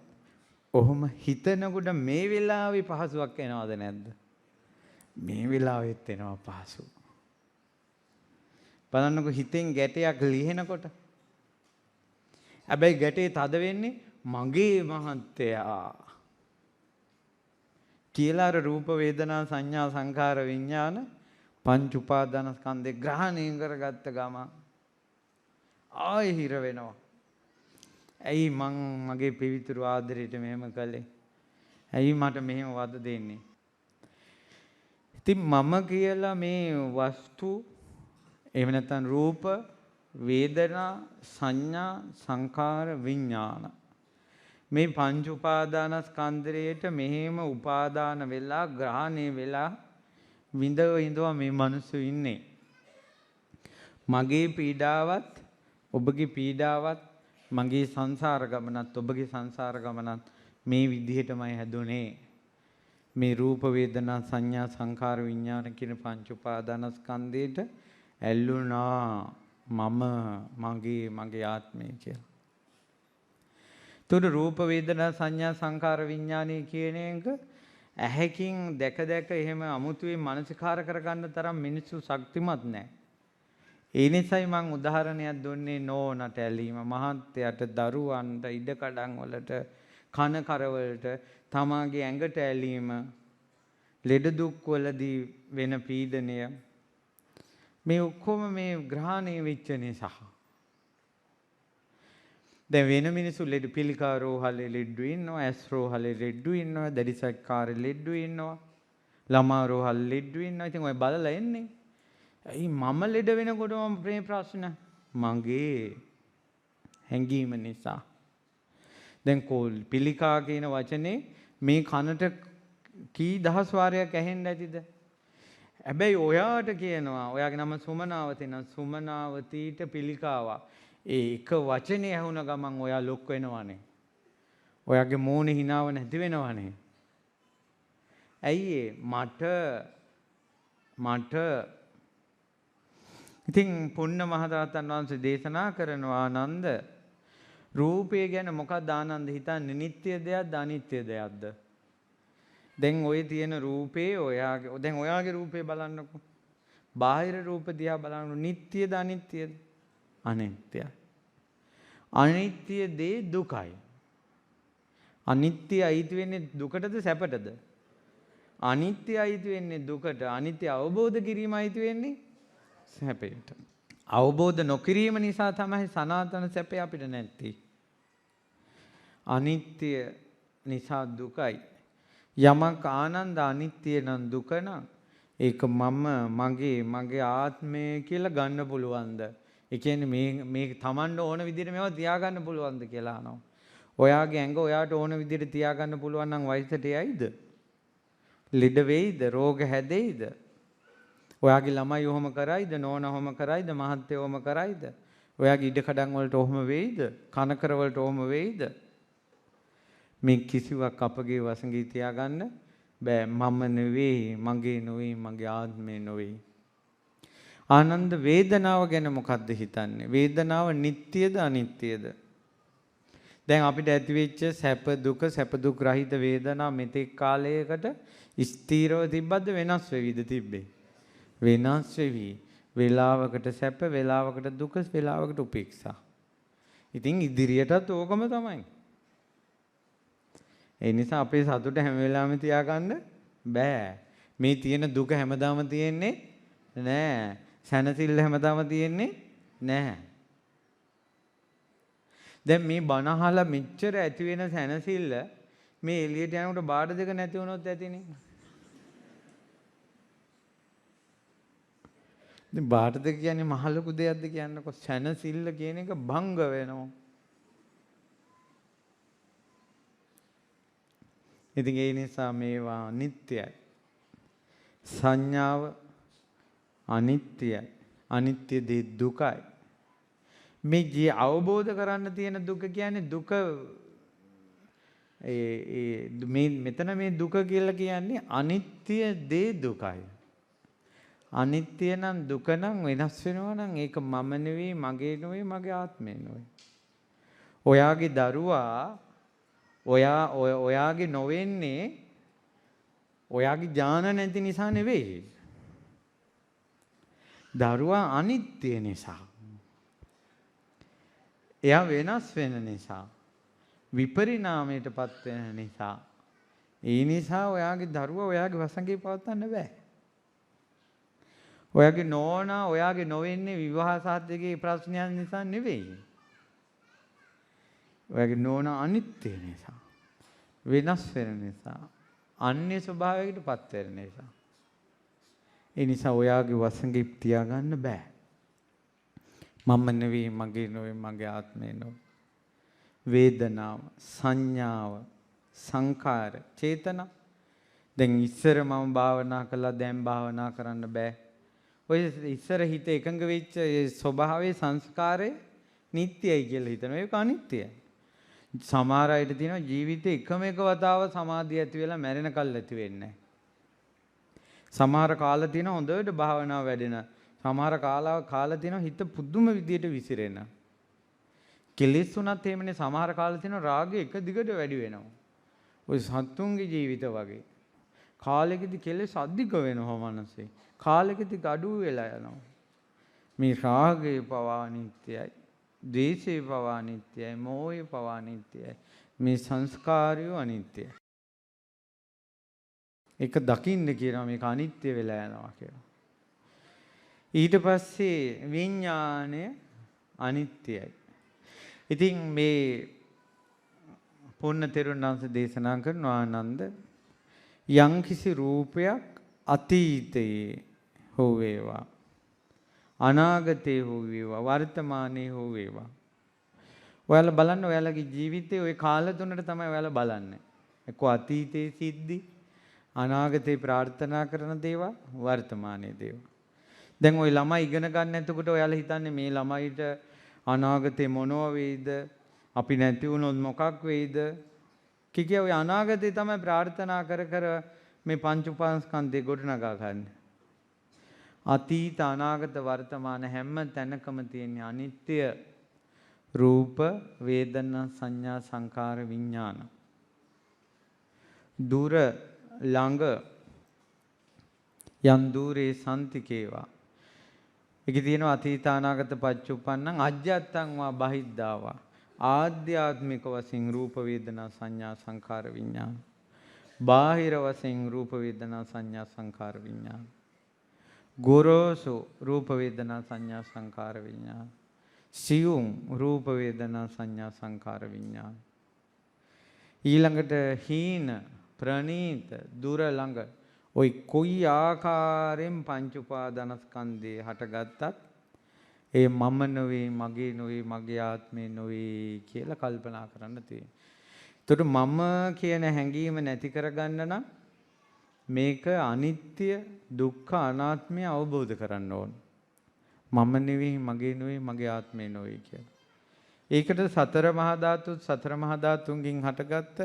ඔහොම හිතනකොට මේ වෙලාවේ පහසුවක් එනවද නැද්ද? මේ වෙලාවෙත් එනවා පහසු. බලන්නකො හිතෙන් ගැටයක් ලිහෙනකොට. හැබැයි ගැටේ තද වෙන්නේ මගේ මහත්තයා කියලා අර රූප වේදනා සංඥා සංඛාර විඥාන පංච උපාදානස්කන්ධේ ග්‍රහණය කරගත්ත ගම ආයෙ හිර වෙනවා. ඇයි මගේ පිවිතුරු ආදරයට මෙහෙම කළේ? ඇයි මට මෙහෙම වද දෙන්නේ? ඉතින් මම කියලා මේ වස්තු එහෙම නැත්නම් රූප වේදනා සංඥා සංඛාර විඥාන මේ පංච උපාදානස්කන්ධයට මෙහෙම උපාදාන වෙලා ග්‍රහණය වෙලා විඳව මේ මිනිස්සු ඉන්නේ. මගේ පීඩාවත් ඔබගේ පීඩාවත් මගේ සංසාර ගමනත් ඔබගේ සංසාර ගමනත් මේ විදිහටමයි හැදුනේ. මේ රූප වේදනා සංඥා සංඛාර විඥාන කියන පංච උපාදානස්කන්ධයට ඇල්ලුනා මගේ ආත්මය කියලා. තුන රූප වේදනා සංඥා සංඛාර විඥානය කියන එක ඇහැකින් දැක දැක එහෙම අමුතුවේ මානසිකාර කරගන්න තරම් මිනිස්සු ශක්තිමත් නැහැ. ඒ නිසායි මම උදාහරණයක් දුන්නේ නෝනට ඇලීම, මහත්යට, දරුවන්ට, ඉඩකඩම් වලට, කන කරවලට, තමාගේ ඇඟට ඇලීම, ලෙඩ දුක් වලදී වෙන පීඩනය මේ ඔක්කොම මේ ග්‍රහණය වෙච්ච නිසා. දැන් වෙන මිනිස්සු ලෙඩ පිළිකා රෝහලේ ලෙඩ ඉන්නවා, ඇස් රෝහලේ ලෙඩ ඉන්නවා, දැඩිසක්කාරේ ලෙඩ ඉන්නවා, ළමා රෝහලේ ලෙඩ ඉන්නවා. ඉතින් ඔය බලලා එන්නේ. ඇයි මම ලෙඩ වෙනකොට මම ප්‍රේ ප්‍රශ්න මගේ හැඟීම නිසා. දැන් පිළිකා කියන වචනේ මේ කනට කී දහස් වාරයක් ඇහෙන්න ඇතිද? හැබැයි ඔයාට කියනවා ඔයාගේ නම සුමනාවති නම් සුමනාවතීට පිළිකාවා. ඒ එක වචනේ ඇහුණ ගමන් ඔයා ලොක් වෙනවනේ. ඔයාගේ මූණේ හිනාව නැති වෙනවනේ. ඇයි මට ඉතින් පුන්න මහරහතන් වහන්සේ දේශනා කරනවා ආනන්ද රූපය ගැන මොකක්ද ආනන්ද හිතන්නේ? නිට්ටය දෙයක්ද අනිත්‍ය දෙයක්ද? දැන් ඔය තියෙන රූපේ ඔයාගේ රූපේ බලන්නකො. බාහිර රූප දිහා බලන්න නිට්ටයද අනිත්‍යද? අනිත්‍යයි. අනිත්‍ය දේ දුකයි. අනිත්‍ය අයිති වෙන්නේ දුකටද සැපටද? අනිත්‍ය අයිති වෙන්නේ දුකට. අනිත්‍ය අවබෝධ කිරීම අයිති වෙන්නේ සැපයට. අවබෝධ නොකිරීම නිසා තමයි සනාතන සැපේ අපිට නැත්තේ. අනිත්‍ය නිසා දුකයි. යමක් ආනන්ද අනිත්‍ය නම් දුක නම් ඒක මගේ ආත්මය කියලා ගන්න පුළුවන්ද? ඒ කියන්නේ මේ Tamanට ඕන විදිහට මේවා තියාගන්න පුළුවන්ද කියලා අහනවා. ඔයාගේ ඇඟ ඔයාට ඕන විදිහට තියාගන්න පුළුවන් නම් වයසට යයිද? ලෙඩ වෙයිද? රෝග හැදෙයිද? ඔයාගේ ළමයි ඔහොම කරයිද? නෝනා ඔහොම කරයිද? මහත්තයෝ ඔහොම කරයිද? ඔයාගේ ඉඩකඩම් වලට ඔහොම වෙයිද? කනකර වලට ඔහොම වෙයිද? මේ කිසිවක් අපගේ වසඟී තියාගන්න බෑ. මම නෙවෙයි, මගේ නෙවෙයි, මගේ ආත්මේ නෙවෙයි. ආනන්ද වේදනාව ගැන මොකද්ද හිතන්නේ? වේදනාව නිට්ටයද අනිත්‍යද? දැන් අපිට ඇතිවෙච්ච සැප දුක් රහිත වේදනා මෙතෙක් කාලයකට ස්ථීරව තිබ්බද වෙනස් වෙවිද තිබ්බේ? වෙනස් වෙවි. වේලාවකට සැප, වේලාවකට දුක, වේලාවකට උපේක්ෂා. ඉතින් ඉදිරියටත් ඕකම තමයි. ඒ නිසා අපේ සතුට හැම වෙලාවෙම තියාගන්න බෑ. මේ තියෙන දුක හැමදාම තියෙන්නේ නෑ. සැනසෙල්ල හැමදාම තියෙන්නේ නෑ. දැන් මේ බණ අහලා මෙච්චර ඇති වෙන සැනසෙල්ල මේ එළියට යනකොට බාඩ දෙක නැති වුණොත් ඇතිනේ. දැන් බාඩ දෙක කියන්නේ මහ ලොකු දෙයක්ද කියන්නකො. සැනසෙල්ල කියන එක භංග වෙනවා. ඉතින් ඒ නිසා මේවා අනිත්‍යයි. සංඥාව අනිත්‍යයි. අනිත්‍ය දේ දුකයි. මේ අවබෝධ කරන්න තියෙන දුක කියන්නේ දුක මෙතන මේ දුක කියලා කියන්නේ අනිත්‍ය දේ දුකයි. අනිත්‍ය නම් දුක නම් වෙනස් වෙනවා නම් ඒක මම නෙවෙයි, මගේ නෙවෙයි, මගේ ආත්මය නෙවෙයි. ඔයාගේ දරුවා ඔයාගේ නොවෙන්නේ ඔයාගේ ඥාන නැති නිසා නෙවෙයි. දරුවා අනිත්‍ය නිසා. එයා වෙනස් වෙන නිසා. විපරිණාමයටපත් වෙන නිසා. ඒ නිසා ඔයාගේ දරුවා ඔයාගේ වසඟේ පවත්වන්න බෑ. ඔයාගේ නෝනා ඔයාගේ නොවෙන්නේ විවාහ සාධකයේ ප්‍රශ්නයන් නිසා නෙවෙයි. ඔයාගේ නෝනා අනිත්‍ය නිසා. වෙනස් වෙන නිසා. අන්‍ය ස්වභාවයකටපත් වෙන නිසා. ඒ නිසා ඔයාගේ වසඟේ තියාගන්න බෑ. මම නෙවෙයි, මගේ නෙවෙයි, මගේ ආත්මය නෙවෙයි. වේදනාව, සංඥාව, සංකාර, චේතනා. දැන් ඉස්සර මම භාවනා කළා, දැන් භාවනා කරන්න බෑ. ඔය ඉස්සර හිත එකඟ වෙච්ච ඒ ස්වභාවයේ සංස්කාරය නිට්ටයයි කියලා හිතනවා. ඒක අනිත්‍යයි. සමහර අයට තියෙනවා ජීවිතේ එකම එක වතාව සමාධිය ඇති වෙලා මැරෙනකල් ඇති වෙන්නේ නැහැ. සමහර කාල තියෙනවා හොඳට භාවනාව වැඩෙන. සමහර කාල තියෙනවා හිත පුදුම විදියට විසිරෙන. කෙලෙස් උනත් එහෙමනේ. සමහර කාල තියෙනවා රාගය එක දිගට වැඩි වෙනවා. ඔය සත්තුන්ගේ ජීවිත වගේ. කාලෙකදී කෙලෙස් අධික වෙනවා මනසේ. කාලෙකදී අඩු වෙලා යනවා. මේ රාගය පවා අනිත්‍යයි. ද්වේෂය පවා අනිත්‍යයි. මෝහය පවා අනිත්‍යයි. මේ සංස්කාරය අනිත්‍යයි. ඒක දකින්න කියනවා මේක අනිත්‍ය වෙලා යනවා කියලා. ඊට පස්සේ විඥාණය අනිත්‍යයි. ඉතින් මේ පුන්න තෙරුණාංශ දේශනා කරන ආනන්ද යම්කිසි රූපයක් අතීතයේ හෝ වේවා අනාගතයේ හෝ වේවා වර්තමානයේ හෝ වේවා ඔයාලා බලන්න ඔයාලගේ ජීවිතේ ওই කාල තුනට තමයි ඔයාලා බලන්නේ. එක්ක අතීතයේ සිද්ධි, අනාගතේ ප්‍රාර්ථනා කරන දේවල්, වර්තමානයේ දේවල්. දැන් ওই ළමයි ඉගෙන ගන්න එතකොට ඔයාලා හිතන්නේ මේ ළමයිට අනාගතේ මොනව වෙයිද? අපි නැති වුණොත් මොකක් වෙයිද? කිකිය ඔය අනාගතේ තමයි ප්‍රාර්ථනා කර කර මේ පංච උපාස්කන්ධේ ගොඩනගා ගන්න. අතීත අනාගත වර්තමාන හැම තැනකම තියෙන අනිත්‍ය රූප වේදනා සංඥා සංකාර විඥාන. දුර ළඟ යම් දුරේ සම්තිකේවා. ඒකේ තියෙනවා අතීත අනාගත පච්චුප්පන්නං අජ්ජත්තං වා බහිද්ධාවා. ආධ්‍යාත්මික වශයෙන් රූප වේදනා සංඥා සංකාර විඥාන. බාහිර වශයෙන් රූප වේදනා සංඥා සංකාර විඥාන. ගොරෝසු රූප වේදනා සංඥා සංකාර විඥාන. සියුම් රූප වේදනා සංඥා සංකාර විඥාන. ඊළඟට හීන ප්‍රනීත දුර ළඟ ඔයි කොයි ආකාරයෙන් පංච උපාදානස්කන්ධේ හටගත්තත් ඒ මම නෙවෙයි, මගේ නෙවෙයි, මගේ ආත්මේ නෙවෙයි කියලා කල්පනා කරන්න තියෙනවා. ඒතකොට මම කියන හැඟීම නැති කරගන්න නම් මේක අනිත්‍ය, දුක්ඛ, අනාත්මය අවබෝධ කරන්න ඕන. මම නෙවෙයි, මගේ නෙවෙයි, මගේ ආත්මේ නෙවෙයි කියලා. ඒකට සතර මහා ධාතුන්ගෙන් හටගත්ත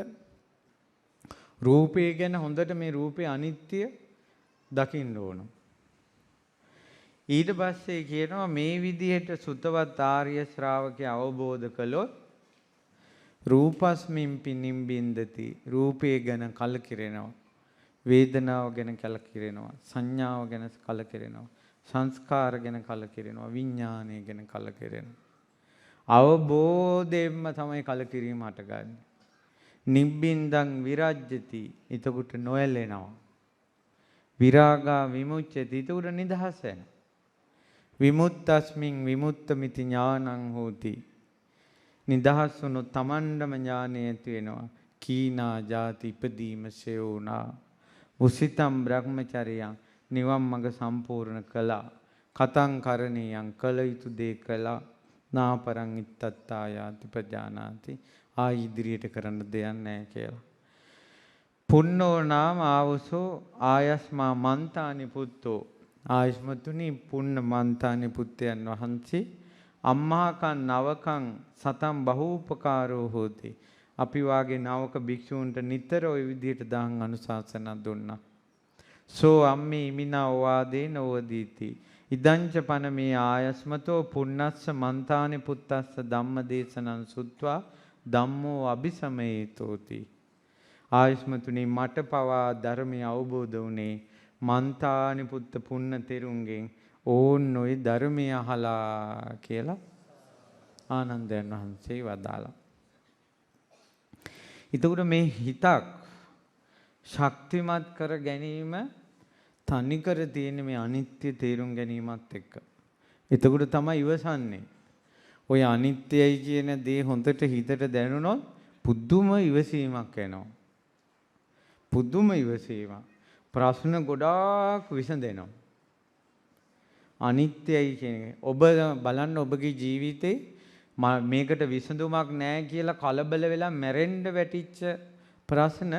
රූපය ගැන හොඳට මේ රූපේ අනිත්‍ය දකින්න ඕන. ඊට පස්සේ කියනවා මේ විදිහට සුතවත් ආර්ය ශ්‍රාවකයා අවබෝධ කළොත් රූපස්මින් පිනිම්බින්දති. රූපය ගැන කලකිරෙනවා. වේදනාව ගැන කලකිරෙනවා. සංඥාව ගැන කලකිරෙනවා. සංස්කාර ගැන කලකිරෙනවා. විඥානය ගැන කලකිරෙනවා. අවබෝධයෙන්ම තමයි කලකිරීම හටගන්නේ. නිබ්බින්දං විරජ්‍යති. එතකොට නොයැලෙනවා. විරාගා විමුච්ඡති. එතකොට නිදහස් වෙනවා. විමුක්තස්මින් විමුක්තമിതി ඥානං හෝති. නිදහස් වුණොත් තමන්ඩම ඥානය ඇති වෙනවා. කීනා ජාති ඉපදීම සෙවුනා. උසිතම් බ්‍රහ්මචර්යයන් නිවන් මඟ සම්පූර්ණ කළා. කතං කරණීයං කළ යුතු දේ කළා. නාපරං ඉත්තත්තායාති ප්‍රජානාති. ආ ඉදිරියට කරන්න දෙයක් නැහැ කියලා. පුන්නෝ නාම ආවසෝ ආයස්මා මන්තානි පුත්තෝ. ආයස්මතුනි පුන්න මන්තානි පුත්තයන් වහන්සේ අම්මාකන් නවකන් සතම් බහූපකාරෝ හෝති. අපි වාගේ නවක භික්ෂූන්ට නිතර ওই විදිහට දහම් අනුශාසනා දුන්නා. සෝ අම්මේ ඉමිනා වාදේන ඕදීති. ඉදංච පන මේ ආයස්මතෝ පුන්නස්ස මන්තානි පුත්තස්ස ධම්මදේශනං සුත්වා ධම්මෝ අபிසමේතෝති. ආයස්මතුනි මට පවා ධර්මය අවබෝධ වුණේ මන්තානි පුත්ත පුන්න තෙරුන්ගෙන් ඕන් ඔය ධර්මය අහලා කියලා ආනන්දයන් වහන්සේ වදාළා. එතකොට මේ හිතක් ශක්තිමත් කර ගැනීම තනිකර තියෙන මේ අනිත්‍ය තේරුම් ගැනීමත් එක්ක. එතකොට තමයි ඉවසන්නේ. ඔය අනිත්‍යයි කියන දේ හොඳට හිතට දැනුනොත් පුදුම ඉවසීමක් එනවා. පුදුම ඉවසීමක්. ප්‍රශ්න ගොඩාක් විසඳෙනවා. අනිත්‍යයි කියන්නේ ඔබ බලන්න ඔබගේ ජීවිතේ මේකට විසඳුමක් නැහැ කියලා කලබල වෙලා මැරෙන්න වැටිච්ච ප්‍රශ්න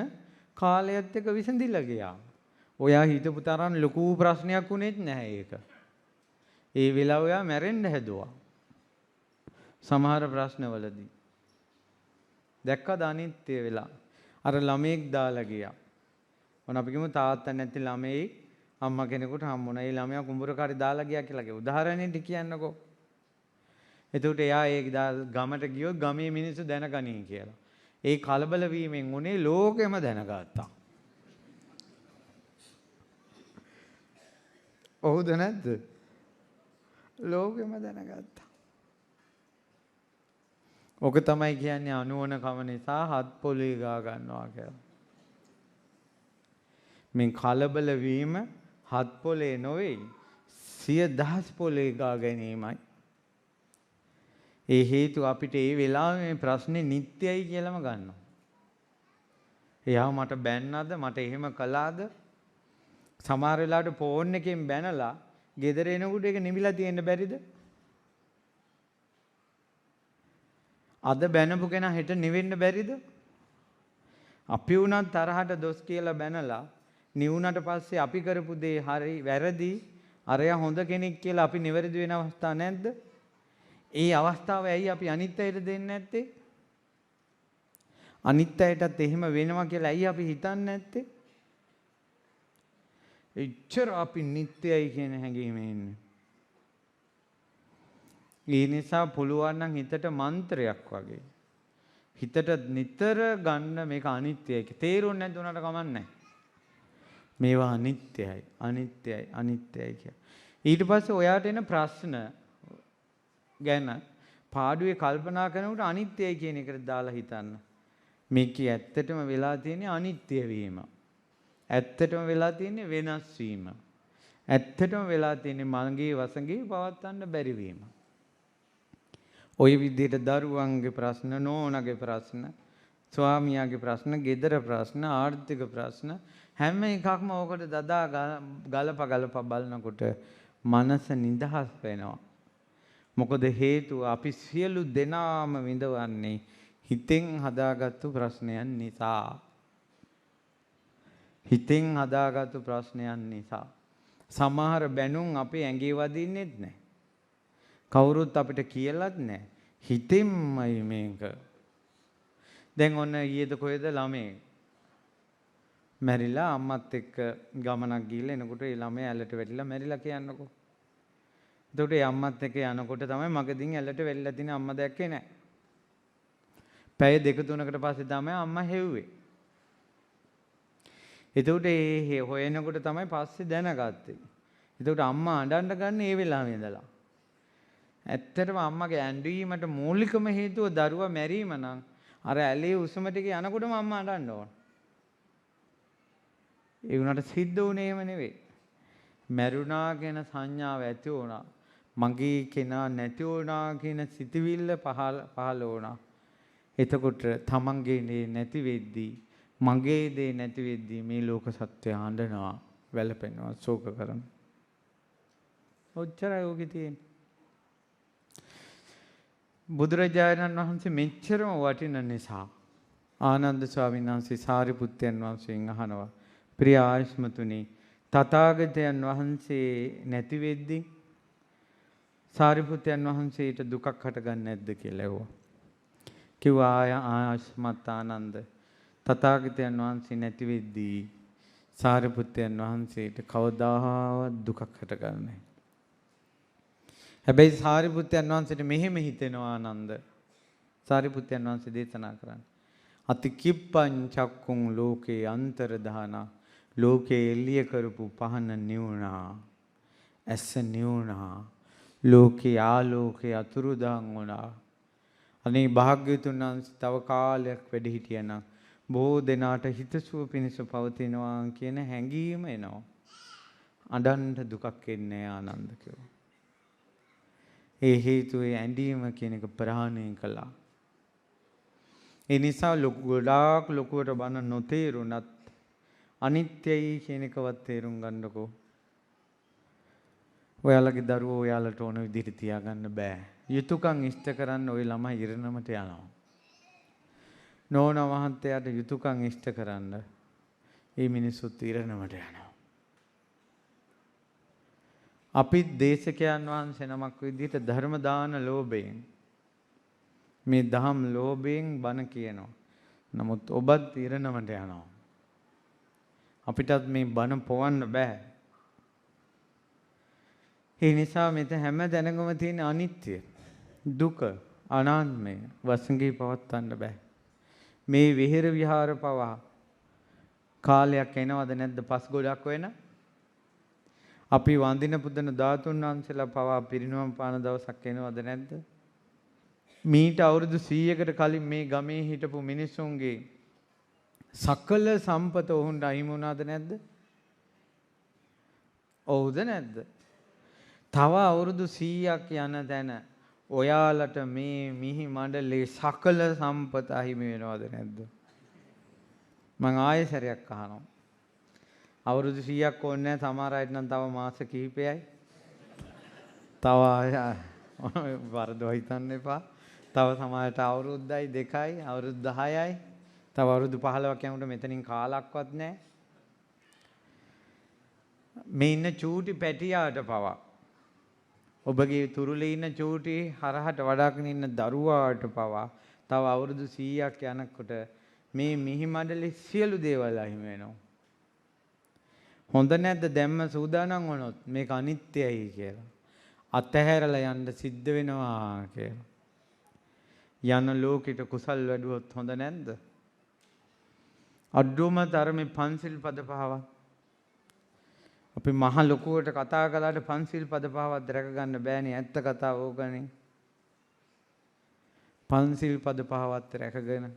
කාලයත් එක්ක විසඳිලා ගියා. ඔයා හිතපු තරම් ලොකු ප්‍රශ්නයක් උනේත් නැහැ ඒක. ඒ වෙලාව ඔයා මැරෙන්න හැදුවා. සමහර ප්‍රශ්නවලදී. දැක්කද අනිත්‍ය වෙලා. අර ළමෙක් දාලා ගියා. මොන අපි කියමු තාත්තා නැති ළමෙක් අම්මා කෙනෙකුට හම්බුණා. ඒ ළමයා කුඹුරකාරි දාලා ගියා කියලා කිව්ව. උදාහරණෙට කියන්නකෝ. එතකොට එයා ඒ ගමට ගියොත් ගමේ මිනිස්සු දැනගනී කියලා. ඒ කලබල වීමෙන් උනේ ලෝකෙම දැනගත්තා. ඔව්ද නැද්ද? ලෝකෙම දැනගත්තා. ඔක තමයි කියන්නේ අනුවන කම නිසා හත් පොළේ ගා ගන්නවා කියලා. මේ කලබල වීම හත් පොළේ නොවේ 100,000 පොළේ ගා ගැනීමයි. ඒ හේතු අපිට ඒ වෙලාවේ මේ ප්‍රශ්නේ නිත්‍යයි කියලාම ගන්නවා. එයා මට බැන්නද මට එහෙම කළාද? සමහර වෙලාවට ෆෝන් එකෙන් බැනලා ගෙදර එනකොට ඒක නිමිලා තියෙන්න බැරිද? අද බැනපු කෙනා හෙට නිවෙන්න බැරිද? අපි වුණත් තරහට දොස් කියලා බැනලා නිවුණට පස්සේ අපි කරපු දේ හරි වැරදි අරයා හොඳ කෙනෙක් කියලා අපි නිවැරදි වෙන අවස්ථා නැද්ද? ඒ අවස්ථාව ඇයි අපි අනිත් අයට දෙන්නේ නැත්තේ? අනිත් අයටත් එහෙම වෙනවා කියලා ඇයි අපි හිතන්නේ නැත්තේ? එච්චර අපි නිත්‍යයි කියන හැඟීම එන්නේ. ඒ නිසා පුළුවන් නම් හිතට මන්ත්‍රයක් වගේ හිතට නිතර ගන්න මේක අනිත්‍යයි. තේරුම් නැතුණට කමන්නේ. මේවා අනිත්‍යයි අනිත්‍යයි අනිත්‍යයි කිය. ඊට පස්සේ ඔයාට එන ප්‍රශ්න ගැන පාඩුවේ කල්පනා කරනකොට අනිත්‍යයි කියන එකට දාලා හිතන්න. මේක ඇත්තටම වෙලා තියෙන්නේ අනිත්‍ය වීම. ඇත්තටම වෙලා තියෙන්නේ වෙනස් වීම. ඇත්තටම වෙලා තියෙන්නේ මගේ වසඟේ පවත්වන්න බැරි වීම. ඔය විදිහට දරුවන්ගේ ප්‍රශ්න, නෝනගේ ප්‍රශ්න, ස්වාමියාගේ ප්‍රශ්න, ගෙදර ප්‍රශ්න, ආර්ථික ප්‍රශ්න හැම එකක්ම ඕකට දදා ගලප බලනකොට මනස නිදහස් වෙනවා. මොකද හේතුව අපි සියලු දෙනාම විඳවන්නේ හිතෙන් හදාගත්තු ප්‍රශ්නයන් නිසා. හිතෙන් හදාගත්තු ප්‍රශ්නයන් නිසා. සමහර බැනුම් අපේ ඇඟේ වදින්නෙත් නැහැ. කවුරුත් අපිට කියලාත් නැහැ. හිතෙන්මයි මේක. දැන් ඔන්න ඊයේද කොහෙද ළමේ මැරිලා අම්මත් එක්ක ගමනක් ගිහලා එනකොට ඒ ළමයා ඇලට වැටිලා මැරිලා කියන්නකෝ. එතකොට ඒ අම්මත් එක්ක යනකොට තමයි මගදීන් ඇලට වැටිලා තිනේ අම්මා දැක්කේ නැහැ. පැය දෙක තුනකට පස්සේ තමයි අම්මා හෙව්වේ. එතකොට ඒ හොයනකොට තමයි පස්සේ දැනගත්තේ. එතකොට අම්මා අඬන්න ගන්න ඒ වෙලාවේ ඉඳලා. ඇත්තටම අම්මගේ ඇඬීමට මූලිකම හේතුව දරුවා මැරීම නම් අර ඇලේ උසම ටික යනකොටම අම්මා අඬන්න ඕන. ඒ උනට සිද්ධ වුණේ එහෙම නෙවෙයි. මැරුණා කියන සංඥාව ඇති වුණා. මගේ කෙනා නැති වුණා කියන සිතවිල්ල පහළ වුණා. එතකොට තමන්ගේ දේ නැති වෙද්දී මගේ දේ නැති වෙද්දී මේ ලෝක සත්‍යය හඬනවා, වැළපෙනවා, ශෝක කරනවා. ඔච්චරයි ඔකේ තියෙන්නේ. බුදුරජාණන් වහන්සේ මෙච්චරම වටින නිසා ආනන්ද ස්වාමීන් වහන්සේ සාරිපුත්තයන් වහන්සේගෙන් අහනවා ප්‍රිය ආයස්මතුනි තථාගතයන් වහන්සේ නැති වෙද්දී සාරිපුත්තයන් වහන්සේට දුකක් හටගන්නේ නැද්ද කියලා ඇහුවා. කිව්වා ආයස්මත් ආනන්ද තථාගතයන් වහන්සේ නැති වෙද්දී සාරිපුත්තයන් වහන්සේට කවදාවත් දුකක් හටගන්නේ නැහැ. හැබැයි සාරිපුත්තයන් වහන්සේට මෙහෙම හිතෙනවා ආනන්ද. සාරිපුත්තයන් වහන්සේ දේශනා කරන්නේ අතිකිප්පං චක්කුං ලෝකේ අන්තරදාන ලෝකේ එළිය කරපු පහන නිවුණා. ඇස නිවුණා. ලෝකේ ආලෝකේ අතුරුදහන් වුණා. අනේ භාග්‍යවතුන් වහන්සේ තව කාලයක් වැඩ හිටියනම් බොහෝ දෙනාට හිතසුව පිණිස පවතිනවා කියන හැඟීම එනවා. අඬන්න දුකක් එන්නේ ආනන්ද කිව්වා. ඒ හේතුවේ ඇඬීම කියන එක ප්‍රහාණය කළා. ඒ නිසා ගොඩාක් ලොකුවට බන නොතේරුණත් අනිත්‍යයි කියන එකවත් තේරුම් ගන්නකෝ. ඔයාලගේ දරුවෝ ඔයාලට ඕන විදිහට තියාගන්න බෑ. යුතුයකම් ඉෂ්ට කරන්න ওই ළමයි ඉරණමට යනවා. නෝන මහත්තයාට යුතුයකම් ඉෂ්ට කරන්න මේ මිනිස්සුත් ඉරණමට යනවා. අපිත් දේශකයන් වහන්සේ නමක් විදිහට ධර්ම දාන ලෝභයෙන් මේ දහම් ලෝභයෙන් බණ කියනවා. නමුත් ඔබත් ඉරණමට යනවා. අපිටත් මේ බණ පොවන්න බෑ. ඒ නිසා මෙතන හැම දැනගම තියෙන අනිත්‍ය, දුක, අනාත්මය වසඟේ පවත්වන්න බෑ. මේ විහෙර විහාර පවා කාලයක් එනවද නැද්ද පස් ගොඩක් වෙන? අපි වන්දින පුදන ධාතුන් වහන්සේලා පවා පිරිනුවම් පාන දවසක් එනවද නැද්ද? මීට අවුරුදු 100කට කලින් මේ ගමේ හිටපු මිනිස්සුන්ගේ සකල සම්පත ඔවුන්ට අහිමි වුණාද නැද්ද? ඔව්ද නැද්ද? තව අවුරුදු 100ක් යන තැන ඔයාලට මේ මිහි මණ්ඩලේ සකල සම්පත අහිමි වෙනවද නැද්ද? මම ආයෙ සැරයක් අහනවා. අවුරුදු 100ක් ඕනේ නැහැ. සමහර අයට නම් තව මාස කිහිපයයි. තව වරදව හිතන්න එපා. තව සමහරට අවුරුද්දයි 2යි අවුරුදු 10යි. තව අවුරුදු 15ක් යනකොට මෙතනින් කාලක්වත් නැහැ. මේ ඉන්න චූටි පැටියාට පවා ඔබගේ තුරුලේ ඉන්න චූටි හරහට වඩාගෙන ඉන්න දරුවාට පවා තව අවුරුදු 100ක් යනකොට මේ මිහි මඩලේ සියලු දේවල් අහිමි වෙනවා. හොඳ නැද්ද දැම්ම සූදානම් වුණොත් මේක අනිත්‍යයි කියලා. අතහැරලා යන්න සිද්ධ වෙනවා කියලා. යන ලෝකෙට කුසල් වැඩුවොත් හොඳ නැද්ද? අඩුම තරමේ පන්සිල් පද පහවත් අපි මහ ලොකුවට කතා කළාට පන්සිල් පද පහවත් රැක ගන්න බෑනේ. ඇත්ත කතාව ඕකනේ. පන්සිල් පද පහවත් රැකගෙන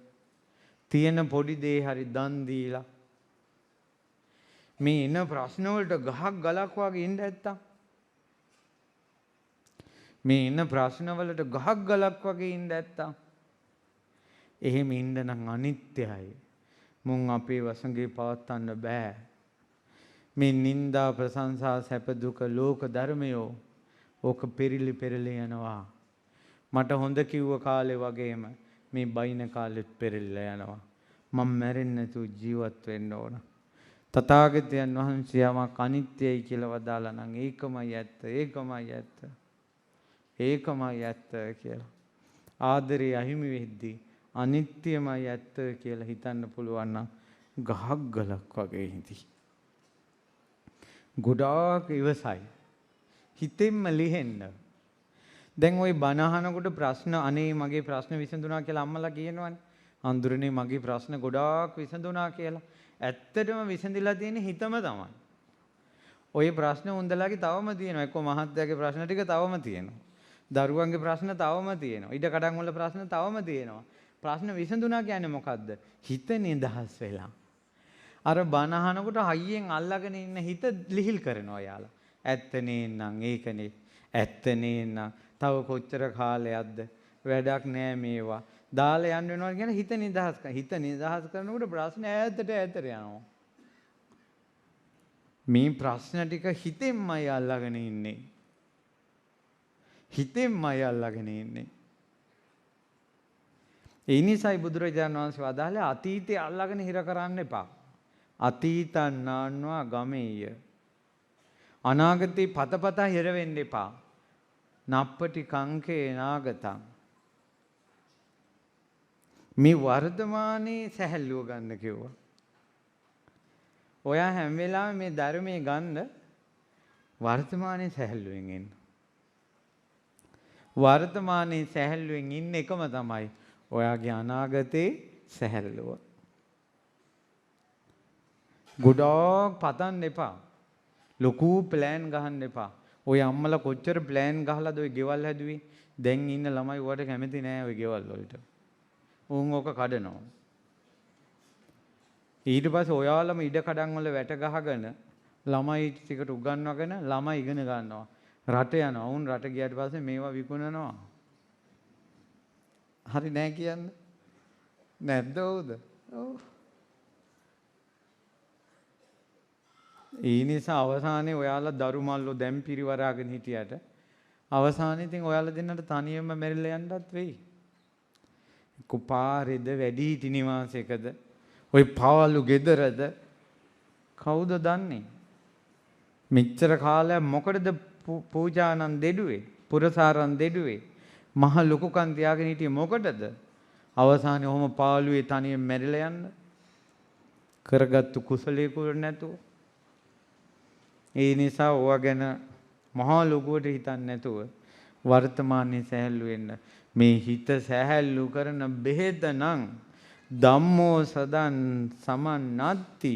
තියෙන පොඩි දේ හරි දන් දීලා මේ එන ප්‍රශ්න වලට ගහක් ගලක් වගේ ඉන්න නැත්තම් මේ එන ප්‍රශ්න වලට ගහක් ගලක් වගේ ඉන්න නැත්තම් එහෙම ඉන්න නම් අනිත්‍යයි. මුන් අපේ වසඟේ පවත්වන්න බෑ. මේ නිന്ദා ප්‍රශංසා සැප දුක ලෝක ධර්මයෝ ඕක පෙරිලි පෙරලි යනවා. මට හොඳ කිව්ව කාලේ වගේම මේ බයින කාලෙත් පෙරලිලා යනවා. මම මැරෙන්නේ නැතුව ජීවත් වෙන්න ඕන. තථාගතයන් වහන්සේ යමක් අනිත්‍යයි කියලා වදාලා නම් ඒකමයි ඇත්ත. ඒකමයි ඇත්ත. ඒකමයි ඇත්ත කියලා. ආදරේ අහිමි වෙද්දී අනිත්‍යමයි ඇත්ත කියලා හිතන්න පුළුවන් නම් ගහක් ගලක් වගේ හිති. ගොඩාක් ඉවසයි. හිතෙන්ම ලිහෙන්න. දැන් ওই බණ අහනකොට ප්‍රශ්න අනේ මගේ ප්‍රශ්න විසඳුණා කියලා අම්මලා කියනවනේ. අඳුරනේ මගේ ප්‍රශ්න ගොඩාක් විසඳුණා කියලා. ඇත්තටම විසඳිලා තියෙන හිතම තමයි. ওই ප්‍රශ්න උන්දලාගේ තවම තියෙනවා. එක්ක මහත්යාගේ ප්‍රශ්න ටික තවම තියෙනවා. දරුවන්ගේ ප්‍රශ්න තවම තියෙනවා. ඉඩ කඩන් වල ප්‍රශ්න තවම තියෙනවා. ප්‍රශ්න විසඳුණා කියන්නේ මොකද්ද? හිත නිදහස් වෙලා. අර බණ අහනකොට හයියෙන් අල්ලගෙන ඉන්න හිත ලිහිල් කරනවා යාලා. ඇත්තනේ නං ඒකනේ. ඇත්තනේ නං තව කොච්චර කාලයක්ද? වැඩක් නෑ මේවා. දාලා යන්න වෙනවා කියන හිත නිදහස් කරන. හිත නිදහස් කරනකොට ප්‍රශ්න ඈතට යනවා. මේ ප්‍රශ්න ටික හිතෙන්මයි අල්ලගෙන ඉන්නේ. හිතෙන්මයි අල්ලගෙන ඉන්නේ. ඒ නිසායි බුදුරජාණන් වහන්සේ වදාළේ අතීතය අල්ලාගෙන හිර කරන්න එපා. අතීතං නාන්වා ගමෙය්‍ය. අනාගතේ පතපතා හිර වෙන්න එපා. නප්පටි කංකේ නාගතං. මේ වර්තමානයේ සැහැල්ලුව ගන්න කිව්වා. ඔයා හැම වෙලාවෙම මේ ධර්මයේ ගන්න වර්තමානයේ සැහැල්ලුවෙන් ඉන්න. වර්තමානයේ සැහැල්ලුවෙන් ඉන්න එකම තමයි ඔයාගේ අනාගතේ සැහැල්ලුව. ගොඩක් පතන්න එපා. ලොකු ප්ලෑන් ගහන්න එපා. ඔය අම්මලා කොච්චර ප්ලෑන් ගහලාද ඔය ගෙවල් හැදුවේ? දැන් ඉන්න ළමයි උවට කැමති නෑ ඔය ගෙවල් වලට. උන් ඕක කඩනවා. ඊට පස්සේ ඔයාලම ඉඩ කඩන් වල වැට ගහගෙන ළමයි ටිකට උගන්වගෙන ළමයි ඉගෙන ගන්නවා. රට යනවා. උන් රට ගියාට පස්සේ මේවා විකුණනවා. හරි නෑ කියන්නේ. නැද්ද උද? ඔව්. ඒ නිසා අවසානයේ ඔයාලා දරු මල්ලෝ දැන් පිරිවරාගෙන හිටියට අවසානයේ ඉතින් ඔයාලා දෙන්නට තනියම මැරිලා යන්නත් වෙයි. කුපාරෙද වැඩිහිටි නිවාසයකද ඔය පාවලු ගෙදරද කවුද දන්නේ? මෙච්චර කාලයක් මොකටද පූජානන් දෙඩුවේ? පුරසාරන් දෙඩුවේ? මහ ලොකුකම් තියාගෙන හිටියේ මොකටද? අවසානයේ ඔහොම පාළුවේ තනියෙන් මැරිලා යන්න. කරගත්තු කුසලයේ කුර නැතුව. ඒ නිසා ඕවා ගැන මහා ලොකුවට හිතන්නේ නැතුව වර්තමානයේ සැහැල්ලු වෙන්න. මේ හිත සැහැල්ලු කරන බෙහෙත නම් ධම්මෝ සදන් සමන්නත්ති.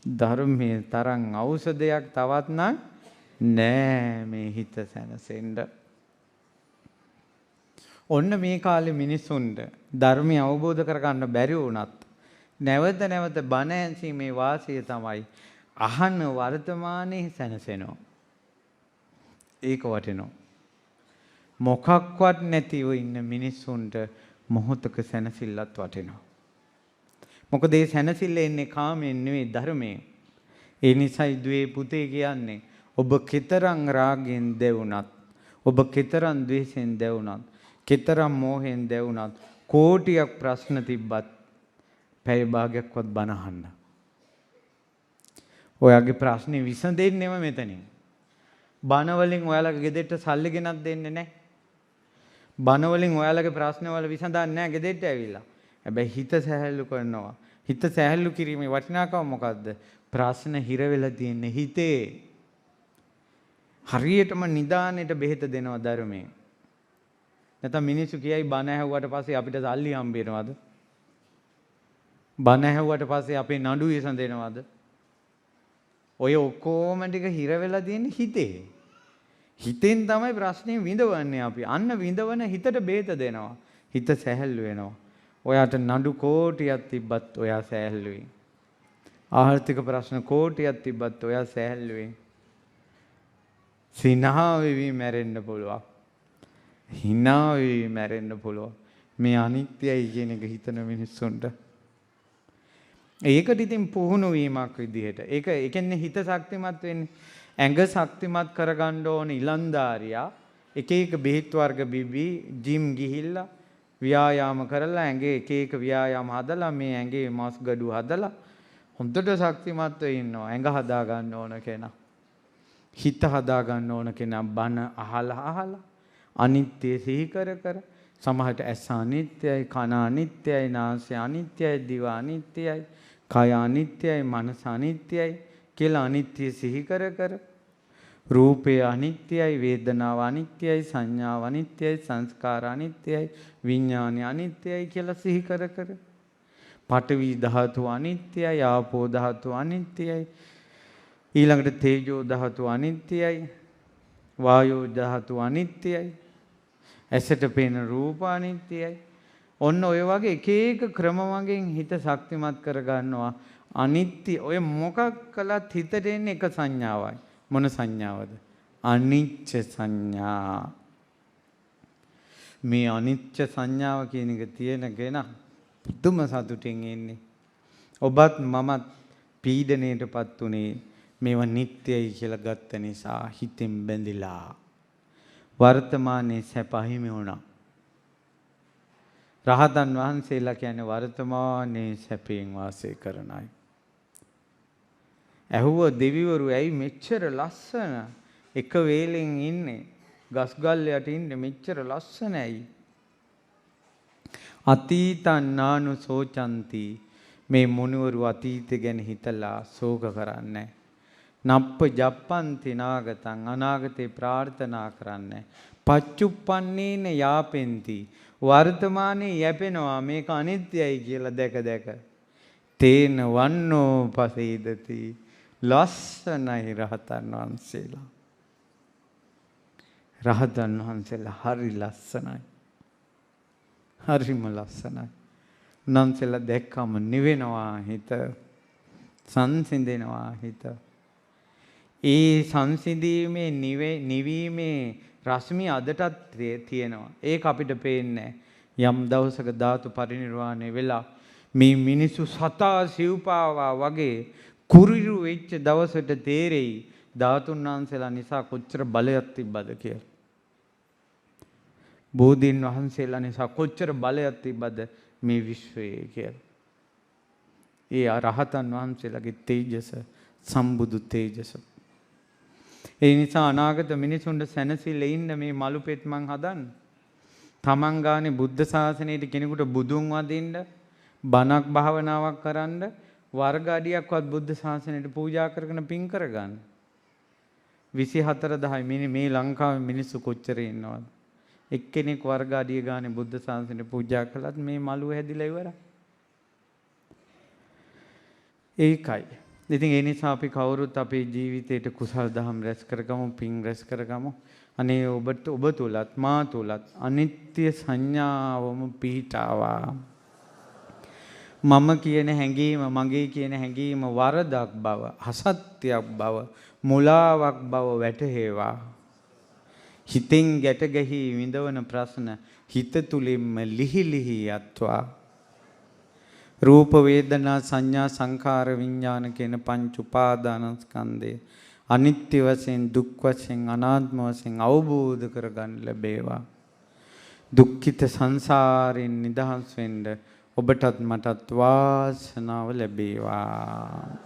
ධර්මයේ තරම් ඖෂධයක් තවත් නෑ මේ හිත සැනසෙන්න. ඔන්න මේ කාලේ මිනිස්සුන්ට ධර්මය අවබෝධ කරගන්න බැරි වුණත් නැවත නැවත බණ ඇසීමේ වාසිය තමයි අහන වර්තමානයේ සැනසෙනවා. ඒක වටිනවා. මොකක්වත් නැතිව ඉන්න මිනිස්සුන්ට මොහොතක සැනසෙල්ලත් වටිනවා. මොකද ඒ සැනසෙල්ල එන්නේ කාමයෙන් නෙවෙයි ධර්මයෙන්. ඒ නිසායි දුවේ පුතේ කියන්නේ ඔබ කෙතරම් රාගයෙන් දැවුනත්, ඔබ කෙතරම් ද්වේෂයෙන් දැවුනත්, කෙතරම් මෝහයෙන් දැවුනත්, කෝටියක් ප්‍රශ්න තිබ්බත් පැය භාගයක්වත් බණ අහන්න. ඔයාගේ ප්‍රශ්නේ විසඳෙන්නේම මෙතනින්. බණ වලින් ඔයාලගේ ගෙදරට සල්ලි ගෙනත් දෙන්නේ නැහැ. බණ වලින් ඔයාලගේ ප්‍රශ්න වල විසඳන්නේ නැහැ ගෙදරට ඇවිල්ලා. හැබැයි හිත සැහැල්ලු කරනවා. හිත සැහැල්ලු කිරීමේ වටිනාකම මොකද්ද? ප්‍රශ්න හිර වෙලා තියෙන්නේ හිතේ. හරියටම නිදානෙට බෙහෙත දෙනවා ධර්මයේ. නැත්නම් මිනිස්සු කියයි බණ ඇහුවට පස්සේ අපිට සල්ලි හම්බ වෙනවද? බණ ඇහුවට පස්සේ අපේ නඩු විසඳෙනවද? ඔය ඔක්කොම ටික හිර වෙලා තියෙන්නේ හිතේ. හිතෙන් තමයි ප්‍රශ්නේ විඳවන්නේ අපි. අන්න විඳවන හිතට බේත දෙනවා. හිත සැහැල්ලු වෙනවා. ඔයාට නඩු කෝටියක් තිබ්බත් ඔයා සැහැල්ලුයි. ආර්ථික ප්‍රශ්න කෝටියක් තිබ්බත් ඔයා සැහැල්ලුයි. සිනහා වෙවි මැරෙන්න පුළුවන්. hina වෙවි මැරෙන්න පුළුවන්. මේ අනිත්‍යයි කියන එක හිතන මිනිස්සුන්ට. ඒකට ඉතින් පුහුණු වීමක් විදිහට. ඒ කියන්නේ හිත ශක්තිමත් වෙන්නේ. ඇඟ ශක්තිමත් කරගන්න ඕන ඉලන්දාරියා එක එක බෙහෙත් වර්ග බිබි ජිම් ගිහිල්ලා ව්‍යායාම කරලා ඇඟේ එක එක ව්‍යායාම හදලා මේ ඇඟේ මාස් ගඩු හදලා හොඳට ශක්තිමත් වෙ ඉන්නවා. ඇඟ හදා ගන්න ඕන කෙනා. හිත හදා ගන්න ඕන කෙනා බන අහලා අනිත්‍ය සිහි කර සමහරට ඇස අනිත්‍යයි, කන අනිත්‍යයි, නාසය අනිත්‍යයි, දිව අනිත්‍යයි, කය අනිත්‍යයි, මනස අනිත්‍යයි කියලා අනිත්‍ය සිහි කර රූපය අනිත්‍යයි, වේදනාව අනිත්‍යයි, සංඥාව අනිත්‍යයි, සංස්කාර අනිත්‍යයි, විඥානය අනිත්‍යයි කියලා සිහි කර පඨවි ධාතු අනිත්‍යයි, ආපෝ ධාතු අනිත්‍යයි, ඊළඟට තේජෝ ධාතු අනිත්‍යයි, වායෝ ධාතු අනිත්‍යයි, ඇසට පේන රූප අනිත්‍යයි. ඔන්න ඔය වගේ එක එක ක්‍රම වලින් හිත ශක්තිමත් කර ගන්නවා. අනිත්‍ය ඔය මොකක් කළත් හිතට එන්නේ එක සංඥාවයි. මොන සංඥාවද? අනිච්ච සංඥා. මේ අනිච්ච සංඥාව කියන එක තියෙන කෙනා පුදුම සතුටින් ඉන්නේ. ඔබත් මමත් පීඩණයටපත් උනේ මේවා නිට්ටයයි කියලා ගත්ත නිසා හිතෙන් බැඳිලා. වර්තමානයේ සැප අහිමි වුණා. රහතන් වහන්සේලා කියන්නේ වර්තමානයේ සැපයෙන් වාසය කරන අය. ඇහුව දෙවිවරු ඇයි මෙච්චර ලස්සන එක වේලෙන් ඉන්නේ? ගස් ගල් යට ඉන්නේ මෙච්චර ලස්සන ඇයි? අතීතං නානුසෝචಂತಿ. මේ මුනිවරු අතීතය ගැන හිතලා ශෝක කරන්නේ. නප්ප ජප්පන්ති නාගතං. අනාගතේ ප්‍රාර්ථනා කරන්නේ. පච්චුප්පන්නේන යාපෙන්ති. වර්තමානයේ යැපෙනවා මේක අනිත්‍යයි කියලා දැක දැක. තේන වන්නෝ පසීදති. ලස්සනයි රහතන් වහන්සේලා. රහතන් වහන්සේලා හරි ලස්සනයි. හරිම ලස්සනයි. උන්වහන්සේලා දැක්කම නිවෙනවා හිත. සංසිඳෙනවා හිත. ඒ සංසිඳීමේ නිවීමේ රශ්මිය අදටත් තියෙනවා. ඒක අපිට පේන්නේ යම් දවසක ධාතු පරිනිර්වාණය වෙලා මේ මිනිස්සු සතා සිව්පාවා වගේ කුරිරු වෙච්ච දවසට තේරෙයි ධාතුන් වහන්සේලා නිසා කොච්චර බලයක් තිබ්බද කියලා. බෝධීන් වහන්සේලා නිසා කොච්චර බලයක් තිබ්බද මේ විශ්වයේ කියලා. ඒ රහතන් වහන්සේලාගේ තේජස සම්බුදු තේජස. ඒ නිසා අනාගත මිනිසුන්ට සැනසෙල්ල ඉන්න මේ මලු පෙත් මං හදන්න. තමන් ගානේ බුද්ධ ශාසනයට කෙනෙකුට බුදුන් වදින්න, බණක් භාවනාවක් කරන්න, වර්ග අඩියක්වත් බුද්ධ ශාසනයට පූජා කරගෙන පින් කරගන්න. 24000 මේ ලංකාවේ මිනිස්සු කොච්චර ඉන්නවද? එක්කෙනෙක් වර්ග අඩිය ගානේ බුද්ධ ශාසනයට පූජා කළත් මේ මලුව හැදිලා ඉවරයි. ඒකයි. ඉතින් ඒ නිසා අපි කවුරුත් අපේ ජීවිතේට කුසල් දහම් රැස් කරගමු, පින් රැස් කරගමු. අනේ ඔබ තුලත් මා තුලත් අනිත්‍ය සංඥාවම පිහිටාවා. මම කියන හැඟීම, මගේ කියන හැඟීම වරදක් බව, අසත්‍යයක් බව, මුලාවක් බව වැටහෙවා. හිතෙන් ගැට ගැහි විඳවන ප්‍රශ්න හිත තුලින්ම ලිහි ලිහි යත්වා. රූප වේදනා සංඥා සංඛාර විඥාන කියන පංච උපාදානස්කන්ධය අනිත්‍ය වශයෙන්, දුක් වශයෙන්, අනාත්ම වශයෙන් අවබෝධ කරගන්න ලැබේවා. දුක්ඛිත සංසාරයෙන් නිදහස් වෙන්න ඔබටත් මටත් වාසනාව ලැබේවා.